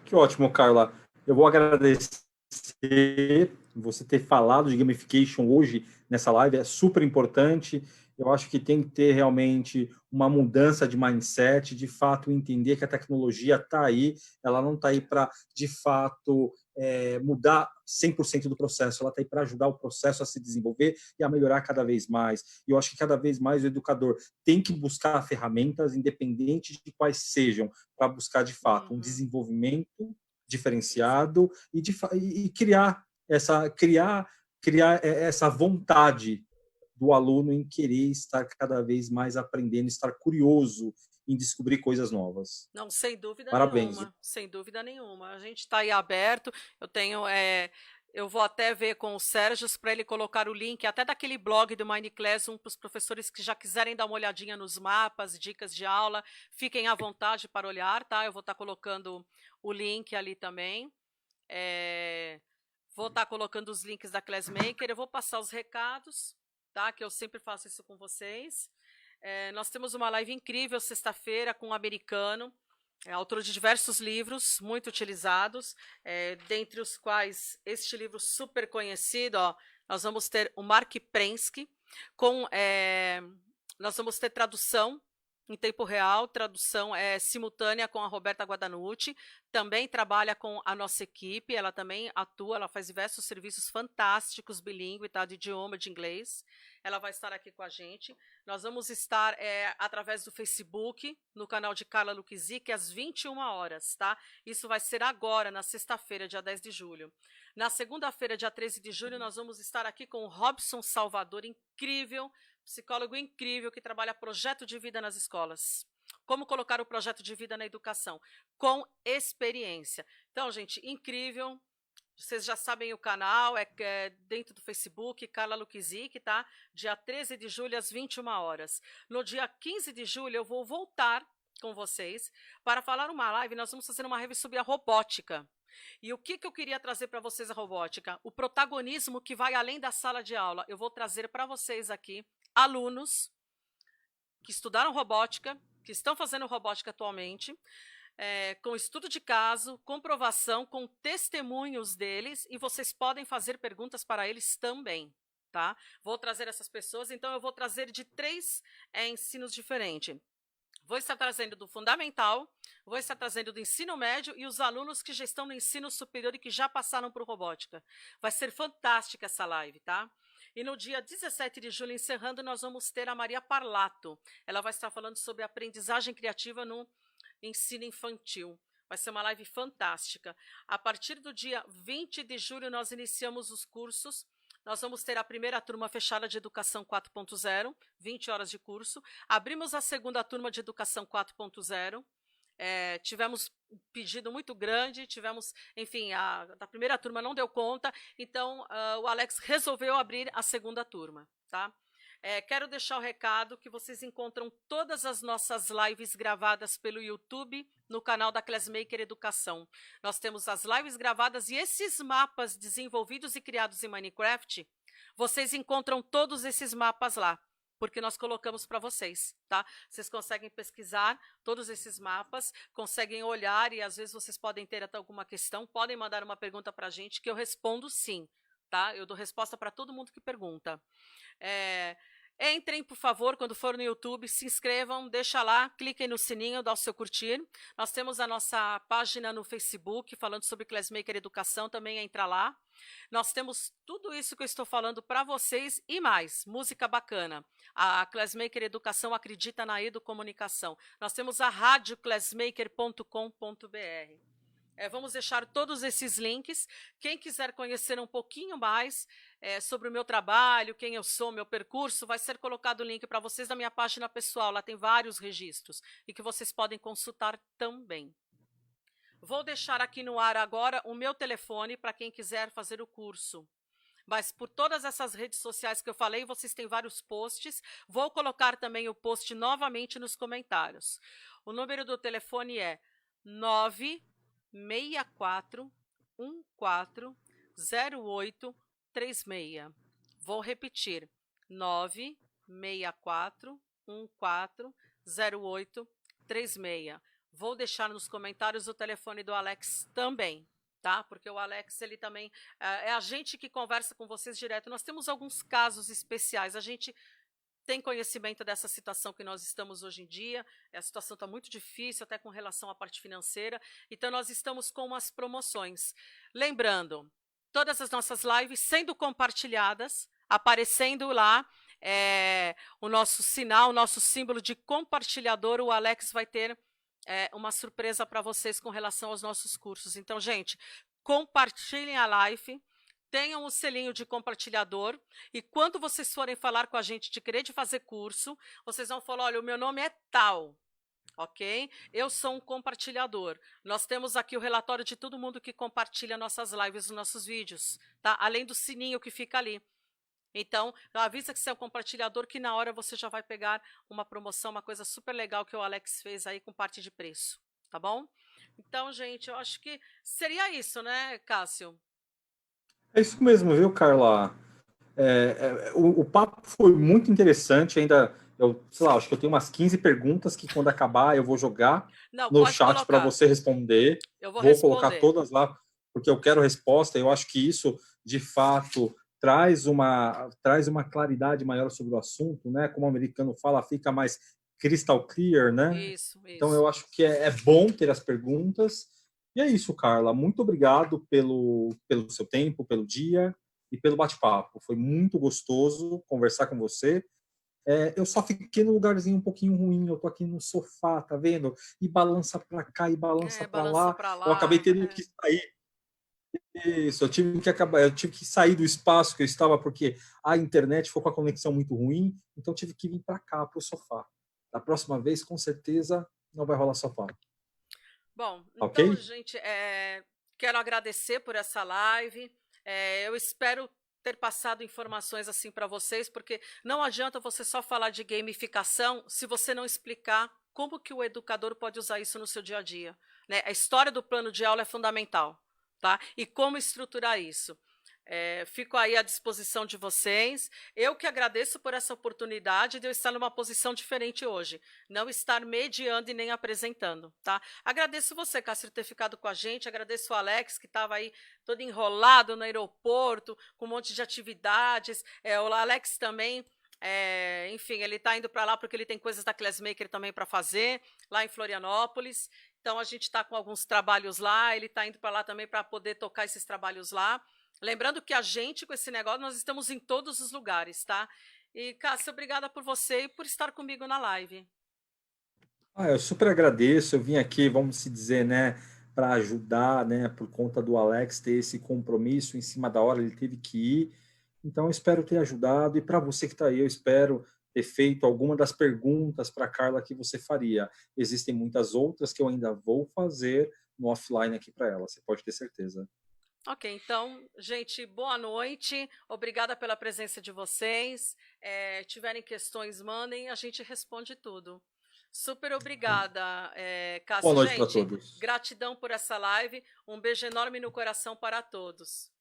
Que ótimo, Carla. Eu vou agradecer você ter falado de gamification hoje nessa live, é super importante. Eu acho que tem que ter realmente uma mudança de mindset, de fato entender que a tecnologia está aí, ela não está aí para, de fato, mudar 100% do processo, ela está aí para ajudar o processo a se desenvolver e a melhorar cada vez mais. E eu acho que cada vez mais o educador tem que buscar ferramentas, independente de quais sejam, para buscar, de fato, um desenvolvimento diferenciado e criar essa vontade do aluno em querer estar cada vez mais aprendendo, estar curioso em descobrir coisas novas. Não, sem dúvida Parabéns. nenhuma, sem dúvida nenhuma. A gente está aí aberto, eu vou até ver com o Sérgio para ele colocar o link até daquele blog do Mindclass, para os professores que já quiserem dar uma olhadinha nos mapas, dicas de aula, fiquem à vontade para olhar, tá? Eu vou estar colocando o link ali também. Vou estar colocando os links da Classmaker, eu vou passar os recados, tá? Que eu sempre faço isso com vocês. Nós temos uma live incrível sexta-feira com um americano, autor de diversos livros muito utilizados, dentre os quais este livro super conhecido, nós vamos ter o Mark Prensky, nós vamos ter tradução em tempo real, tradução simultânea com a Roberta Guadanucci, também trabalha com a nossa equipe, ela também atua, ela faz diversos serviços fantásticos, bilíngue, tá, de idioma, de inglês, ela vai estar aqui com a gente. Nós vamos estar através do Facebook, no canal de Carla Luquizic, às 21 horas, tá? Isso vai ser agora, na sexta-feira, dia 10 de julho. Na segunda-feira, dia 13 de julho, nós vamos estar aqui com o Robson Salvador, incrível, psicólogo incrível que trabalha projeto de vida nas escolas. Como colocar o projeto de vida na educação? Com experiência. Então, gente, incrível. Vocês já sabem o canal, dentro do Facebook, Carla Luquizic, tá? Dia 13 de julho, às 21 horas. No dia 15 de julho, eu vou voltar com vocês para falar uma live. Nós vamos fazer uma live sobre a robótica. E o que eu queria trazer para vocês a robótica? O protagonismo que vai além da sala de aula. Eu vou trazer para vocês aqui alunos que estudaram robótica, que estão fazendo robótica atualmente, com estudo de caso, comprovação, com testemunhos deles, e vocês podem fazer perguntas para eles também, tá? Vou trazer essas pessoas, então eu vou trazer de 3 ensinos diferentes. Vou estar trazendo do fundamental, vou estar trazendo do ensino médio e os alunos que já estão no ensino superior e que já passaram por robótica. Vai ser fantástica essa live, tá? E no dia 17 de julho, encerrando, nós vamos ter a Maria Parlato. Ela vai estar falando sobre aprendizagem criativa no ensino infantil. Vai ser uma live fantástica. A partir do dia 20 de julho, nós iniciamos os cursos. Nós vamos ter a primeira turma fechada de Educação 4.0, 20 horas de curso. Abrimos a segunda turma de Educação 4.0. Tivemos um pedido muito grande, enfim, da primeira turma não deu conta, então o Alex resolveu abrir a segunda turma, tá? Quero deixar o recado que vocês encontram todas as nossas lives gravadas pelo YouTube no canal da Classmaker Educação. Nós temos as lives gravadas e esses mapas desenvolvidos e criados em Minecraft, vocês encontram todos esses mapas lá, porque nós colocamos para vocês, tá? Vocês conseguem pesquisar todos esses mapas, conseguem olhar e às vezes vocês podem ter até alguma questão, podem mandar uma pergunta para a gente que eu respondo sim, tá? Eu dou resposta para todo mundo que pergunta. Entrem, por favor, quando for no YouTube, se inscrevam, deixa lá, cliquem no sininho, dá o seu curtir. Nós temos a nossa página no Facebook, falando sobre Classmaker Educação, também entra lá. Nós temos tudo isso que eu estou falando para vocês e mais, música bacana. A Classmaker Educação acredita na educomunicação. Nós temos a rádio classmaker.com.br. Vamos deixar todos esses links. Quem quiser conhecer um pouquinho mais sobre o meu trabalho, quem eu sou, meu percurso, vai ser colocado o link para vocês na minha página pessoal. Lá tem vários registros e que vocês podem consultar também. Vou deixar aqui no ar agora o meu telefone para quem quiser fazer o curso. Mas por todas essas redes sociais que eu falei, vocês têm vários posts. Vou colocar também o post novamente nos comentários. O número do telefone é 964140836. Vou repetir, 964140836. Vou deixar nos comentários o telefone do Alex também, tá? Porque o Alex, ele também é a gente que conversa com vocês direto. Nós temos alguns casos especiais, a gente tem conhecimento dessa situação que nós estamos hoje em dia, a situação está muito difícil, até com relação à parte financeira, então nós estamos com umas promoções. Lembrando, todas as nossas lives sendo compartilhadas, aparecendo lá o nosso sinal, o nosso símbolo de compartilhador, o Alex vai ter uma surpresa para vocês com relação aos nossos cursos. Então, gente, compartilhem a live, tenham o selinho de compartilhador e quando vocês forem falar com a gente de querer de fazer curso, vocês vão falar, olha, o meu nome é tal, ok? Eu sou um compartilhador. Nós temos aqui o relatório de todo mundo que compartilha nossas lives, os nossos vídeos, tá? Além do sininho que fica ali. Então, avisa que você é um compartilhador que na hora você já vai pegar uma promoção, uma coisa super legal que o Alex fez aí com parte de preço, tá bom? Então, gente, eu acho que seria isso, né, Cássio? É isso mesmo, viu, Carla? O papo foi muito interessante, ainda, sei lá, acho que eu tenho umas 15 perguntas que quando acabar eu vou jogar no chat para você responder. Eu vou colocar todas lá, porque eu quero resposta, eu acho que isso, de fato, traz uma claridade maior sobre o assunto, né? Como o americano fala, fica mais crystal clear, né? Isso. Então, eu acho que é bom ter as perguntas. E é isso, Carla. Muito obrigado pelo seu tempo, pelo dia e pelo bate-papo. Foi muito gostoso conversar com você. Eu só fiquei no lugarzinho um pouquinho ruim. Eu tô aqui no sofá, tá vendo? E balança para cá e balança para lá. Eu acabei tendo que sair. Isso, eu tive que sair do espaço que eu estava porque a internet ficou com a conexão muito ruim, então eu tive que vir para cá, para o sofá. Da próxima vez, com certeza, não vai rolar sofá. Bom, okay? Então, gente, quero agradecer por essa live. Eu espero ter passado informações assim para vocês, porque não adianta você só falar de gamificação se você não explicar como que o educador pode usar isso no seu dia a dia, né? A história do plano de aula é fundamental. Tá? E como estruturar isso. Fico aí à disposição de vocês. Eu que agradeço por essa oportunidade de eu estar numa posição diferente hoje, não estar mediando e nem apresentando. Tá? Agradeço você, Cássio, ter ficado com a gente, agradeço o Alex, que estava aí todo enrolado no aeroporto, com um monte de atividades, o Alex também, enfim, ele está indo para lá porque ele tem coisas da Classmaker também para fazer, lá em Florianópolis. Então, a gente está com alguns trabalhos lá, ele está indo para lá também para poder tocar esses trabalhos lá. Lembrando que a gente, com esse negócio, nós estamos em todos os lugares, tá? E, Cássio, obrigada por você e por estar comigo na live. Eu super agradeço, eu vim aqui, vamos se dizer, né, para ajudar, né, por conta do Alex ter esse compromisso em cima da hora, ele teve que ir. Então, eu espero ter ajudado. E para você que está aí, eu espero ter feito alguma das perguntas para a Carla que você faria. Existem muitas outras que eu ainda vou fazer no offline aqui para ela, você pode ter certeza. Ok, então, gente, boa noite. Obrigada pela presença de vocês. Tiverem questões, mandem, a gente responde tudo. Super obrigada, Cássio. Boa noite para todos. Gratidão por essa live. Um beijo enorme no coração para todos.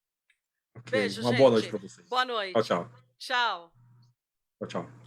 Okay. Beijo, Uma gente. boa noite para vocês. Boa noite. Tchau, tchau. Tchau. Tchau, tchau.